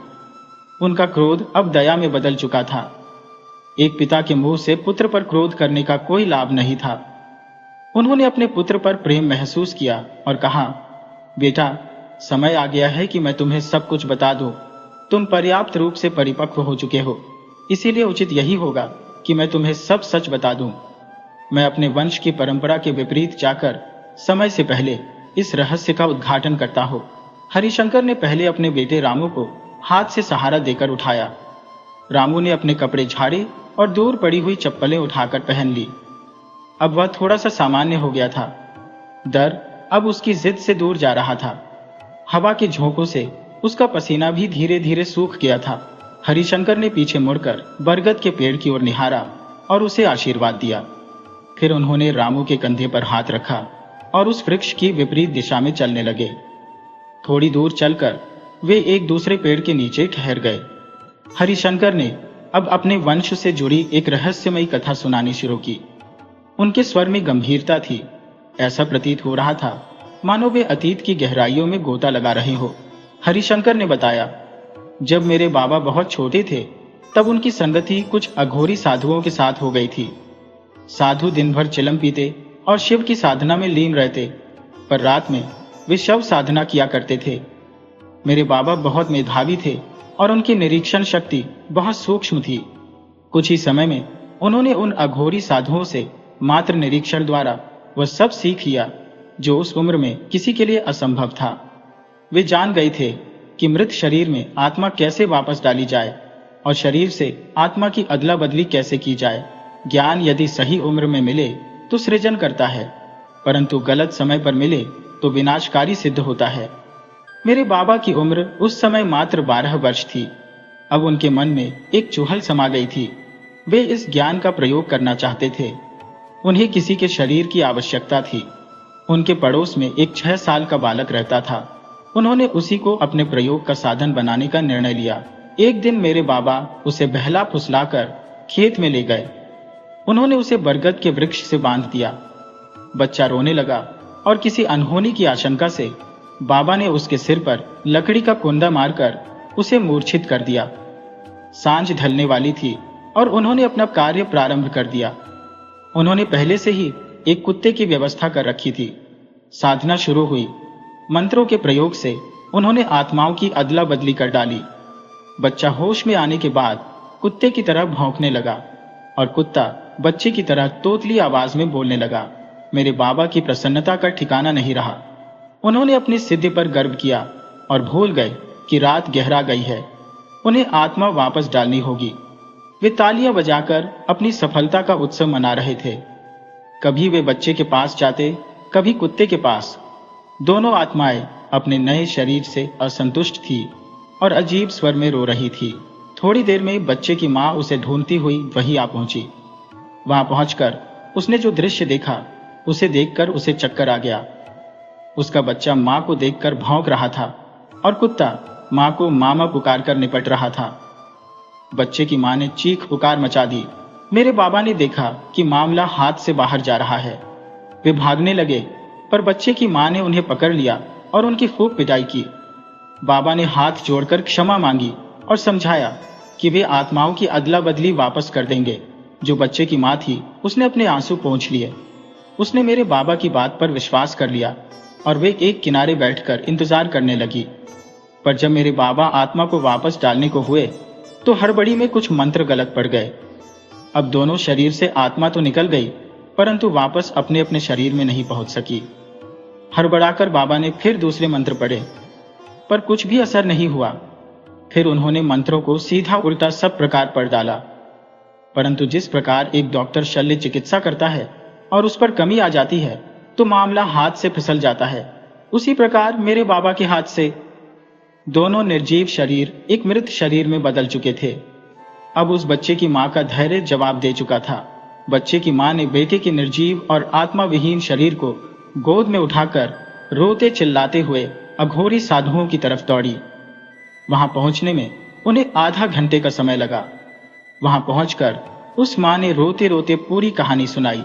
A: उनका क्रोध अब दया में बदल चुका था। एक पिता के मुंह से पुत्र पर क्रोध करने का कोई लाभ नहीं था। उन्होंने अपने पुत्र पर प्रेम महसूस किया और कहा, बेटा, समय आ गया है कि मैं तुम्हें सब कुछ बता दूं। तुम पर्याप्त रूप से परिपक्व हो चुके हो, इसीलिए उचित यही होगा कि मैं तुम्हें सब सच बता दूं। मैं अपने वंश की परंपरा के विपरीत जाकर समय से पहले इस रहस्य का उद्घाटन करता हूं। हरिशंकर ने पहले अपने बेटे रामू को हाथ से सहारा देकर उठाया। रामू ने अपने कपड़े झाड़े और दूर पड़ी हुई चप्पलें उठाकर पहन ली। अब वह थोड़ा सा सामान्य हो गया था। डर अब उसकी जिद से दूर जा रहा था। हवा के झोंकों से उसका पसीना भी धीरे धीरे सूख गया था। हरिशंकर ने पीछे मुड़कर बरगद के पेड़ की ओर निहारा और उसे आशीर्वाद दिया। फिर उन्होंने रामू के कंधे पर हाथ रखा और उस वृक्ष की विपरीत दिशा में चलने लगे। थोड़ी दूर चलकर वे एक दूसरे पेड़ के नीचे ठहर गए। हरिशंकर ने अब अपने वंश से जुड़ी एक रहस्यमयी कथा सुनानी शुरू की। उनके स्वर में गंभीरता थी। ऐसा प्रतीत हो रहा था मानो वे अतीत की गहराइयों में गोता लगा रहे हो। हरिशंकर ने बताया, जब मेरे बाबा बहुत छोटे थे तब उनकी संगति कुछ अघोरी साधुओं के साथ हो गई थी। साधु दिन भर चिलम पीते और शिव की साधना में लीन रहते, पर रात में वे शव साधना किया करते थे। मेरे बाबा बहुत मेधावी थे और उनकी निरीक्षण शक्ति बहुत सूक्ष्म थी। कुछ ही समय में उन्होंने उन अघोरी साधुओं से मात्र निरीक्षण द्वारा वह सब सीख लिया जो उस उम्र में किसी के लिए असंभव था। वे जान गए थे कि मृत शरीर में आत्मा कैसे वापस डाली जाए और शरीर से आत्मा की अदला बदली कैसे की जाए। ज्ञान यदि सही उम्र में मिले तो सृजन करता है, परंतु गलत समय पर मिले तो विनाशकारी सिद्ध होता है। मेरे बाबा की उम्र उस समय मात्र 12 वर्ष थी। अब उनके मन में एक चुहल समा गई थी। वे इस ज्ञान का प्रयोग करना चाहते थे। उन्हें किसी के शरीर की आवश्यकता थी। उनके पड़ोस में एक 6 साल का बालक रहता था। उन्होंने उसी को अपने प्रयोग का साधन बनाने का निर्णय लिया। एक दिन मेरे बाबा उसे बहला फुसलाकर खेत में ले गए। उन्होंने उसे बरगद के वृक्ष से बांध दिया। बच्चा रोने लगा और किसी अनहोनी की आशंका से बाबा ने उसके सिर पर लकड़ी का कुंदा मारकर उसे मूर्छित कर दिया। सांझ ढलने वाली थी और उन्होंने अपना कार्य प्रारंभ कर दिया। उन्होंने पहले से ही एक कुत्ते की व्यवस्था कर रखी थी। साधना शुरू हुई। मंत्रों के प्रयोग से उन्होंने आत्माओं की अदला बदली कर डाली। बच्चा होश में आने के बाद कुत्ते की तरह भौंकने लगा और कुत्ता बच्चे की तरह तोतली आवाज में बोलने लगा। मेरे बाबा की प्रसन्नता का ठिकाना नहीं रहा। उन्होंने अपनी सिद्धि पर गर्व किया और भूल गए कि रात गहरा गई है। उन्हें आत्मा वापस डालनी होगी। वे तालियां बजाकर अपनी सफलता का उत्सव मना रहे थे। कभी वे बच्चे के पास जाते, कभी कुत्ते के पास। दोनों आत्माएं अपने नए शरीर से असंतुष्ट थी और अजीब स्वर में रो रही थी। थोड़ी देर में बच्चे की मां उसे ढूंढती हुई वहीं आ पहुंची। वहां पहुंचकर उसने जो दृश्य देखा उसे देखकर उसे चक्कर आ गया। उसका बच्चा मां को देखकर भौंक रहा था और कुत्ता मां को मामा पुकारकर निपट रहा था। बच्चे की मां ने चीख पुकार मचा दी। मेरे बाबा ने देखा कि मामला हाथ से बाहर जा रहा है। वे भागने लगे, पर बच्चे की मां ने उन्हें पकड़ लिया और उनकी खूब पिटाई की। बाबा ने हाथ जोड़कर क्षमा मांगी और समझाया कि वे आत्माओं की अदला बदली वापस कर देंगे। जो बच्चे की मां थी उसने अपने आंसू पोंछ लिए। उसने मेरे बाबा की बात पर विश्वास कर लिया और वे एक किनारे बैठकर इंतजार करने लगी। पर जब मेरे बाबा आत्मा को वापस डालने को हुए तो हड़बड़ी में कुछ मंत्र गलत पड़ गए। अब दोनों शरीर से आत्मा तो निकल गई, परंतु वापस अपने अपने शरीर में नहीं पहुंच सकी। हड़बड़ाकर बाबा ने फिर दूसरे मंत्र पढ़े, पर कुछ भी असर नहीं हुआ। फिर उन्होंने मंत्रों को सीधा उल्टा सब प्रकार पढ़ डाला, परंतु जिस प्रकार एक डॉक्टर शल्य चिकित्सा करता है और उस पर कमी आ जाती है तो मामला हाथ से फिसल जाता है, उसी प्रकार मेरे बाबा के हाथ से दोनों निर्जीव शरीर एक मृत शरीर में बदल चुके थे। अब उस बच्चे की मां का धैर्य जवाब दे चुका था। बच्चे की मां ने बेटे के निर्जीव और आत्मा विहीन शरीर को गोद में उठाकर रोते चिल्लाते हुए अघोरी साधुओं की तरफ दौड़ी। वहां पहुंचने में उन्हें आधा घंटे का समय लगा। वहां पहुंचकर उस मां ने रोते रोते पूरी कहानी सुनाई।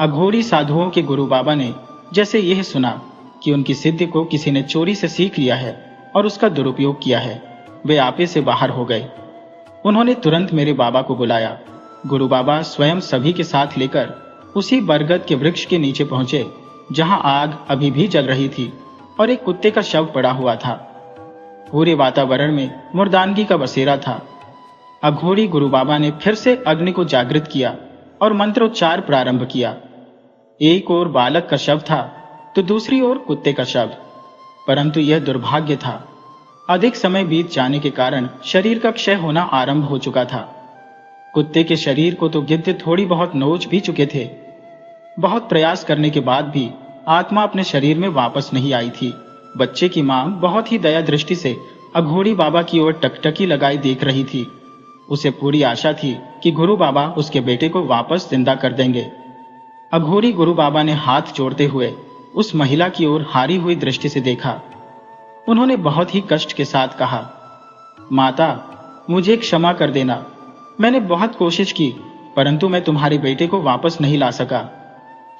A: अघोरी साधुओं के गुरु बाबा ने जैसे यह सुना कि उनकी सिद्धि को किसी ने चोरी से सीख लिया है और उसका दुरुपयोग किया है, वे आपे से बाहर हो गए। उन्होंने तुरंत मेरे बाबा को बुलाया। गुरु बाबा स्वयं सभी के साथ लेकर उसी बरगद के वृक्ष के नीचे पहुंचे जहां आग अभी भी जल रही थी और एक कुत्ते का शव पड़ा हुआ था। पूरे वातावरण में मुर्दानगी का बसेरा था। अघोरी गुरु बाबा ने फिर से अग्नि को जागृत किया और मंत्रोच्चार प्रारंभ किया। एक ओर बालक का शव था तो दूसरी ओर कुत्ते का शव। परंतु यह दुर्भाग्य था। अधिक समय बीत जाने के कारण शरीर का क्षय होना आरंभ हो चुका था। कुत्ते के शरीर को तो गिद्ध थोड़ी बहुत नोच भी चुके थे। बहुत प्रयास करने के बाद भी आत्मा अपने शरीर में वापस नहीं आई थी। बच्चे की मां बहुत ही दया दृष्टि से अघोरी बाबा की ओर टकटकी लगाई देख रही थी। उसे पूरी आशा थी कि गुरु बाबा उसके बेटे को वापस जिंदा कर देंगे। अघोरी गुरु बाबा ने हाथ जोड़ते हुए उस महिला की ओर हारी हुई दृष्टि से देखा। उन्होंने बहुत ही कष्ट के साथ कहा, माता, मुझे क्षमा कर देना। मैंने बहुत कोशिश की, परंतु मैं तुम्हारे बेटे को वापस नहीं ला सका।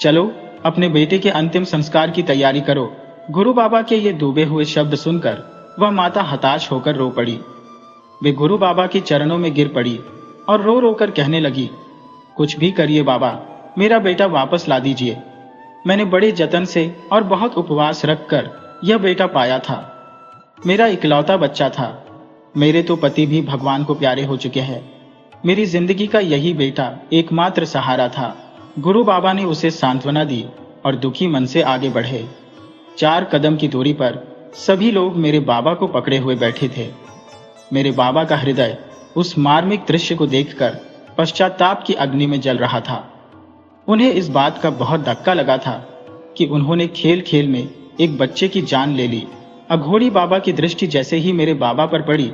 A: चलो, अपने बेटे के अंतिम संस्कार की तैयारी करो। गुरु बाबा के ये डूबे हुए शब्द सुनकर वह माता हताश होकर रो पड़ी। वे गुरु बाबा के चरणों में गिर पड़ी और रो रो कर कहने लगी, कुछ भी करिए बाबा, मेरा बेटा वापस ला दीजिए। मैंने बड़े जतन से और बहुत उपवास रखकर यह बेटा पाया था। मेरा इकलौता बच्चा था। मेरे तो पति भी भगवान को प्यारे हो चुके हैं। मेरी जिंदगी का यही बेटा एकमात्र सहारा था। गुरु बाबा ने उसे सांत्वना दी और दुखी मन से आगे बढ़े। 4 कदम की दूरी पर सभी लोग मेरे बाबा को पकड़े हुए बैठे थे। मेरे बाबा का हृदय उस मार्मिक दृश्य को देखकर पश्चाताप की अग्नि में जल रहा था। उन्हें इस बात का बहुत धक्का लगा था कि उन्होंने खेल खेल में एक बच्चे की जान ले ली। अघोरी बाबा की दृष्टि जैसे ही मेरे बाबा पर पड़ी,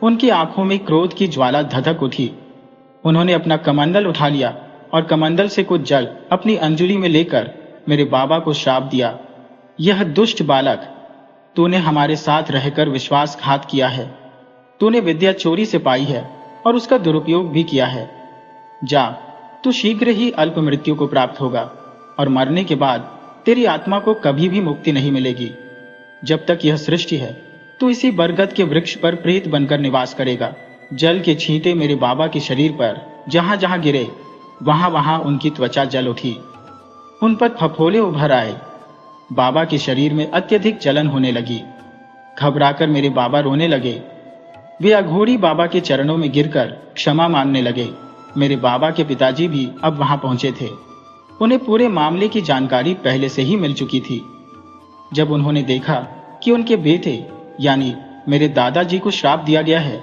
A: उनकी आंखों में क्रोध की ज्वाला धधक उठी। उन्होंने अपना कमंडल उठा लिया और कमंडल से कुछ जल अपनी अंजुली में लेकर मेरे बाबा को श्राप दिया, यह दुष्ट बालक, तूने हमारे साथ रहकर विश्वासघात किया है। तूने विद्या चोरी से पाई है और उसका दुरुपयोग भी किया है। जा, तू शीघ्र ही अल्प मृत्यु को प्राप्त होगा और मरने के बाद तेरी आत्मा को कभी भी मुक्ति नहीं मिलेगी। जब तक यह सृष्टि है, तू इसी बरगद के वृक्ष पर प्रेत बनकर निवास करेगा। जल के छींटे मेरे बाबा के शरीर पर जहां जहां गिरे, वहां वहां उनकी त्वचा जल उठी। उन पर फफोले उभर आए। बाबा के शरीर में अत्यधिक जलन होने लगी। घबराकर मेरे बाबा रोने लगे। वे अघोरी बाबा के चरणों में गिरकर क्षमा मांगने लगे। मेरे बाबा के पिताजी भी अब वहां पहुंचे थे। उन्हें पूरे मामले की जानकारी पहले से ही मिल चुकी थी। जब उन्होंने देखा कि उनके बेटे यानी मेरे दादाजी को श्राप दिया गया है,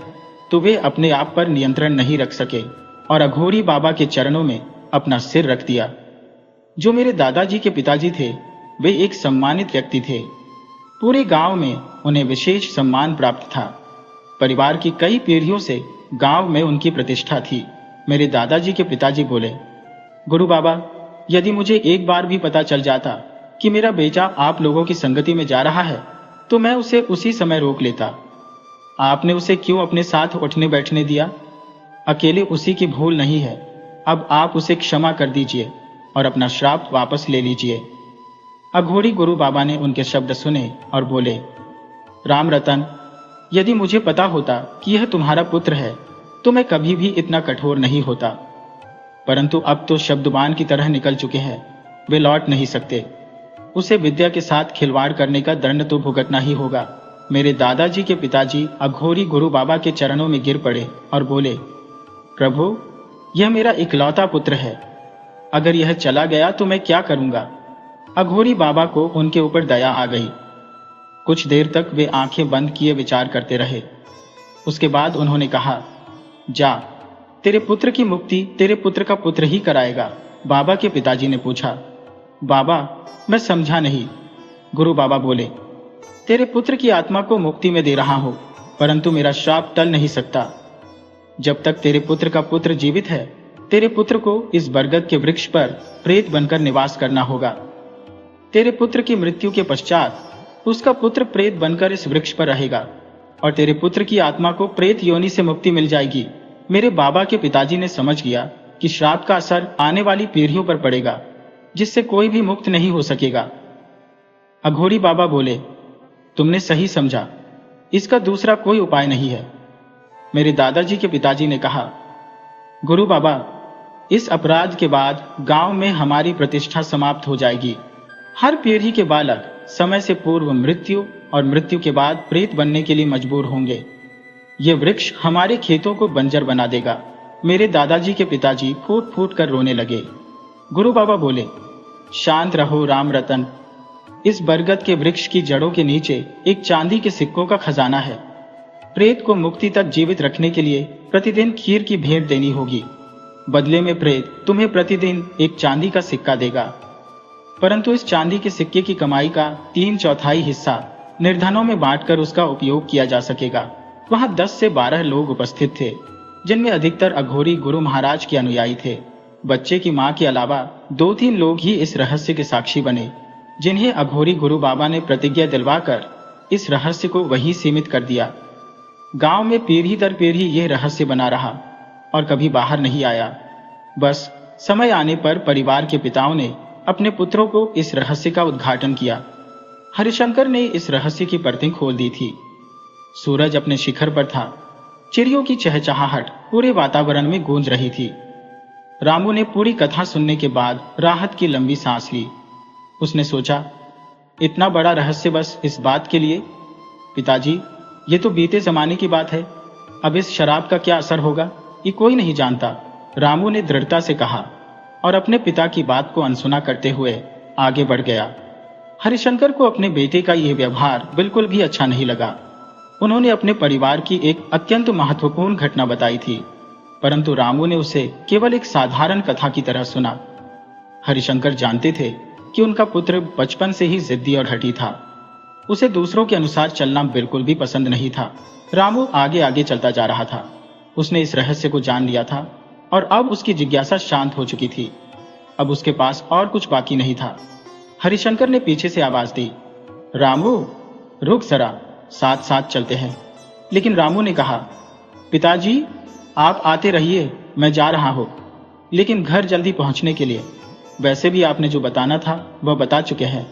A: तो वे अपने आप पर नियंत्रण नहीं रख सके और अघोरी बाबा के चरणों में अपना सिर रख दिया। जो मेरे दादाजी के पिताजी थे, वे एक सम्मानित व्यक्ति थे। पूरे गांव में उन्हें विशेष सम्मान प्राप्त था। परिवार की कई पीढ़ियों से गांव में उनकी प्रतिष्ठा थी। मेरे दादाजी के पिताजी बोले, गुरु बाबा, यदि मुझे एक बार भी पता चल जाता कि मेरा बेटा आप लोगों की संगति में जा रहा है, तो मैं उसे उसी समय रोक लेता। आपने उसे क्यों अपने साथ उठने बैठने दिया? अकेले उसी की भूल नहीं है। अब आप उसे क्षमा कर दीजिए और अपना श्राप वापस ले लीजिए। अघोरी गुरु बाबा ने उनके शब्द सुने और बोले, राम रतन, यदि मुझे पता होता कि यह तुम्हारा पुत्र है, तो मैं कभी भी इतना कठोर नहीं होता। परंतु अब तो शब्दबान की तरह निकल चुके हैं, वे लौट नहीं सकते। उसे विद्या के साथ खिलवाड़ करने का दंड तो भुगतना ही होगा। मेरे दादाजी के पिताजी अघोरी गुरु बाबा के चरणों में गिर पड़े और बोले, प्रभु, यह मेरा इकलौता पुत्र है। अगर यह चला गया तो मैं क्या करूंगा? अघोरी बाबा को उनके ऊपर दया आ गई। कुछ देर तक वे आंखें बंद किए विचार करते रहे। उसके बाद उन्होंने कहा, जा, तेरे पुत्र की मुक्ति तेरे पुत्र का पुत्र ही कराएगा। बाबा के पिताजी ने पूछा, बाबा, मैं समझा नहीं। गुरु बाबा बोले, तेरे पुत्र की आत्मा को मुक्ति में दे रहा हूं, परंतु मेरा श्राप टल नहीं सकता। जब तक तेरे पुत्र का पुत्र जीवित है, तेरे पुत्र को इस बरगद के वृक्ष पर प्रेत बनकर निवास करना होगा। तेरे पुत्र की मृत्यु के पश्चात उसका पुत्र प्रेत बनकर इस वृक्ष पर रहेगा और तेरे पुत्र की आत्मा को प्रेत योनि से मुक्ति मिल जाएगी। मेरे बाबा के पिताजी ने समझ गया कि श्राप का असर आने वाली पीढ़ियों पर पड़ेगा, जिससे कोई भी मुक्त नहीं हो सकेगा। अघोरी बाबा बोले, तुमने सही समझा, इसका दूसरा कोई उपाय नहीं है। मेरे दादाजी के पिताजी ने कहा, गुरु बाबा, इस अपराध के बाद गांव में हमारी प्रतिष्ठा समाप्त हो जाएगी। हर पीढ़ी के बालक समय से पूर्व मृत्यु और मृत्यु के बाद प्रेत बनने के लिए मजबूर होंगे। ये वृक्ष हमारे खेतों को बंजर बना देगा। मेरे दादाजी के पिताजी फूट फूट कर रोने लगे। गुरु बाबा बोले, शांत रहो राम रतन, इस बरगद के वृक्ष की जड़ों के नीचे एक चांदी के सिक्कों का खजाना है। प्रेत को मुक्ति तक जीवित रखने के लिए प्रतिदिन खीर की भेंट देनी होगी। बदले में प्रेत तुम्हें प्रतिदिन एक चांदी का सिक्का देगा, परंतु इस चांदी के सिक्के की कमाई का 3/4 हिस्सा निर्धनों में बांटकर उसका उपयोग किया जा सकेगा। वहां 10 से 12 लोग उपस्थित थे, जिनमें अधिकतर अघोरी गुरु महाराज के अनुयायी थे। बच्चे की मां के अलावा 2-3 लोग ही इस रहस्य के साक्षी बने, जिन्हें अघोरी गुरु बाबा ने प्रतिज्ञा दिलवाकर इस रहस्य को वहीं सीमित कर दिया। गांव में पीढ़ी दर पीढ़ी यह रहस्य बना रहा और कभी बाहर नहीं आया। बस समय आने पर परिवार के पिताओं ने अपने पुत्रों को इस रहस्य का उद्घाटन किया। हरिशंकर ने इस रहस्य की परतें खोल दी थी। सूरज अपने शिखर पर था। चिड़ियों की चहचहाहट पूरे वातावरण में गूंज रही थी। रामू ने पूरी कथा सुनने के बाद राहत की लंबी सांस ली। उसने सोचा, इतना बड़ा रहस्य बस इस बात के लिए? पिताजी, ये तो बीते जमाने की बात है। अब इस शराब का क्या असर होगा, ये कोई नहीं जानता, रामू ने दृढ़ता से कहा और अपने पिता की बात को अनसुना करते हुए आगे बढ़ गया। हरिशंकर को अपने बेटे का यह व्यवहार बिल्कुल भी अच्छा नहीं लगा। उन्होंने अपने परिवार की एक अत्यंत महत्वपूर्ण घटना बताई थी, परंतु रामू ने उसे केवल एक साधारण कथा की तरह सुना। हरिशंकर जानते थे कि उनका पुत्र बचपन से ही जिद्दी और हठी था। उसे दूसरों के अनुसार चलना बिल्कुल भी पसंद नहीं था। रामू आगे आगे चलता जा रहा था। उसने इस रहस्य को जान लिया था और अब उसकी जिज्ञासा शांत हो चुकी थी। अब उसके पास और कुछ बाकी नहीं था। हरिशंकर ने पीछे से आवाज दी, रामू रुक जरा, साथ साथ चलते हैं। लेकिन रामू ने कहा, पिताजी आप आते रहिए, मैं जा रहा हूं, लेकिन घर जल्दी पहुंचने के लिए। वैसे भी आपने जो बताना था वह बता चुके हैं।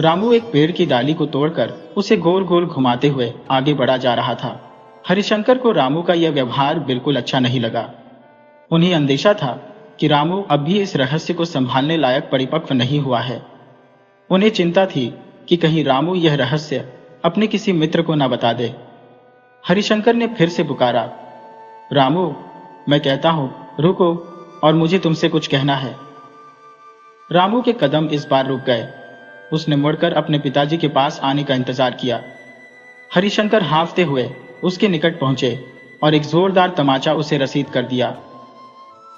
A: रामू एक पेड़ की डाली को तोड़कर उसे गोल गोल घुमाते हुए आगे बढ़ा जा रहा था। हरिशंकर को रामू का यह व्यवहार बिल्कुल अच्छा नहीं लगा। उन्हें अंदेशा था कि रामू अब भी इस रहस्य को संभालने लायक परिपक्व नहीं हुआ है। उन्हें चिंता थी कि कहीं रामू यह रहस्य अपने किसी मित्र को न बता दे। हरिशंकर ने फिर से पुकारा, रामू मैं कहता हूं, रुको और मुझे तुमसे कुछ कहना है। रामू के कदम इस बार रुक गए। उसने मुड़कर अपने पिताजी के पास आने का इंतजार किया। हरिशंकर हांफते हुए उसके निकट पहुंचे और एक जोरदार तमाचा उसे रसीद कर दिया।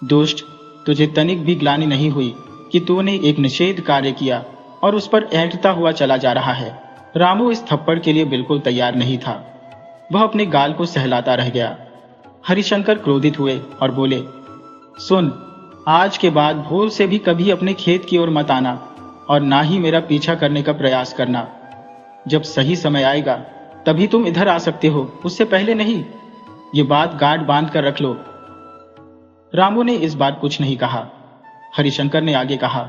A: दुष्ट, तुझे तनिक भी ग्लानि नहीं हुई कि तूने एक निषेध कार्य किया और उस पर ऐंठता हुआ चला जा रहा है। रामू इस थप्पड़ के लिए बिल्कुल तैयार नहीं था। वह अपने गाल को सहलाता रह गया। हरिशंकर क्रोधित हुए और बोले, सुन, आज के बाद भूल से भी कभी अपने खेत की ओर मत आना और ना ही मेरा पीछा करने का प्रयास करना। जब सही समय आएगा तभी तुम इधर आ सकते हो, उससे पहले नहीं। ये बात गांठ बांध कर रख लो। रामू ने इस बार कुछ नहीं कहा। हरिशंकर ने आगे कहा,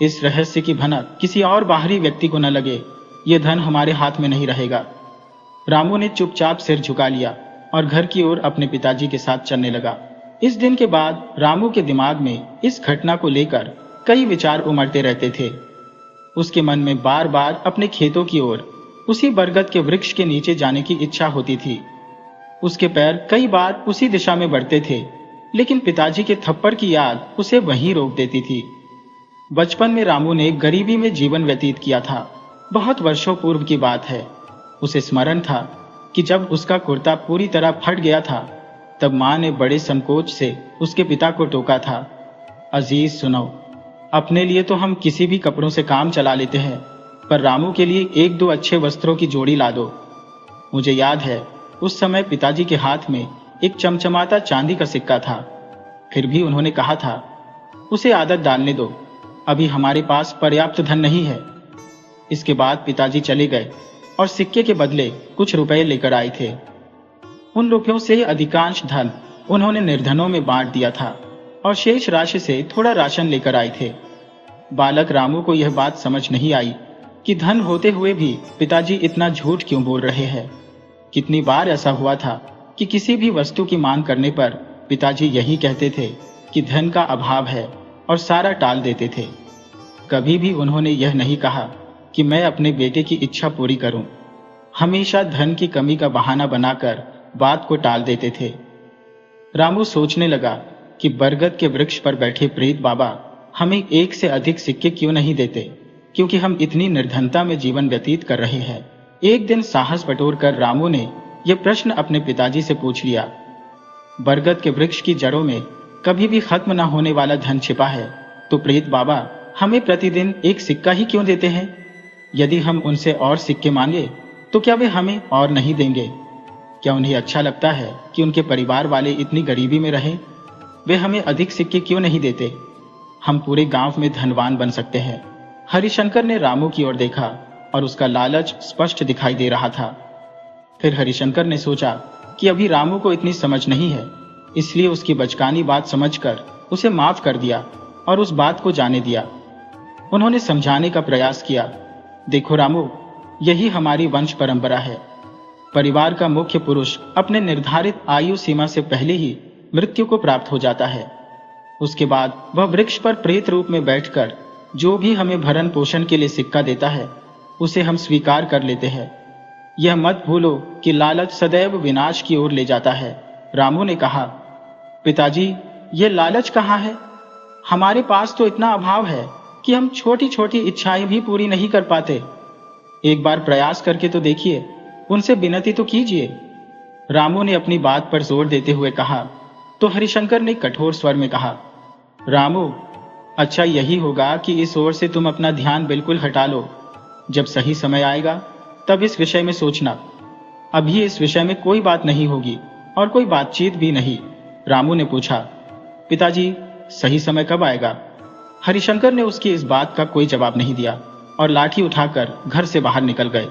A: इस रहस्य की भनक किसी और बाहरी व्यक्ति को न लगे, ये धन हमारे हाथ में नहीं रहेगा। रामू ने चुपचाप सिर झुका लिया और घर की ओर अपने पिताजी के साथ चलने लगा। इस दिन के बाद रामू के दिमाग में इस घटना को लेकर कई विचार उमड़ते रहते थे। उसके मन में बार बार अपने खेतों की ओर, उसी बरगद के वृक्ष के नीचे जाने की इच्छा होती थी। उसके पैर कई बार उसी दिशा में बढ़ते थे, लेकिन पिताजी के थप्पड़ की याद उसे वहीं रोक देती थी। बचपन में रामू ने गरीबी में जीवन व्यतीत किया था। बहुत वर्षों पूर्व की बात है। उसे स्मरण था कि जब उसका कुर्ता पूरी तरह फट गया था, तब मां ने बड़े संकोच से उसके पिता को टोका था, अजीज सुनो, अपने लिए तो हम किसी भी कपड़ों से काम चला लेते हैं, पर रामू के लिए 1-2 अच्छे वस्त्रों की जोड़ी ला दो। मुझे याद है उस समय पिताजी के हाथ में एक चमचमाता चांदी का सिक्का था। फिर भी उन्होंने कहा था, उसे आदत डालने दो, अभी हमारे पास पर्याप्त धन नहीं है। इसके बाद पिताजी चले गए और सिक्के के बदले कुछ रुपए लेकर आए थे। उन रुपयों से अधिकांश धन उन्होंने निर्धनों में बांट दिया था और शेष राशि से थोड़ा राशन लेकर आए थे। बालक रामू को यह बात समझ नहीं आई कि धन होते हुए भी पिताजी इतना झूठ क्यों बोल रहे हैं। कितनी बार ऐसा हुआ था कि किसी भी वस्तु की मांग करने पर पिताजी यही कहते थे कि धन का अभाव है और सारा टाल देते थे। कभी भी उन्होंने यह नहीं कहा कि मैं अपने बेटे की इच्छा पूरी करूं। हमेशा धन की कमी का बहाना बनाकर बात को टाल देते थे। रामू सोचने लगा कि बरगद के वृक्ष पर बैठे प्रेत बाबा हमें 1 से अधिक सिक्के क्यों नहीं देते। क्योंकि हम इतनी निर्धनता में जीवन व्यतीत कर रहे हैं। एक दिन साहस बटोर कर रामू ने यह प्रश्न अपने पिताजी से पूछ लिया, बरगद के वृक्ष की जड़ों में कभी भी खत्म न होने वाला धन छिपा है, तो प्रेत बाबा हमें प्रतिदिन एक सिक्का ही क्यों देते हैं? यदि हम उनसे और सिक्के मांगे तो क्या वे हमें और नहीं देंगे? क्या उन्हें अच्छा लगता है कि उनके परिवार वाले इतनी गरीबी में रहें? वे हमें अधिक सिक्के क्यों नहीं देते? हम पूरे गांव में धनवान बन सकते हैं। हरिशंकर ने रामू की ओर देखा और उसका लालच स्पष्ट दिखाई दे रहा था। फिर हरिशंकर ने सोचा कि अभी रामू को इतनी समझ नहीं है, इसलिए उसकी बचकानी बात समझकर उसे माफ कर दिया और उस बात को जाने दिया। उन्होंने समझाने का प्रयास किया, देखो रामू, यही हमारी वंश परंपरा है। परिवार का मुख्य पुरुष अपने निर्धारित आयु सीमा से पहले ही मृत्यु को प्राप्त हो जाता है। उसके बाद वह वृक्ष पर प्रेत रूप में बैठकर जो भी हमें भरण पोषण के लिए सिक्का देता है, उसे हम स्वीकार कर लेते हैं। यह मत भूलो कि लालच सदैव विनाश की ओर ले जाता है। रामू ने कहा, पिताजी, ये लालच कहाँ है? हमारे पास तो इतना अभाव है कि हम छोटी छोटी इच्छाएं भी पूरी नहीं कर पाते। एक बार प्रयास करके तो देखिए, उनसे विनती तो कीजिए। रामू ने अपनी बात पर जोर देते हुए कहा। तो हरिशंकर ने कठोर स्वर में कहा, रामू, अच्छा यही होगा कि इस ओर से तुम अपना ध्यान बिल्कुल हटा लो। जब सही समय आएगा तब इस विषय में सोचना। अभी इस विषय में कोई बात नहीं होगी और कोई बातचीत भी नहीं। रामू ने पूछा, पिताजी, सही समय कब आएगा? हरिशंकर ने उसकी इस बात का कोई जवाब नहीं दिया और लाठी उठाकर घर से बाहर निकल गए।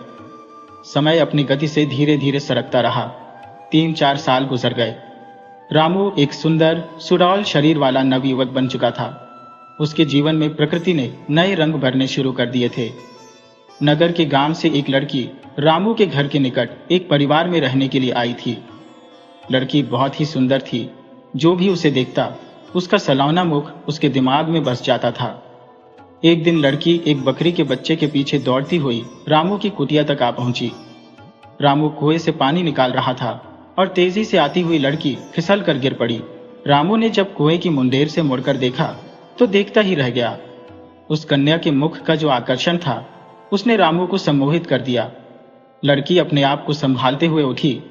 A: समय अपनी गति से धीरे धीरे सरकता रहा। 3-4 साल गुजर गए। रामू एक सुंदर सुडौल शरीर वाला नवयुवक बन चुका था। उसके जीवन में प्रकृति ने नए रंग भरने शुरू कर दिए थे। नगर के गांव से एक लड़की रामू के घर के निकट एक परिवार में रहने के लिए आई थी। लड़की बहुत ही सुंदर थी। जो भी उसे देखता उसका सलौना मुख उसके दिमाग में बस जाता था। एक दिन लड़की एक बकरी के बच्चे के पीछे दौड़ती हुई रामू की कुटिया तक आ पहुंची। रामू कुएं से पानी निकाल रहा था और तेजी से आती हुई लड़की फिसल कर गिर पड़ी। रामू ने जब कुएं की मुंडेर से मुड़कर देखा तो देखता ही रह गया। उस कन्या के मुख का जो आकर्षण था उसने रामू को सम्मोहित कर दिया। लड़की अपने आप को संभालते हुए उठी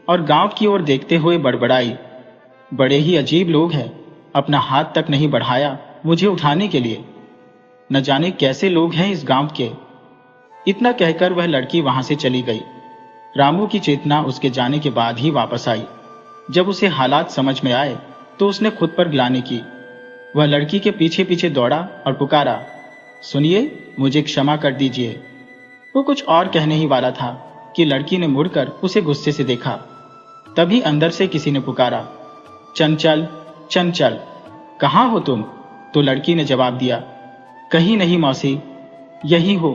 A: और गांव की ओर देखते हुए बड़बड़ाई, बड़े ही अजीब लोग हैं, अपना हाथ तक नहीं बढ़ाया मुझे उठाने के लिए। न जाने कैसे लोग हैं इस गांव के। इतना कहकर वह लड़की वहां से चली गई। रामू की चेतना उसके जाने के बाद ही वापस आई। जब उसे हालात समझ में आए तो उसने खुद पर ग्लानि की। वह लड़की के पीछे पीछे दौड़ा और पुकारा, सुनिए, मुझे क्षमा कर दीजिए। वो कुछ और कहने ही वाला था कि लड़की ने मुड़कर उसे गुस्से से देखा। तभी अंदर से किसी ने पुकारा, चंचल, चंचल, कहाँ हो तुम? तो लड़की ने जवाब दिया, कहीं नहीं मौसी, यही हो।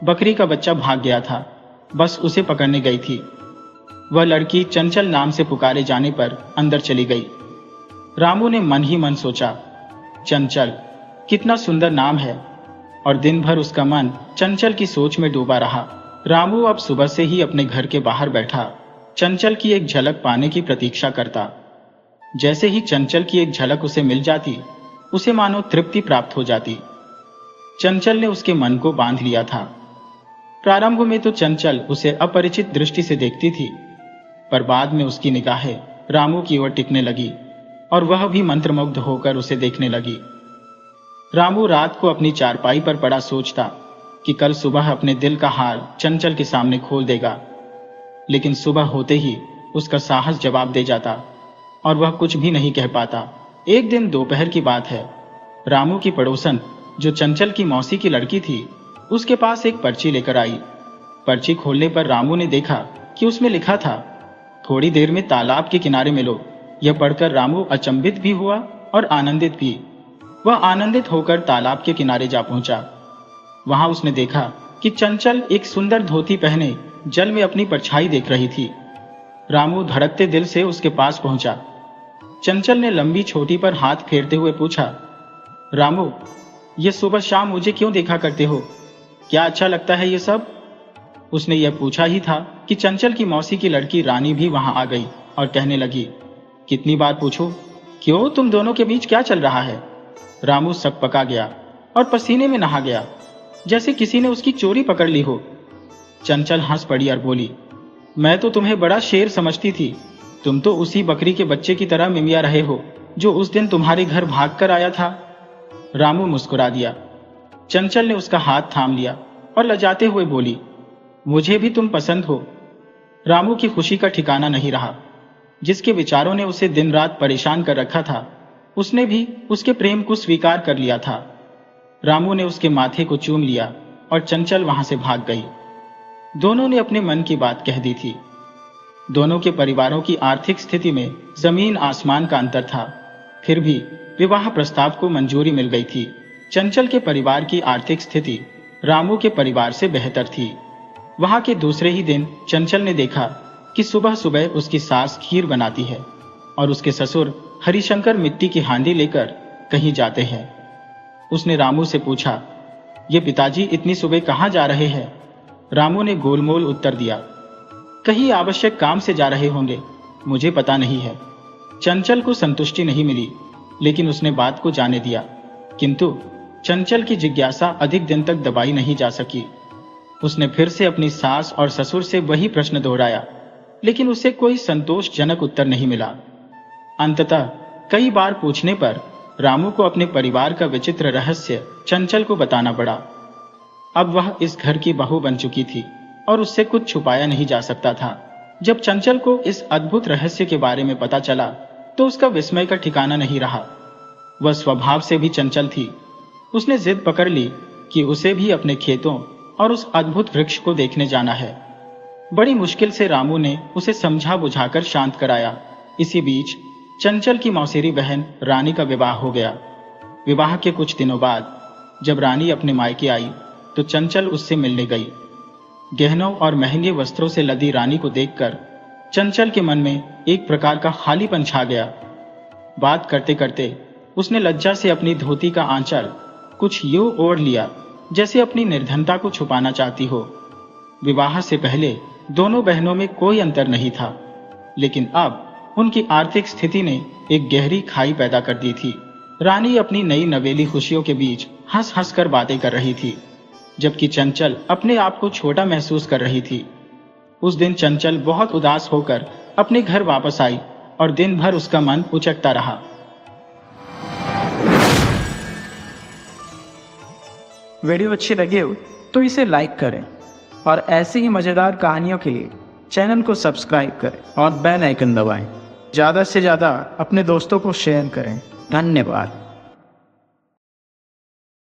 A: बकरी का बच्चा भाग गया था, बस उसे पकड़ने गई थी। वह लड़की चंचल नाम से पुकारे जाने पर अंदर चली गई। रामू ने मन ही मन सोचा, चंचल, कितना सुंदर नाम है, और दिन भर उसका मन चंचल की सोच में डूबा रहा। रामू अब सुबह से ही अपने घर के बाहर बैठा चंचल की एक झलक पाने की प्रतीक्षा करता। जैसे ही चंचल की एक झलक उसे मिल जाती, उसे मानो तृप्ति प्राप्त हो जाती। चंचल ने उसके मन को बांध लिया था। प्रारंभ में तो चंचल उसे अपरिचित दृष्टि से देखती थी, पर बाद में उसकी निगाहें रामू की ओर टिकने लगी और वह भी मंत्रमुग्ध होकर उसे देखने लगी। रामू रात को अपनी चारपाई पर पड़ा सोचता कि कल सुबह अपने दिल का हाल चंचल के सामने खोल देगा, लेकिन सुबह होते ही उसका साहस जवाब दे जाता और वह कुछ भी नहीं कह पाता। एक दिन दोपहर की बात है। रामू की पड़ोसन, जो चंचल की मौसी की लड़की थी, उसके पास एक पर्ची लेकर आई। पर्ची खोलने पर रामू ने देखा कि उसमें लिखा था, थोड़ी देर में तालाब के किनारे मिलो। यह पढ़कर रामू अचंभित भी हुआ और आनंदित भी। वह आनंदित होकर तालाब के किनारे जा पहुंचा। वहां उसने देखा कि चंचल एक सुंदर धोती पहने जल में अपनी परछाई देख रही थी। रामू धड़कते दिल से उसके पास पहुंचा। चंचल ने लंबी छोटी पर हाथ फेरते हुए पूछा, रामू, ये सुबह शाम मुझे क्यों देखा करते हो? क्या अच्छा लगता है ये सब? उसने यह पूछा ही था कि चंचल की मौसी की लड़की रानी भी वहां आ गई और कहने लगी, कितनी बार पूछो, क्यों, तुम दोनों के बीच क्या चल रहा है? रामू सकपका गया और पसीने में नहा गया। जैसे किसी ने उसकी चोरी पकड़ ली हो। चंचल हंस पड़ी और बोली, मैं तो तुम्हें बड़ा शेर समझती थी। तुम तो उसी बकरी के बच्चे की तरह मिमिया रहे हो जो उस दिन तुम्हारे घर भाग कर आया था। रामू मुस्कुरा दिया। चंचल ने उसका हाथ थाम लिया और लजाते हुए बोली, मुझे भी तुम पसंद हो। रामू की खुशी का ठिकाना नहीं रहा। जिसके विचारों ने उसे दिन रात परेशान कर रखा था, उसने भी उसके प्रेम को स्वीकार कर लिया था। रामू ने उसके माथे को चूम लिया और चंचल वहां से भाग गई। दोनों ने अपने मन की बात कह दी थी। दोनों के परिवारों की आर्थिक स्थिति में जमीन आसमान का अंतर था, फिर भी विवाह प्रस्ताव को मंजूरी मिल गई थी। चंचल के परिवार की आर्थिक स्थिति रामू के परिवार से बेहतर थी। वहां के दूसरे ही दिन चंचल ने देखा कि सुबह सुबह उसकी सास खीर बनाती है और उसके ससुर हरिशंकर मिट्टी की हांडी लेकर कहीं जाते हैं। उसने रामू से पूछा, ये पिताजी इतनी सुबह कहाँ जा रहे हैं? रामू ने गोलमोल उत्तर दिया, कहीं आवश्यक काम से जा रहे होंगे, मुझे पता नहीं है। चंचल को संतुष्टि नहीं मिली, लेकिन उसने बात को जाने दिया। किंतु चंचल की जिज्ञासा अधिक दिन तक दबाई नहीं जा सकी। उसने फिर से अपनी सास और ससुर से वही प्रश्न दोहराया, लेकिन उसे कोई संतोषजनक उत्तर नहीं मिला। अंततः कई बार पूछने पर रामू को अपने परिवार का विचित्र रहस्य चंचल को बताना पड़ा। अब वह इस घर की बहू बन चुकी थी और उससे कुछ छुपाया नहीं जा सकता था। जब चंचल को इस अद्भुत रहस्य के बारे में पता चला तो उसका विस्मय का ठिकाना नहीं रहा। वह स्वभाव से भी चंचल थी। उसने जिद पकड़ ली कि उसे भी अपने खेतों और उस अद्भुत वृक्ष को देखने जाना है। बड़ी मुश्किल से रामू ने उसे समझा बुझाकर शांत कराया। इसी बीच चंचल की मौसेरी बहन रानी का विवाह हो गया। विवाह के कुछ दिनों बाद जब रानी अपने मायके आई तो चंचल उससे मिलने गई। गहनों और महंगे वस्त्रों से लदी रानी को देखकर चंचल के मन में एक प्रकार का खालीपन छा गया। बात करते करते उसने लज्जा से अपनी धोती का आंचल कुछ यूं ओढ़ लिया जैसे अपनी निर्धनता को छुपाना चाहती हो। विवाह से पहले दोनों बहनों में कोई अंतर नहीं था, लेकिन अब उनकी आर्थिक स्थिति ने एक गहरी खाई पैदा कर दी थी। रानी अपनी नई नवेली खुशियों के बीच हंस हंस कर बातें कर रही थी, जबकि चंचल अपने आप को छोटा महसूस कर रही थी। उस दिन चंचल बहुत उदास होकर अपने घर वापस आई और दिन भर उसका मन उचकता रहा।
B: वीडियो अच्छी लगे हो तो इसे लाइक करें और ऐसी ही मज़ेदार कहानियों के लिए चैनल को सब्सक्राइब करें और बेल आइकन दबाएं। ज़्यादा से ज़्यादा अपने दोस्तों को शेयर करें। धन्यवाद।